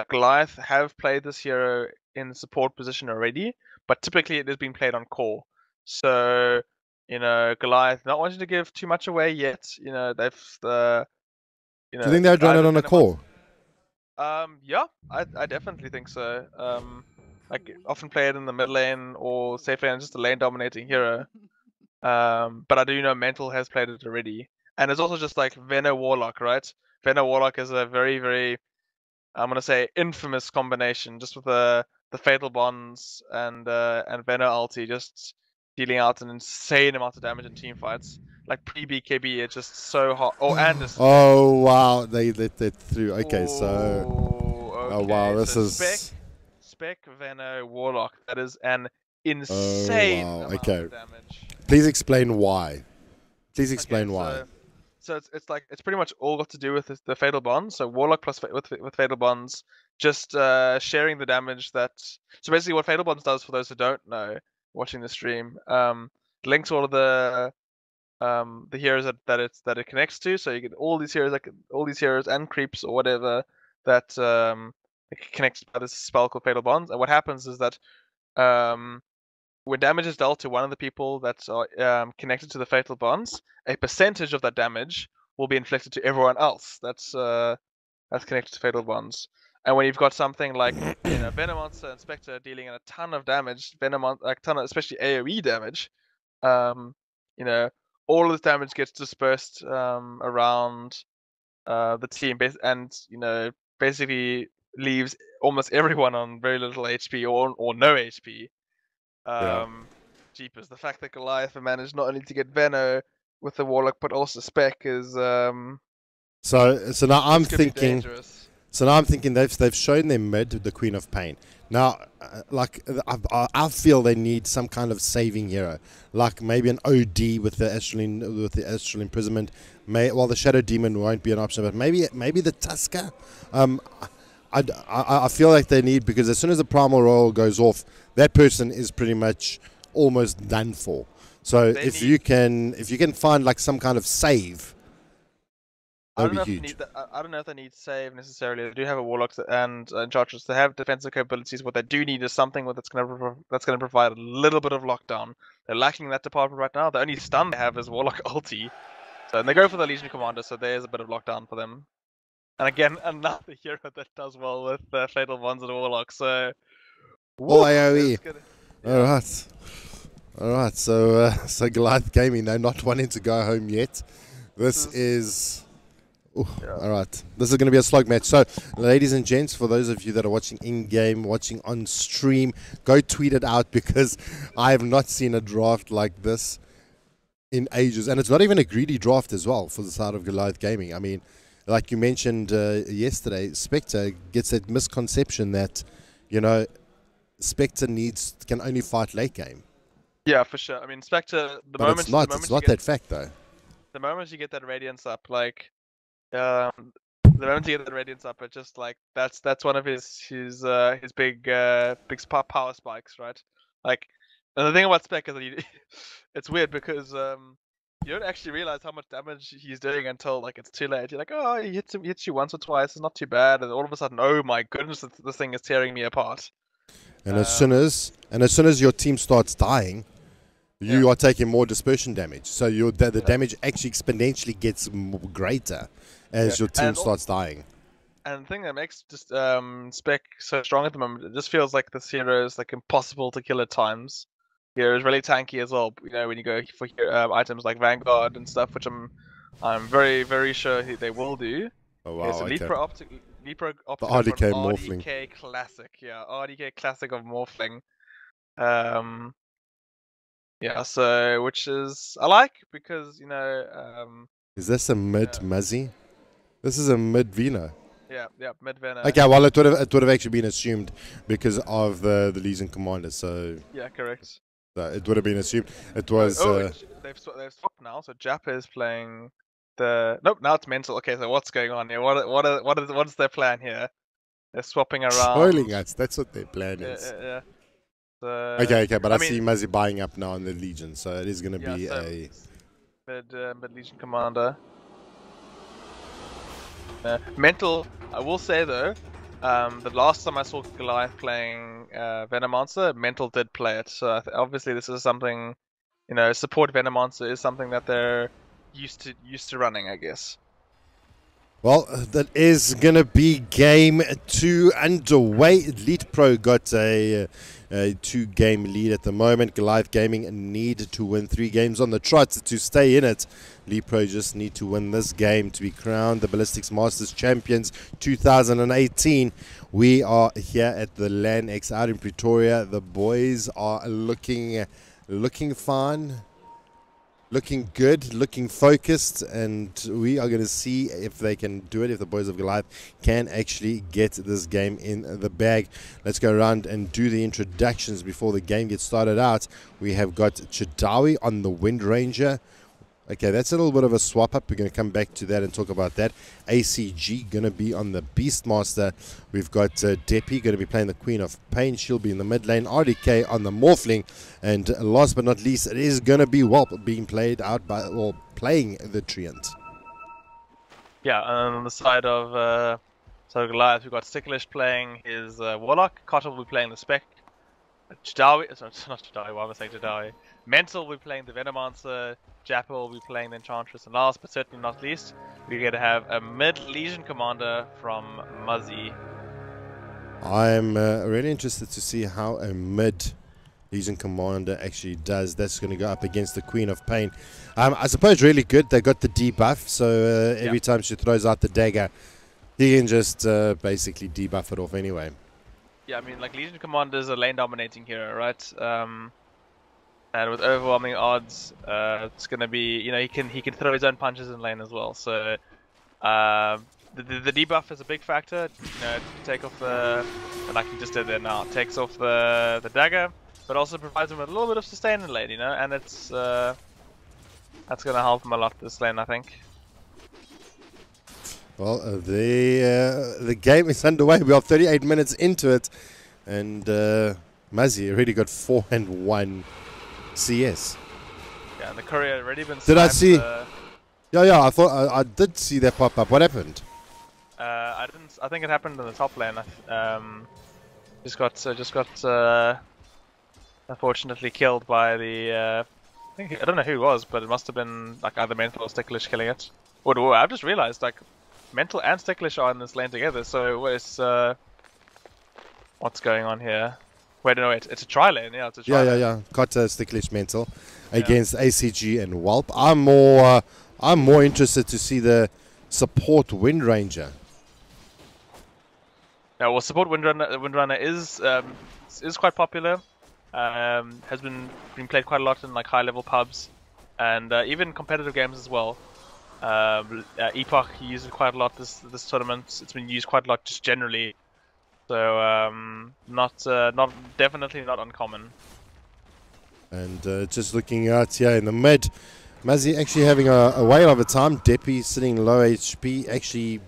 Goliath have played this hero in support position already, but typically it has been played on core. So, Goliath not wanting to give too much away yet. They've Do you think they'd run it on a core? Yeah, I definitely think so. Like, often play it in the mid lane or safe lane, just a lane dominating hero. But I do know Mental has played it already, and it's also just like Veno Warlock, right? Veno Warlock is a very very, I'm gonna say, infamous combination, just with the Fatal Bonds and Venom ulti, just dealing out an insane amount of damage in team fights. Like pre-BKB, it's just so hot. Oh, and oh wow, they let that through. Okay, so okay. oh wow, this so is Spec Venom Warlock. That is an insane amount of damage. Please explain why. Please explain why. So it's like, it's pretty much all got to do with the Fatal Bonds. So Warlock plus with Fatal Bonds, just sharing the damage that. So basically, what Fatal Bonds does, for those who don't know, watching the stream, links all of the the heroes that it connects to. So you get all these heroes, like all these heroes and creeps or whatever that connects by this spell called Fatal Bonds. And what happens is that when damage is dealt to one of the people that are connected to the Fatal Bonds, a percentage of that damage will be inflicted to everyone else that's connected to Fatal Bonds. And when you've got something like Venomonster and Spectre dealing a ton of damage, especially AoE damage, you know, all of this damage gets dispersed around the team, and basically leaves almost everyone on very little HP or no HP. Jeepers, the fact that Goliath managed not only to get Veno with the Warlock but also Spec is so now I'm thinking. dangerous. So now I'm thinking they've shown their mid, the Queen of Pain. Now, I feel they need some kind of saving hero, like maybe an OD with the astral imprisonment. Well, the Shadow Demon won't be an option, but maybe the Tusker. I feel like they need, because as soon as the Primal Royal goes off, that person is pretty much almost done for. So if you can find like some kind of save. I don't know if they need save necessarily. They do have a Warlock and Enchantress. They have defensive capabilities. What they do need is something that's going to provide a little bit of lockdown. They're lacking that department right now. The only stun they have is Warlock ulti. So and they go for the Legion Commander, so there's a bit of lockdown for them. And again, another hero that does well with Fatal Bonds and Warlock. So all AoE. All right. So Goliath Gaming, they're not wanting to go home yet. This is. All right, this is going to be a slug match. So, ladies and gents, for those of you that are watching in-game, watching on stream, go tweet it out, because I have not seen a draft like this in ages. And it's not even a greedy draft as well for the side of Goliath Gaming. I mean, like you mentioned yesterday, Spectre gets that misconception that, Spectre can only fight late game. Yeah, for sure. I mean, Spectre, it's not that fact, though. The moment you get that Radiance up, like... the moment you get the Radiance up, it just like that's one of his big power spikes, right? Like, and the thing about Spec is that it's weird because you don't actually realize how much damage he's doing until like it's too late. You're like, oh, he hits you once or twice, it's not too bad, and all of a sudden, oh my goodness, this thing is tearing me apart. And as soon as your team starts dying, you are taking more dispersion damage. So the damage actually exponentially gets greater as your team starts dying. And the thing that makes just Spec so strong at the moment, it just feels like this hero is like impossible to kill at times. Hero is really tanky as well. When you go for items like Vanguard and stuff, which I'm very, very sure they will do. Oh wow! Okay, so LeetPro opted the RDK Morphling. RDK Classic, RDK Classic of Morphling. Yeah, so which is I like because is this a mid Muzzy? This is a mid Vena. Yeah, mid Vena. Okay, well it would have actually been assumed because of the Legion Commander. So yeah, correct. So it would have been assumed. It was. They've swapped now. So Japa is playing the. Nope, now it's Mental. Okay, so what's going on here? What's their plan here? They're swapping around. Trolling us. That's what their plan is. Yeah. So, okay, but I see Muzzy buying up now in the Legion, so it is going to be a mid Legion Commander. Mental. I will say though, the last time I saw Goliath playing Venomonster, Mental did play it. So obviously this is something, support Venomonster is something that they're used to running, I guess. Well, that is going to be game 2 underway. LeetPro got a 2-game lead at the moment. Goliath Gaming need to win 3 games on the trot to stay in it. LeetPro just need to win this game to be crowned the Ballistix Masters Champions 2018. We are here at the LanX out in Pretoria. The boys are looking fine. Looking good, looking focused, and we are going to see if they can do it, if the boys of Goliath can actually get this game in the bag. Let's go around and do the introductions before the game gets started out. We have got Chidawi on the Wind Ranger. Okay, that's a little bit of a swap up. We're going to come back to that and talk about that. ACG going to be on the Beastmaster. We've got Deppy going to be playing the Queen of Pain. She'll be in the mid lane. RDK on the Morphling. And last but not least, it is going to be Whelp being played out by, or playing the Treant. Yeah, and on the side of Goliath, we've got Sticklish playing his Warlock. Cotter will be playing the Spec. Jadawi, sorry, not Jadawi, why am I saying Jadawi? Mental will be playing the Venomancer. Jappa will be playing the Enchantress. And last but certainly not least, we're going to have a mid-Legion commander from Muzzy. I'm really interested to see how a mid Legion commander actually does. That's going to go up against the Queen of Pain. I suppose really good. They got the debuff, so every time she throws out the dagger, he can just basically debuff it off anyway. Yeah, I mean, like, Legion Commander is a lane dominating hero, right? And with overwhelming odds, it's gonna be, you know, he can throw his own punches in lane as well. So the debuff is a big factor. You know, take off the, like he just did there now, takes off the dagger, but also provides him with a little bit of sustain in lane, you know, and it's that's gonna help him a lot this lane, I think. Well, the game is underway. We are 38 minutes into it, and Muzzy already got 4 and 1 CS. Yeah, and the courier already been. Did I see? Yeah. I thought I did see that pop up. What happened? I didn't. I think it happened in the top lane. Just got unfortunately killed by the. I don't know who it was, but it must have been like either Mental or Sticklish killing it. Or I've just realized like Mental and Sticklish are in this lane together. So what's going on here? Wait, no, wait. It's a tri lane. Yeah, it's a tri lane. Yeah. Cotter, Sticklish, Mental against ACG and Whelp. I'm more interested to see the support Wind Ranger. Yeah, well, support Windrunner is quite popular. Has been played quite a lot in like high level pubs, and even competitive games as well. Epoch uses it quite a lot this tournament. It's been used quite a lot just generally, so definitely not uncommon. And just looking out here in the mid, Muzzy actually having a whale of a time. Deppy sitting low HP, actually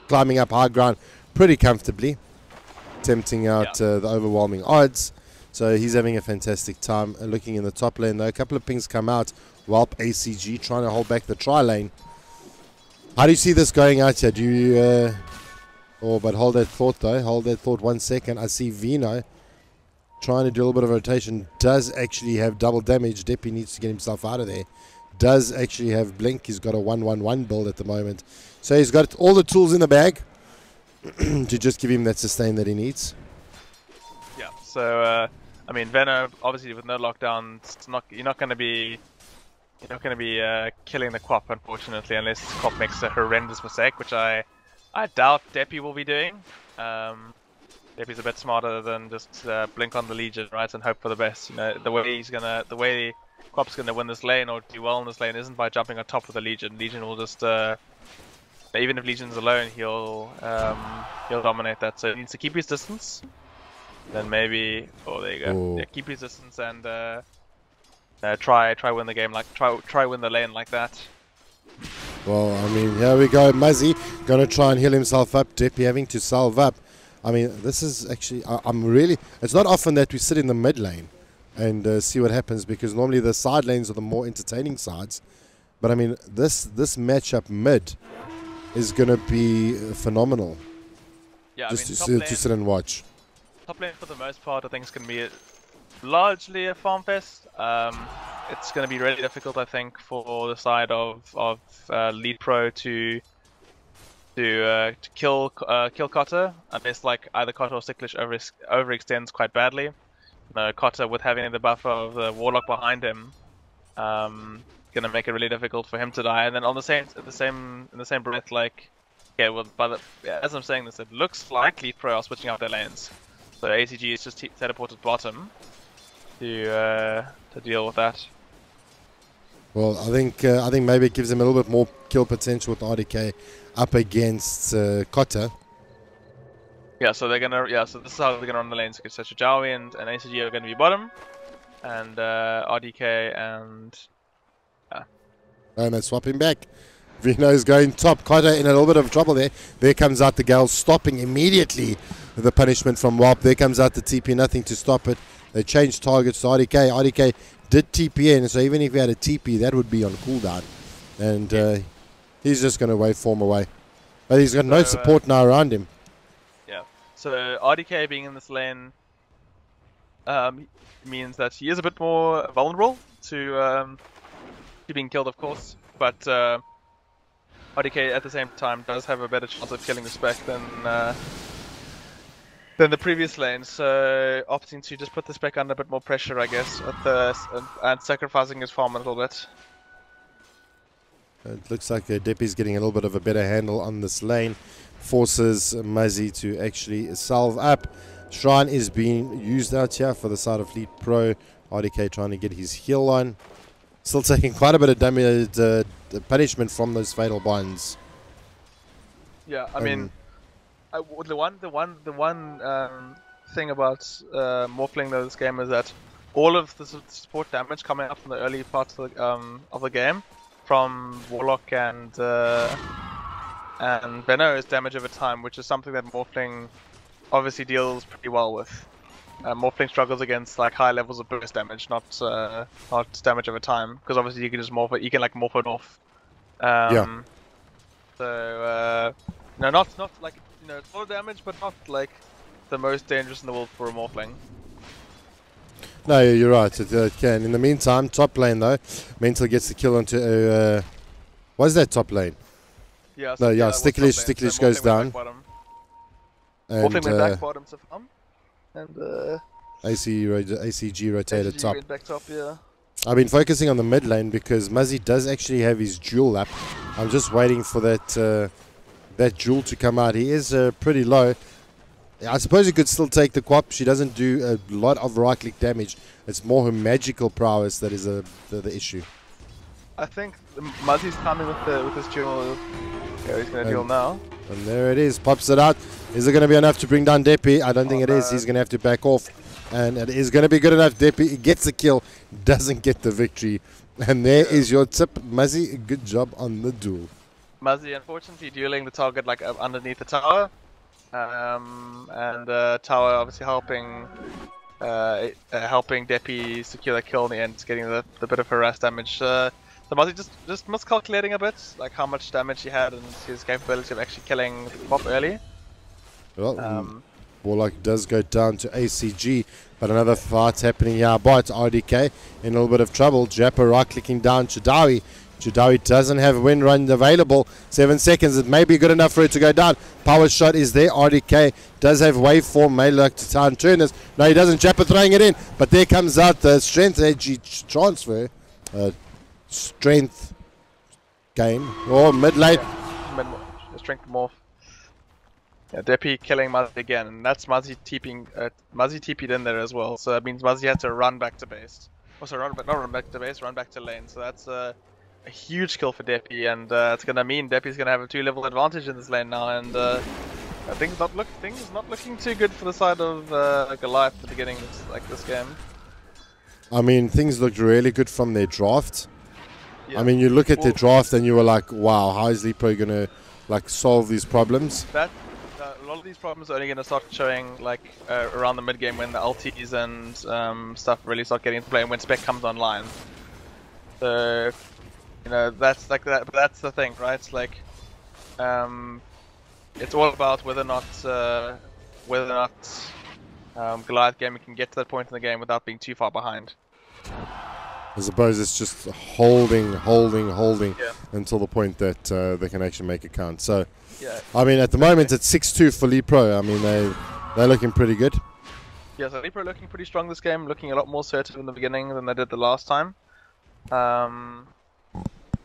climbing up high ground pretty comfortably, tempting out the overwhelming odds. So he's having a fantastic time. Looking in the top lane though, a couple of pings come out. Whelp, ACG trying to hold back the tri lane. How do you see this going out here? Do you but hold that thought though. Hold that thought 1 second. I see Vino trying to do a little bit of rotation. Does actually have double damage. Deppy needs to get himself out of there. Does actually have Blink. He's got a 1-1-1 build at the moment. So he's got all the tools in the bag to just give him that sustain that he needs. Yeah, so I mean, Veno obviously with no lockdown, you're not going to be killing the Quap, unfortunately, unless Quap makes a horrendous mistake, which I doubt Deppy will be doing. Deppy's a bit smarter than just blink on the Legion, right, and hope for the best. You know, the way Quap's gonna win this lane or do well in this lane isn't by jumping on top of the Legion. Legion will just even if Legion's alone, he'll dominate that. So he needs to keep his distance. Then maybe, there you go. Yeah, keep his distance and try win the game, like try win the lane like that. Well, I mean, here we go. Muzzy gonna try and heal himself up. Deppy having to salve up. I mean, this is actually, it's not often that we sit in the mid lane and see what happens, because normally the side lanes are the more entertaining sides. But I mean, this matchup mid is gonna be phenomenal. Yeah, just I mean, to sit and watch. Top lane for the most part, I think, is going to be largely a farm fest. It's going to be really difficult, I think, for the side of LeetPro to kill Cotter, unless like either Cotter or Sticklish overextends quite badly. Cotter, with having the buffer of the Warlock behind him, going to make it really difficult for him to die. And then on the same breath, like, yeah, well, as I'm saying this, it looks like LeetPro are switching out their lanes. So ACG is just teleported bottom to deal with that. Well, I think maybe it gives him a little bit more kill potential with RDK up against Cotter. Yeah, so so this is how they're gonna run the lanes. So Jawi and ACG are gonna be bottom, and RDK and And they swap him back. Vino's going top. Carter in a little bit of trouble there. There comes out the Gale, stopping immediately the punishment from WAP. There comes out the TP, nothing to stop it. They changed targets to RDK. RDK did TP in, so even if he had a TP, that would be on cooldown. And he's just going to waveform away. But he's got no support now around him. Yeah. So RDK being in this lane means that he is a bit more vulnerable to being killed, of course. But RDK at the same time does have a better chance of killing the spec than the previous lane, so opting to just put the spec under a bit more pressure, I guess, and sacrificing his farm a little bit. It looks like Deppy's getting a little bit of a better handle on this lane, forces Muzzy to actually salve up. Shrine is being used out here for the side of LeetPro. RDK trying to get his heal on. Still taking quite a bit of damage, punishment from those fatal binds. Yeah, I mean, the one thing about Morphling this game is that all of the support damage coming up from the early parts of the game, from Warlock and Benno, is damage over time, which is something that Morphling obviously deals pretty well with. Morphling struggles against like high levels of burst damage, not damage over time, because obviously you can just morph it. You can like morph it off. Yeah. So no, not like, you know, it's a lot of damage, but not like the most dangerous in the world for a Morphling. No, you're right. It can. In the meantime, top lane though, Mental gets the kill onto. What's that top lane? Yeah. So, no, yeah. Sticklish goes down. And Morphling went back bottom to farm. And ACG rotated top. Went back top, yeah. I've been focusing on the mid lane because Muzzy does actually have his jewel up. I'm just waiting for that that jewel to come out. He is pretty low. I suppose you could still take the Quap. She doesn't do a lot of right click damage. It's more her magical prowess that is the issue. I think Muzzy's coming with his jewel. Yeah, he's gonna deal now. And there it is, pops it out. Is it going to be enough to bring down Deppy? I don't think it is. He's going to have to back off. And it is going to be good enough. Deppy gets the kill, doesn't get the victory. And there is your tip, Muzzy. Good job on the duel. Muzzy, unfortunately, dueling the target like underneath the tower. And tower obviously helping Deppy secure the kill in the end, getting the bit of harass damage. So Muzzy just miscalculating a bit, like how much damage he had and his capability of actually killing the Pop early. Well, Warlock does go down to ACG, but another fight happening here. But RDK in a little bit of trouble. Jappa right clicking down Chadawi. Chadawi doesn't have wind run available. 7 seconds. It may be good enough for it to go down. Power shot is there. RDK does have waveform. May look to town turners. No, he doesn't. Jappa throwing it in, but there comes out the strength AG transfer. Strength gain or mid lane. Yeah, strength morph. Yeah, Deppy killing Muzzy again, and that's Muzzy TP'ing. Muzzy TP'd in there as well, so that means Muzzy had to run back to base. Also, not run back to base, run back to lane. So that's a huge kill for Deppy, and it's gonna mean Deppy's gonna have a 2-level advantage in this lane now, and things not looking too good for the side of Goliath at the beginning of this game. I mean, things looked really good from their draft. Yeah. I mean, you look at their draft and you were like, wow, how is LeetPro gonna like solve these problems? A lot of these problems are only going to start showing like around the mid game when the ultis and stuff really start getting into play and when spec comes online. So, you know, that's like that. But that's the thing, right? It's like it's all about whether or not Goliath gaming can get to that point in the game without being too far behind. I suppose it's just holding Yeah. until the point that they can actually make a count. So. Yeah. I mean, at the moment it's 6-2 for LeetPro. I mean, they're looking pretty good. Yeah, so LeetPro looking pretty strong this game, looking a lot more assertive in the beginning than they did the last time. And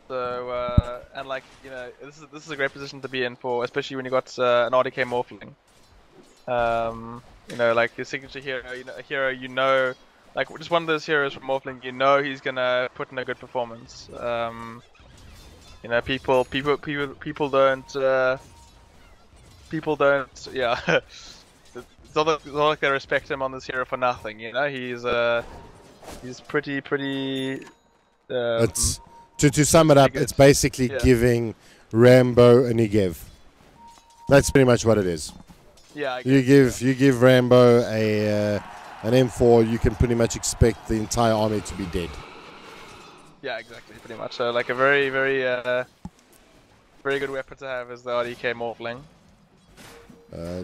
like, you know, this is a great position to be in for, especially when you got an RDK Morphling. You know, like your signature hero, you know, like just one of those heroes from Morphling, you know he's gonna put in a good performance. You know, people don't, yeah. It's not like they respect him on this hero for nothing. You know, he's pretty. To sum it up, it's basically giving Rambo a Negev. That's pretty much what it is. Yeah, I guess, you give Rambo an M4, you can pretty much expect the entire army to be dead. Yeah, exactly, pretty much. So like a very, very, very good weapon to have is the RDK Morphling.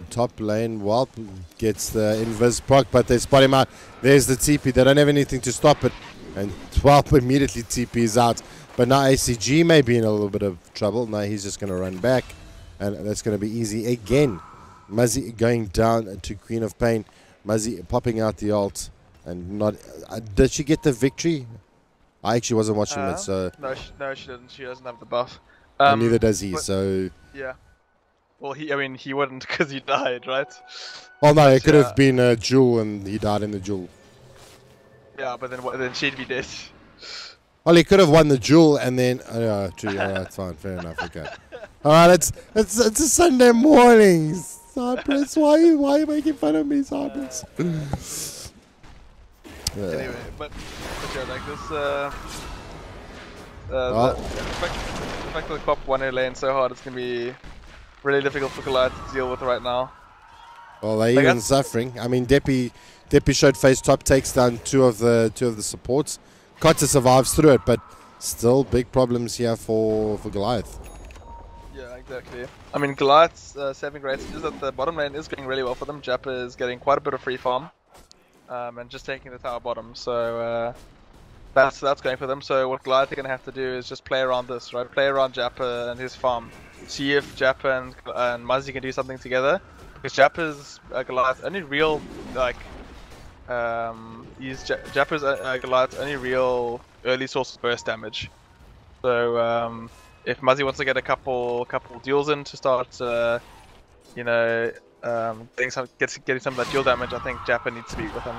Top lane, Walp gets the invis proc, but they spot him out. There's the TP. They don't have anything to stop it, and Walp immediately TPs out. But now ACG may be in a little bit of trouble. Now he's just going to run back, and that's going to be easy again. Muzzy going down to Queen of Pain. Muzzy popping out the ult, and not. Did she get the victory? I actually wasn't watching it, so no, she didn't. She doesn't have the buff. And neither does he. So yeah. Well, he wouldn't because he died, right? Well, no, it could have been a duel, and he died in the duel. Yeah, but then she'd be dead. Well, he could have won the duel, and then true. That's fine, fair enough. Okay. All right, it's a Sunday morning, Cypress. Why are you making fun of me, Cypress? Anyway, but yeah, like this. The fact that the Cop won her lane so hard, it's gonna be really difficult for Goliath to deal with right now. Well, they're even suffering. I mean, Deppy showed face top, takes down two of the supports. Kotta survives through it, but still big problems here for Goliath. Yeah, exactly. I mean, Goliath's saving grace is that the bottom lane is going really well for them. Jappa is getting quite a bit of free farm, and just taking the tower bottom. So that's going for them. So what Goliath are going to have to do is just play around this, right? Play around Jappa and his farm. See if Jappa and Muzzy can do something together. Because Jappa's Goliath's only real Jappa's Goliath's only real early source of burst damage. So if Muzzy wants to get a couple duels in to start, getting some of that duel damage, I think Jappa needs to be with him.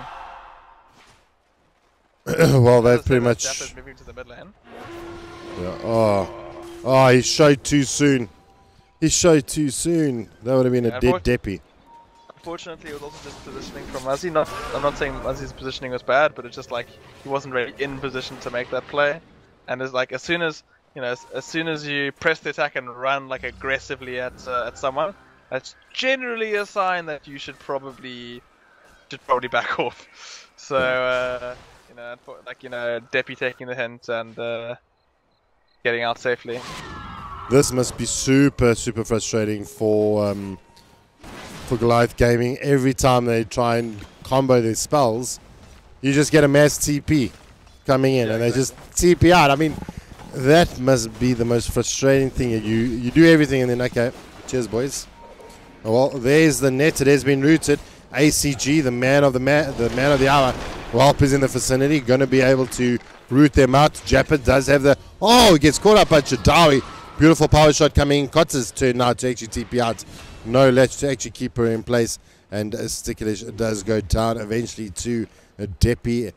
Well, they've pretty much. Jappa's moving to the mid lane. Yeah. Oh, he showed too soon. He showed too soon. That would have been a dead Deppy. Unfortunately, it was also just positioning from Muzzy. I'm not saying Muzzy's positioning was bad, but it's just like he wasn't really in position to make that play. And it's like as soon as you press the attack and run like aggressively at someone, that's generally a sign that you should probably back off. So Deppy taking the hint and getting out safely. This must be super frustrating for Goliath Gaming. Every time they try and combo their spells, you just get a mass TP coming in, and they just TP out. I mean, that must be the most frustrating thing. You do everything, and then okay, cheers, boys. Well, there's the net. It has been rooted. ACG, the man of the hour. Walp is in the vicinity, going to be able to root them out. Jappa does have the he gets caught up by Chadawi. Beautiful power shot coming in. Kotta's turn now to actually TP out. No ledge to actually keep her in place. And Sticklish does go down eventually to a Deppy.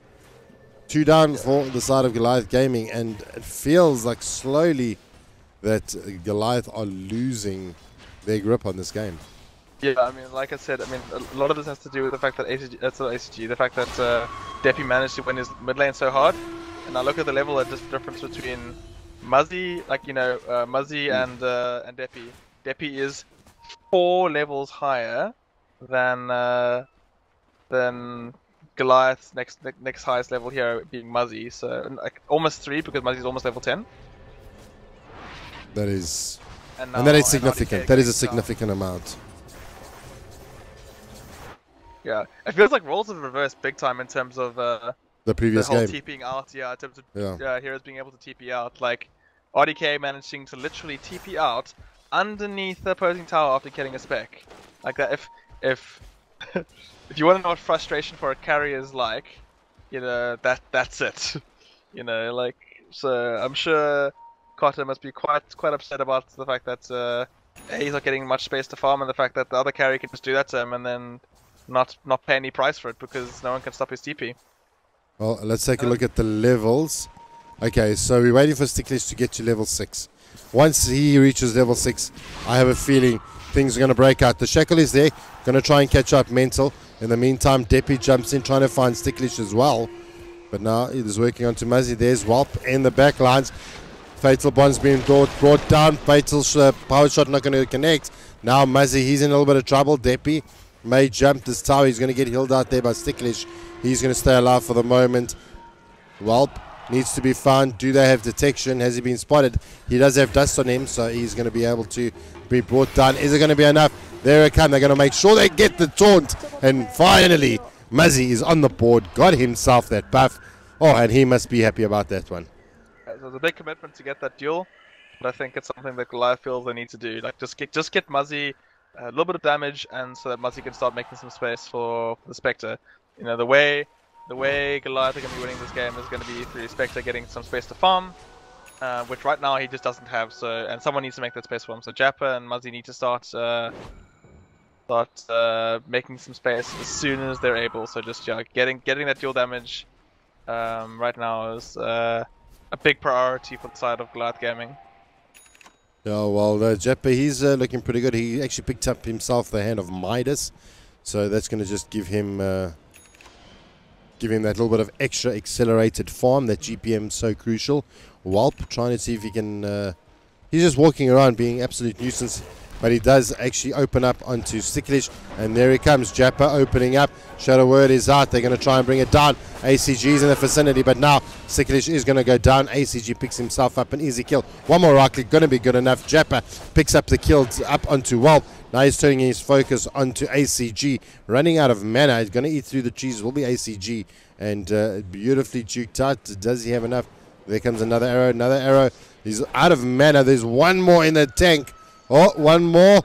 2 down for the side of Goliath Gaming. And it feels like slowly that Goliath are losing their grip on this game. Yeah, I mean, like I said, a lot of this has to do with the fact that the fact that Deppy managed to win his mid lane so hard. And I look at the level difference between Muzzy, Muzzy and Deppy. Deppy is 4 levels higher than Goliath's next highest level here, being Muzzy. So like almost 3 because Muzzy's almost level 10. That is, and that is significant. That is a significant amount. Yeah, it feels like roles have reversed big time in terms of the previous whole game. TPing out, in terms of heroes being able to TP out. Like RDK managing to literally TP out underneath the opposing tower after getting a spec. Like that. If you want to know what frustration for a carry is like, that's it. So I'm sure Kotta must be quite upset about the fact that he's not getting much space to farm, and the fact that the other carry can just do that to him and then not pay any price for it because no one can stop his TP. Well, let's take a look at the levels. Okay, so we're waiting for Sticklish to get to level 6. Once he reaches level 6, I have a feeling things are going to break out. The Shackle is there, going to try and catch up Mental. In the meantime, Deppy jumps in, trying to find Sticklish as well. But now he's working on to Muzzy. There's Walp in the back lines. Fatal Bond's being brought down. Fatal power shot not going to connect. Now Muzzy, he's in a little bit of trouble. Deppy may jump this tower. He's going to get healed out there by Sticklish. He's going to stay alive for the moment. Whelp needs to be found. Do they have detection? Has he been spotted? He does have dust on him, so he's going to be able to be brought down. Is it going to be enough? There it comes. They're going to make sure they get the taunt. And finally, Muzzy is on the board. Got himself that buff. Oh, and he must be happy about that one. It was a big commitment to get that duel, but I think it's something that Goliath feels they need to do. Like just get Muzzy a little bit of damage, and so that Muzzy can start making some space for the Spectre. You know, the way Goliath are going to be winning this game is going to be through Spectre getting some space to farm, which right now he just doesn't have. So, and someone needs to make that space for him. So Jappa and Muzzy need to start making some space as soon as they're able. So just getting that dual damage right now is a big priority for the side of Goliath Gaming. Yeah, well, Jappa, he's looking pretty good. He actually picked up himself the hand of Midas, so that's going to just give him that little bit of extra accelerated farm. That GPM so crucial. Whelp trying to see if he can. He's just walking around being absolute nuisance, but he does actually open up onto Sticklish, and there he comes. Jappa opening up. Shadow Word is out. They're going to try and bring it down. ACG's in the vicinity, but now Sticklish is going to go down. ACG picks himself up an easy kill. One more right click, going to be good enough. Jappa picks up the kill up onto Whelp. Now he's turning his focus onto ACG. Running out of mana. He's going to eat through the cheese. Will be ACG. And beautifully juked out. Does he have enough? There comes another arrow. Another arrow. He's out of mana. There's one more in the tank. Oh, one more.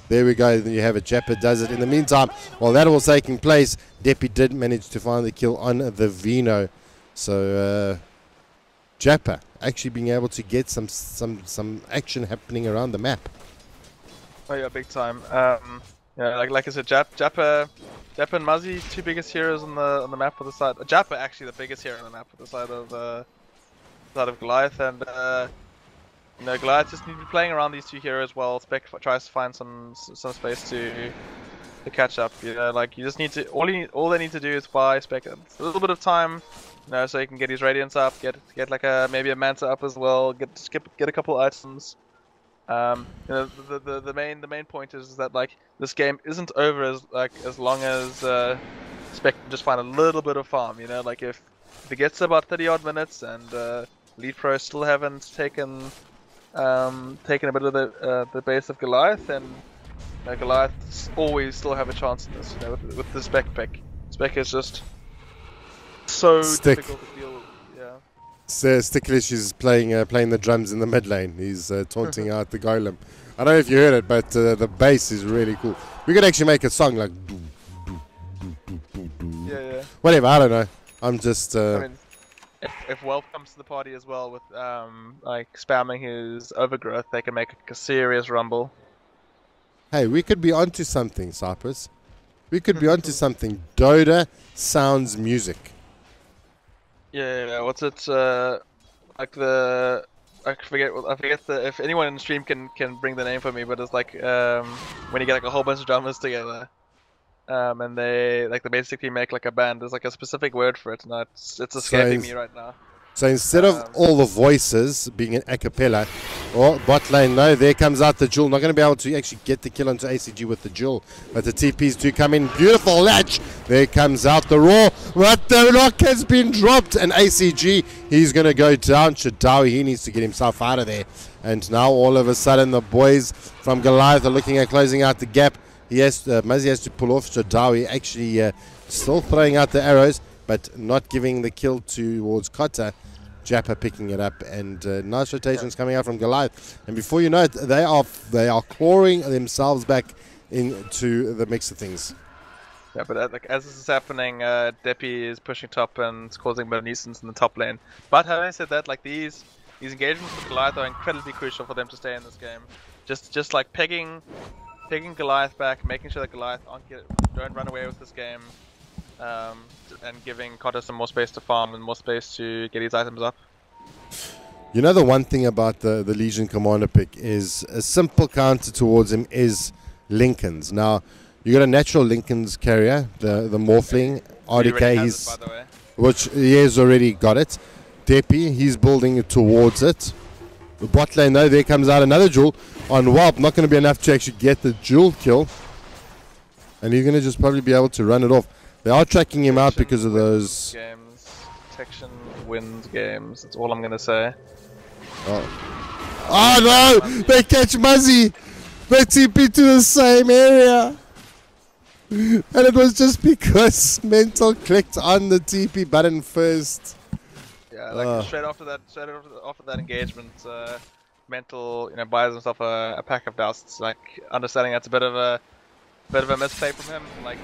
There we go. Then you have it. Jappa does it. In the meantime, while that was taking place, Deppy did manage to find the kill on the Vino. So Jappa actually being able to get some action happening around the map. Oh yeah, big time. Yeah, like I said, Jappa and Muzzy, two biggest heroes on the map for the side. Jappa actually the biggest hero on the map for the side of Goliath, and you know, Goliath just need to be playing around these two heroes while Spec tries to find some space to catch up. You know, like you just need to all they need to do is buy Spec a little bit of time, you know, so he can get his Radiance up, get like maybe a Manta up as well, get a couple items. You know, the main point is that like this game isn't over as long as Spec can just find a little bit of farm. You know, like if it gets to about 30 odd minutes and LeetPro still haven't taken a bit of the base of Goliath, and Goliath always still have a chance in this. You know, with the Spec pick. Spec is just so difficult to deal with. Yeah. So Sticklish is playing the drums in the mid lane. He's taunting out the Golem. I don't know if you heard it, but the bass is really cool. We could actually make a song like yeah. Whatever, I don't know. I'm just I mean, if Whelp comes to the party as well with like spamming his overgrowth, they can make a serious rumble. Hey, we could be onto something, Cypress. We could be onto something. Dota sounds music. Yeah, what's it? Like I forget if anyone in the stream can bring the name for me, but it's like when you get like a whole bunch of drummers together, and they basically make like a band. There's like a specific word for it, and it's escaping me right now. So instead of all the voices being an a cappella, bot lane, no, there comes out the Jewel. Not going to be able to actually get the kill onto ACG with the Jewel, but the TPs do come in. Beautiful latch. There comes out the Raw, but the lock has been dropped, and ACG, he's going to go down. Shadawi, he needs to get himself out of there. And now all of a sudden the boys from Goliath are looking at closing out the gap. Muzzy has to pull off. Shadawi actually still throwing out the arrows, but not giving the kill towards Kota. Jappa picking it up, and nice rotations coming out from Goliath. And before you know it, they are clawing themselves back into the mix of things. Yeah, but like as this is happening, Deppy is pushing top and causing a bit of nuisance in the top lane. But having said that, like these engagements with Goliath are incredibly crucial for them to stay in this game. Just like pegging Goliath back, making sure that Goliath don't run away with this game. And giving Cotter some more space to farm and more space to get his items up. You know, the one thing about the Legion Commander pick is a simple counter towards him is Lincolns. Now, you got a natural Lincolns carrier, the Morphling, RDK, which he has already got it. Deppy, he's building it towards it. The bot lane though, there comes out another jewel on Warp. Not going to be enough to actually get the jewel kill. And he's going to just probably be able to run it off. They are tracking him out because of those... Protection wins games, that's all I'm going to say. Oh no! They catch Muzzy! They TP to the same area! And it was just because Mental clicked on the TP button first. Yeah, like straight after that engagement, Mental, buys himself a pack of dusts. Like understanding that's a bit of a misplay from him. Like,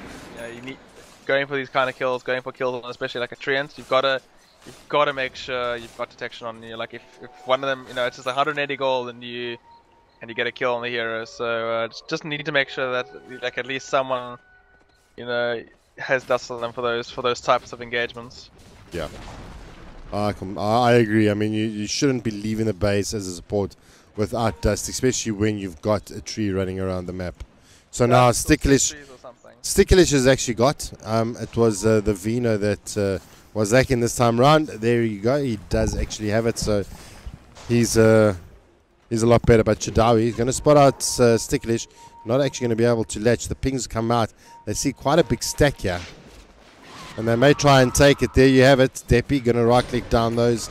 you need going for these kind of kills, going for kills on especially like a treant. You've got to make sure you've got detection on you. Like if one of them, it's just 180 gold and you get a kill on the hero. So just need to make sure that like at least someone, has dust on them for those types of engagements. Yeah. I agree. I mean, you shouldn't be leaving the base as a support without dust, especially when you've got a tree running around the map. So now Sticklish has actually got. It was the Vino that was lacking this time round. There you go. He does actually have it. So he's a lot better. But Chidawi is going to spot out Sticklish. Not actually going to be able to latch. The pings come out. They see quite a big stack here. And they may try and take it. There you have it. Deppy going to right click down those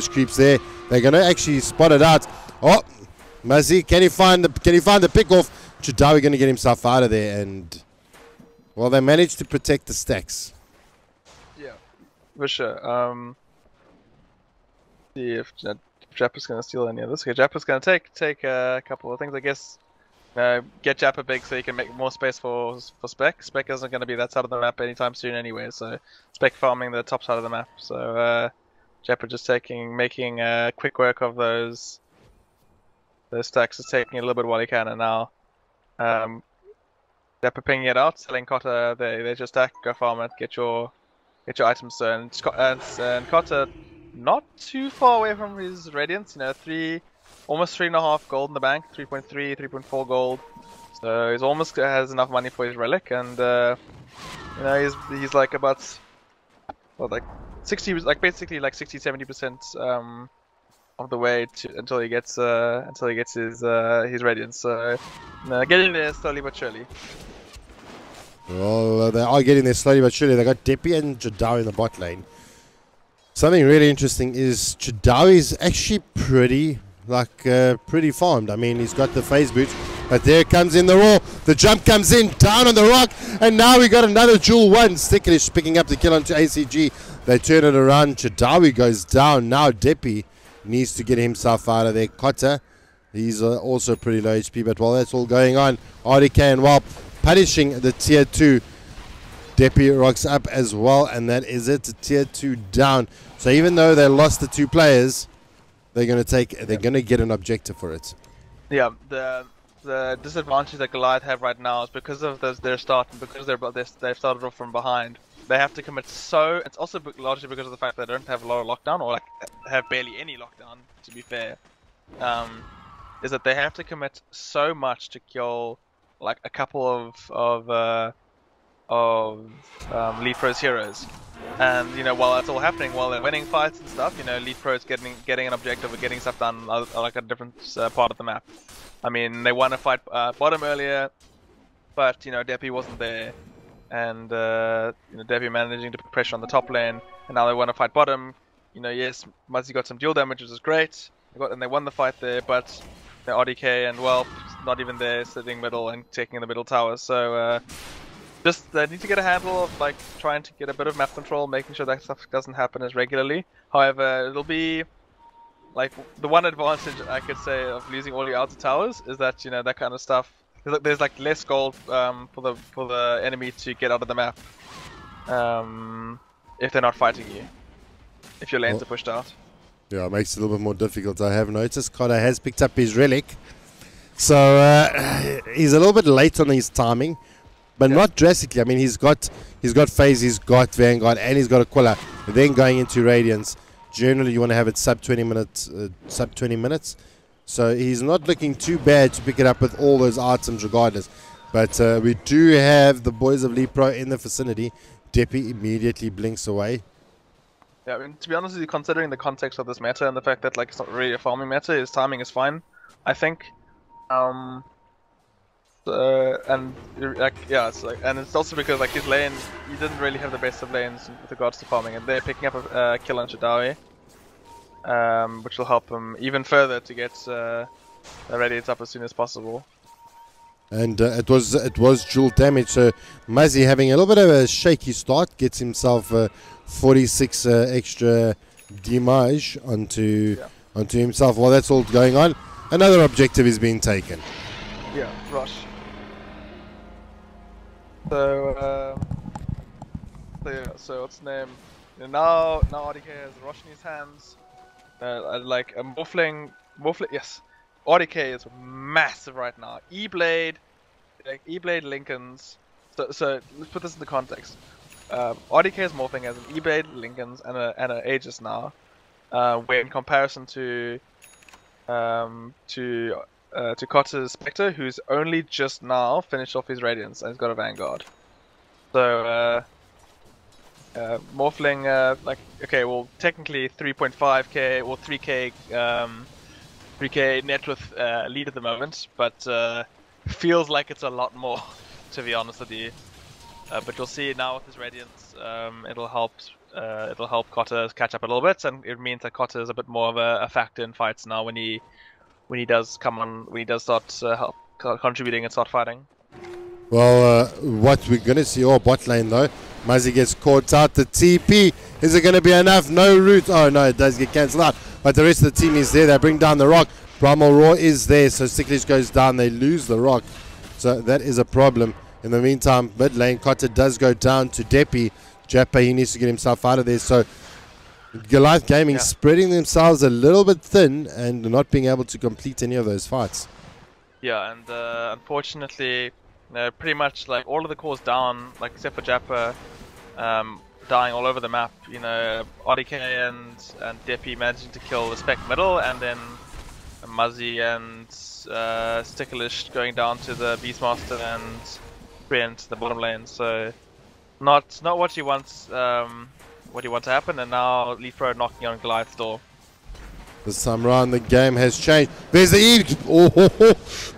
creeps there. They're going to actually spot it out. Oh, Muzzy, can he find the pick off? Chidawi going to get himself out of there, and well, they managed to protect the stacks. Yeah, for sure. See if Jappa's going to steal any of this. Okay, Jappa's going to take a couple of things, I guess. Get Jappa big so you can make more space for Spec. Spec isn't going to be that side of the map anytime soon anyway, so Spec farming the top side of the map. So Jappa just making quick work of those stacks, is taking a little bit while he can, and now Jappa pinging it out, selling Cotta. They just stack, go farm it, get your items. So and Cotta not too far away from his Radiance. Almost 3.5 gold in the bank, 3.3, 3.4 gold. So he's almost has enough money for his relic, and he's like about like 60, like basically like 60-70% of the way until he gets his Radiance. So getting there slowly but surely. Well, they are getting there slowly but surely. They got Deppy and Chidawi in the bot lane. Something really interesting is Chidawi's actually pretty farmed. I mean, he's got the phase boot, but there comes in the roar. The jump comes in, down on the rock, and now we got another Jewel 1. Sticklish picking up the kill onto ACG. They turn it around. Chidawi goes down. Now Deppy needs to get himself out of there. Cotta, he's also pretty low HP, but while that's all going on, RDK and Warp punishing the tier 2. Deppy rocks up as well, and that is it. Tier 2 down. So even though they lost the 2 players, they're going to get an objective for it. Yeah, the disadvantage that Goliath have right now is because of their start, and because they've started off from behind. They have to commit so. It's also largely because of the fact that they don't have a lot of lockdown, or like have barely any lockdown. To be fair, is that they have to commit so much to kill like a couple of LeetPro's heroes. And while that's all happening, while they're winning fights and stuff, LeetPro's getting an objective or getting stuff done like a different part of the map. I mean, they won a fight bottom earlier, but Deppy wasn't there, and Deppy managing to put pressure on the top lane, and now they want to fight bottom. Yes, Muzzy got some dual damage, which is great, and they won the fight there, but the RDK and Whelp not even there, sitting middle and taking the middle tower. So just they need to get a handle of like trying to get a bit of map control, making sure that stuff doesn't happen as regularly. However, it'll be like the one advantage I could say of losing all your outer towers is that that kind of stuff. There's like less gold for the enemy to get out of the map if they're not fighting you. If your lanes are pushed out. Yeah, it makes it a little bit more difficult. I have noticed Cotta has picked up his relic, so he's a little bit late on his timing. But not drastically. I mean, he's got phase, he's got Vanguard, and he's got Aquila. Then going into Radiance. Generally, you want to have it sub 20 minutes. So he's not looking too bad to pick it up with all those items regardless. But we do have the boys of LeetPro in the vicinity. Deppy immediately blinks away. Yeah, I mean, to be honest with you, considering the context of this meta and the fact that like it's not really a farming meta, his timing is fine, I think. And like it's like, and it's also because like his lane, he didn't really have the best of lanes with regards to farming, and they're picking up a kill on Shadawi, which will help him even further to get Radiant up as soon as possible. And it was dual damage. So Muzzy having a little bit of a shaky start, gets himself 46 extra damage onto himself. While that's all going on, another objective is being taken. Yeah, rush. So what's the name? Now RDK has Rush in his hands. Like a Morphling, yes. RDK is massive right now. E-Blade, like E-Blade Lincolns. So let's put this into context. RDK's morphing as an E-Blade Lincolns and a Aegis now. Where in comparison to Kotter's Spectre, who's only just now finished off his Radiance and he's got a Vanguard. So Morphling, like, okay, well, technically 3.5k or 3k 3k net with lead at the moment, but feels like it's a lot more, to be honest with you. But you'll see now with his Radiance, it'll help Kotter catch up a little bit, and it means that Kotter is a bit more of a factor in fights now when he does start contributing and start fighting. Well, what we're going to see, bot lane though, Muzzy gets caught out. The TP, is it going to be enough? No root. Oh no, it does get cancelled out. But the rest of the team is there. They bring down the rock. Bramble Raw is there, so Sticklish goes down. They lose the rock. So that is a problem. In the meantime, mid lane, Kotter does go down to Deppy. Jappa, he needs to get himself out of there. So Goliath Gaming spreading themselves a little bit thin and not being able to complete any of those fights. Yeah, and unfortunately, pretty much like all of the cores down, like except for Jappa, dying all over the map. You know, RDK and Deppy managing to kill the Spec middle, and then Muzzy and Sticklish going down to the Beastmaster and Brent the bottom lane. So not what you want to happen. And now LeetPro knocking on Goliath's door. This time around, the game has changed. There's the Eve.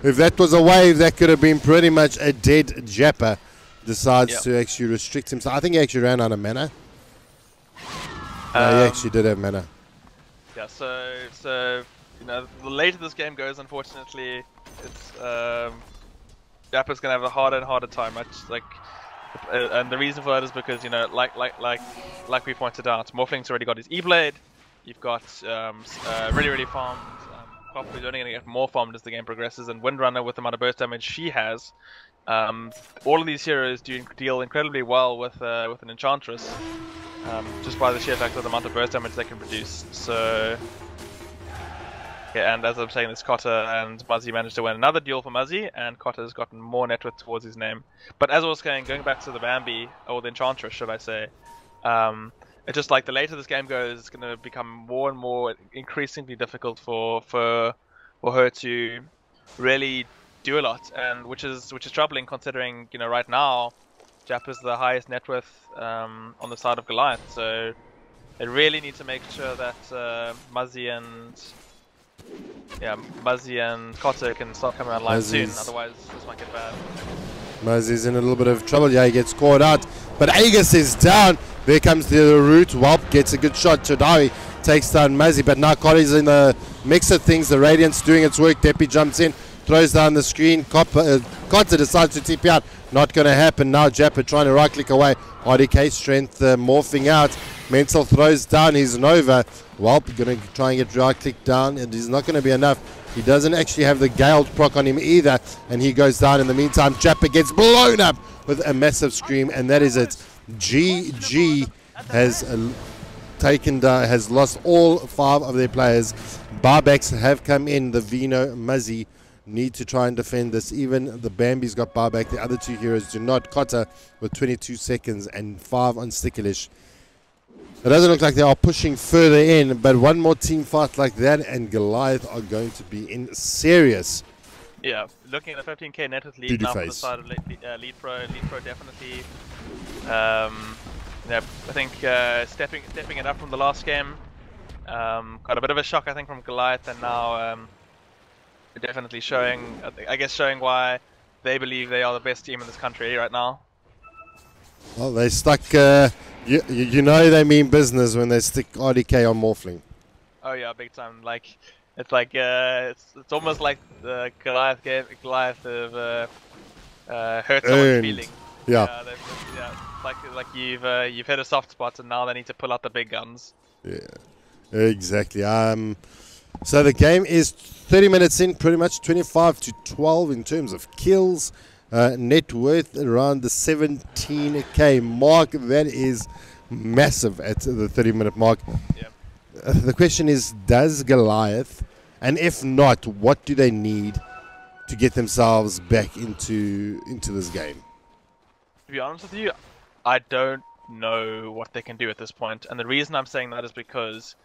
If that was a wave, that could have been pretty much a dead Jappa. Decides to actually restrict himself. I think he actually ran out of mana. No, he actually did have mana. Yeah, so you know, the later this game goes, unfortunately, it's Jappa's gonna have a harder and harder time. And the reason for that is because, you know, like we pointed out, Morphling's already got his E-Blade. You've got really farmed. Pop is only going to get more farmed as the game progresses, and Windrunner with the amount of burst damage she has. All of these heroes deal incredibly well with an Enchantress, just by the sheer fact of the amount of burst damage they can produce. So, yeah, and as I'm saying, this Kotter and Muzzy managed to win another duel for Muzzy, and Kotter's gotten more net worth towards his name. But as I was saying, going back to the Bambi, or the Enchantress, should I say, it's just like the later this game goes, it's going to become more and more increasingly difficult for her to really do a lot, and which is troubling considering, you know, right now Jappa is the highest net worth on the side of Goliath, so they really need to make sure that Muzzy and Kotter can start coming online soon, otherwise this might get bad. Muzzy's in a little bit of trouble. Yeah, he gets caught out, but Aegis is down. There comes the root. Whelp gets a good shot. Chadawi takes down Muzzy, but now Kotter's in the mix of things. The Radiant's doing its work. Deppy jumps in, throws down the screen. Kotter decides to TP out. Not going to happen. Now Jappa trying to right click away. RDK strength morphing out. Mental throws down his Nova. Whelp going to try and get right click down, and he's not going to be enough. He doesn't actually have the Gale proc on him either, and he goes down. In the meantime, Jappa gets blown up with a massive scream, and that is it. GG has has lost all 5 of their players. Buybacks have come in. The Vino, Muzzy need to try and defend this. Even the Bambi's got buyback. The other 2 heroes do not. Kotter with 22 seconds and 5 on Sticklish. It doesn't look like they are pushing further in, but one more team fight like that and Goliath are going to be in serious. Yeah, looking at the 15k net with lead now for the side of LeetPro. LeetPro definitely yeah, I think stepping it up from the last game. Got a bit of a shock, I think, from Goliath, and now definitely showing, I guess, showing why they believe they are the best team in this country right now. Well, they stuck. You know they mean business when they stick RDK on Morphling. Oh yeah, big time. Like it's like it's almost like the Goliath game. Goliath have hurt someone's feeling. Yeah. Yeah. Like you've hit a soft spot, and now they need to pull out the big guns. Yeah. Exactly. So the game is 30 minutes in, pretty much 25-12 in terms of kills. Net worth around the 17k mark. That is massive at the 30-minute mark. Yeah. The question is, does Goliath, and if not, what do they need to get themselves back into this game? To be honest with you, I don't know what they can do at this point, and the reason I'm saying that is because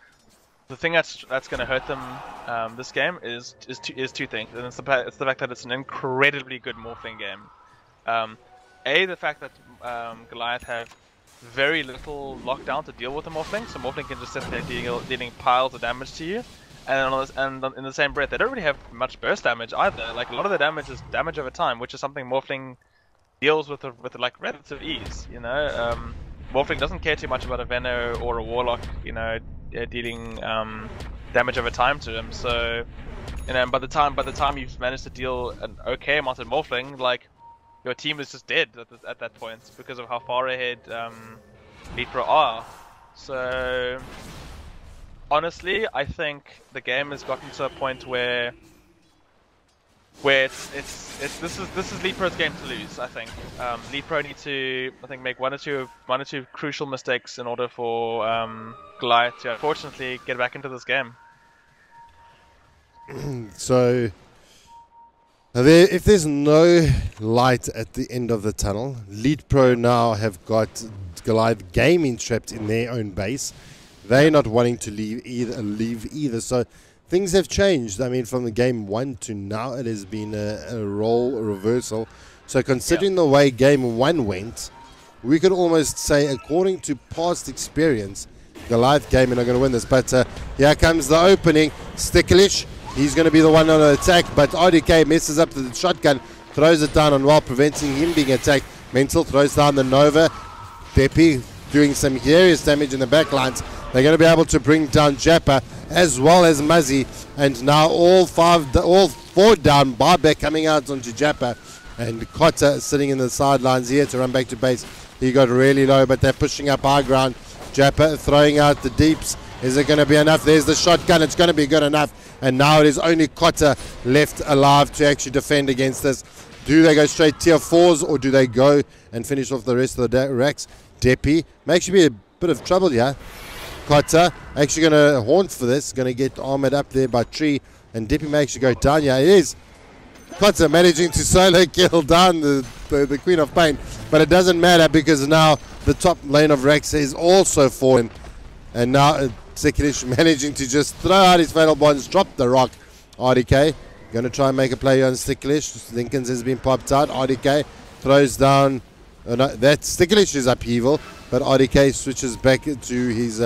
the thing that's going to hurt them this game is two things, and it's the fact that it's an incredibly good morphing game. The fact that Goliath have very little lockdown to deal with the morphling, so morphling can just sit there dealing piles of damage to you, and in the same breath, they don't really have much burst damage either. Like a lot of the damage is damage over time, which is something morphling deals with like relative ease. You know, morphling doesn't care too much about a Veno or a Warlock, you know, dealing damage over time to him. So, you know, by the time you've managed to deal an okay amount of morphling, like your team is just dead at that point because of how far ahead LeetPro are. So, honestly, I think the game has gotten to a point where this is LeetPro's game to lose. I think LeetPro need to make one or two crucial mistakes in order for Goliath to unfortunately get back into this game. So, if there's no light at the end of the tunnel, LeetPro now have got Goliath gaming trapped in their own base. They're not wanting to leave either. So things have changed. I mean, from the game 1 to now, it has been a role reversal. So considering the way game 1 went, we could almost say, according to past experience, Goliath gaming are going to win this. But here comes the opening. Sticklish, he's going to be the one on the attack, but RDK messes up the shotgun, throws it down on while preventing him being attacked. Mental throws down the Nova. Depi doing some serious damage in the backlines. They're going to be able to bring down Jappa as well as Muzzy, and now all four down. Barbeck coming out onto Jappa, and Cotta sitting in the sidelines here to run back to base. He got really low, but they're pushing up high ground. Jappa throwing out the deeps. Is it going to be enough? There's the shotgun. It's going to be good enough. And now it is only Cotta left alive to actually defend against this. Do they go straight tier 4s, or do they go and finish off the rest of the racks? Depi may actually be a bit of trouble here. Cotta actually going to haunt for this. Going to get armored up there by Tree. And Depi may actually go down here. It is Cotta managing to solo kill down the Queen of Pain. But it doesn't matter, because now the top lane of Rex is also fallen. And now Sekirish managing to just throw out his Fatal Bonds, drop the rock. RDK going to try and make a play on Sticklish. Lincoln's has been popped out. RDK throws down. No, that Sticklish is upheaval, but RDK switches back to his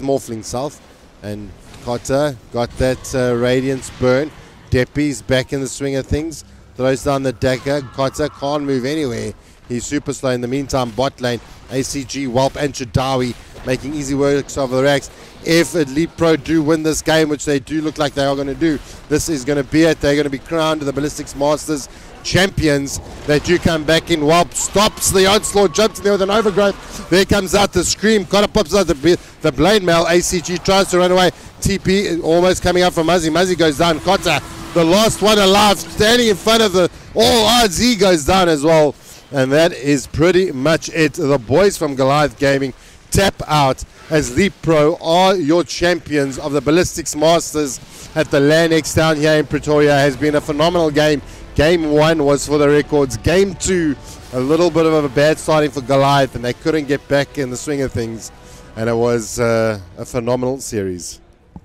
Morphling self. And Cotta got that Radiance burn. Depi's back in the swing of things. Throws down the dagger. Cotta can't move anywhere. He's super slow. In the meantime, bot lane, ACG, Whelp, and Chadawi making easy works of the racks. If LeetPro do win this game, which they do look like they are going to do, this is going to be it. They're going to be crowned the Ballistix Masters champions. They do come back in. Whelp stops the onslaught, jumps in there with an overgrowth. There comes out the scream. Cotta pops out the blade mail. ACG tries to run away. TP almost coming up from Muzzy. Muzzy goes down. Cotta, the last one alive, standing in front of the all odds. He goes down as well. And that is pretty much it. The boys from Goliath Gaming tap out, as LeetPro are your champions of the Ballistix Masters at the LanX down here in Pretoria. Has been a phenomenal game. Game 1 was for the records. Game 2, a little bit of a bad starting for Goliath, and they couldn't get back in the swing of things. And it was a phenomenal series.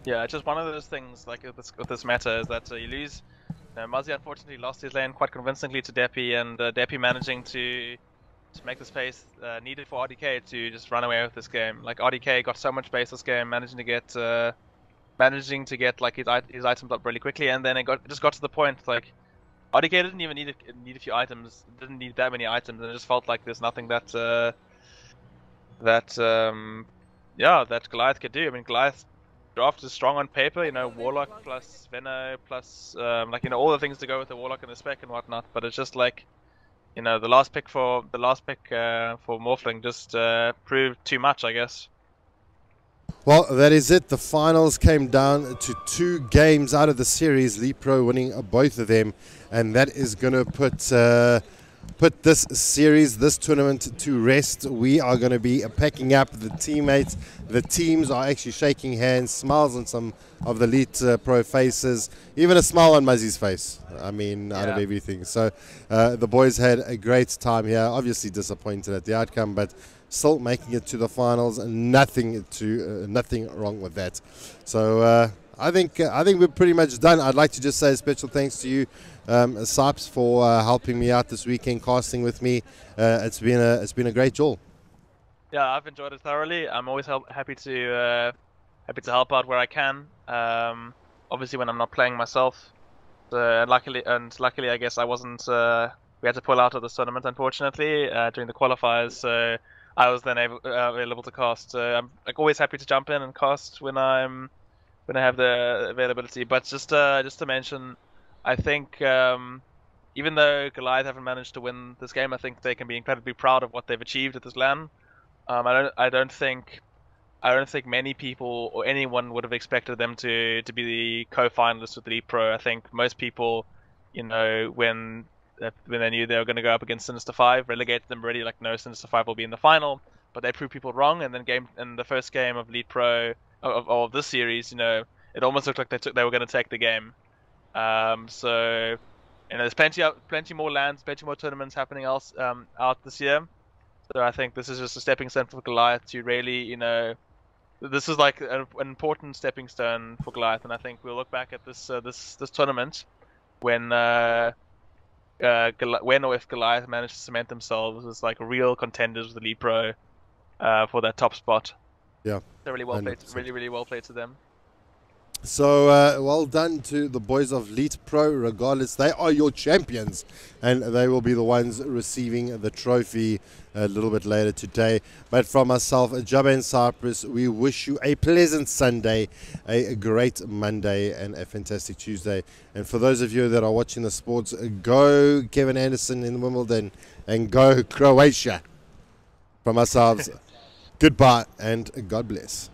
Yeah, just one of those things, like with this matter, is that you lose. Muzzy unfortunately lost his lane quite convincingly to Depi, and Depi managing to to make the space needed for RDK to just run away with this game. Like RDK got so much space this game, managing to get like his items up really quickly, and then it just got to the point like RDK didn't even need a few items, didn't need that many items, and it just felt like there's nothing that that Goliath could do. I mean, Goliath draft is strong on paper, you know, Warlock plus Veno plus like, you know, all the things to go with the Warlock and the spec and whatnot. But it's just like, you know, the last pick for Morphling just proved too much, I guess. Well, that is it. The finals came down to 2 games out of the series, LeetPro winning both of them, and that is going to put this series, this tournament to rest. We are going to be packing up the teammates. The teams are actually shaking hands, smiles on some of the LeetPro faces, even a smile on Muzzy's face. I mean, out of everything. So the boys had a great time here. Obviously disappointed at the outcome, but still making it to the finals, and nothing wrong with that. So I think we're pretty much done. I'd like to just say a special thanks to you, Sipes, for helping me out this weekend, casting with me. It's been a great job. Yeah, I've enjoyed it thoroughly. I'm always happy to help out where I can. Obviously, when I'm not playing myself. Luckily, I guess I wasn't. We had to pull out of the tournament, unfortunately, during the qualifiers. So I was then available to cast. I'm like always happy to jump in and cast when I have the availability. But just to mention, I think even though Goliath haven't managed to win this game, I think they can be incredibly proud of what they've achieved at this LAN. I don't think many people or anyone would have expected them to be the co-finalists with the LeetPro. I think most people, you know, when they knew they were going to go up against Sinister 5, relegated them already, like, no, Sinister 5 will be in the final, but they proved people wrong, and then in the first game of LeetPro, of this series, you know, it almost looked like they were going to take the game. So, you know, there's plenty more lands, plenty more tournaments happening out this year, so I think this is just a stepping stone for Goliath to really, you know, this is like an important stepping stone for Goliath, and I think we'll look back at this tournament when or if Goliath managed to cement themselves as like real contenders with the LeetPro for that top spot. Yeah, they're really well played. Really well played to them. So well done to the boys of LeetPro. Regardless, they are your champions, and they will be the ones receiving the trophy a little bit later today. But from myself, Jabba and Cyprus, we wish you a pleasant Sunday, a great Monday, and a fantastic Tuesday. And for those of you that are watching the sports, go Kevin Anderson in Wimbledon, and go Croatia. From ourselves, goodbye and God bless.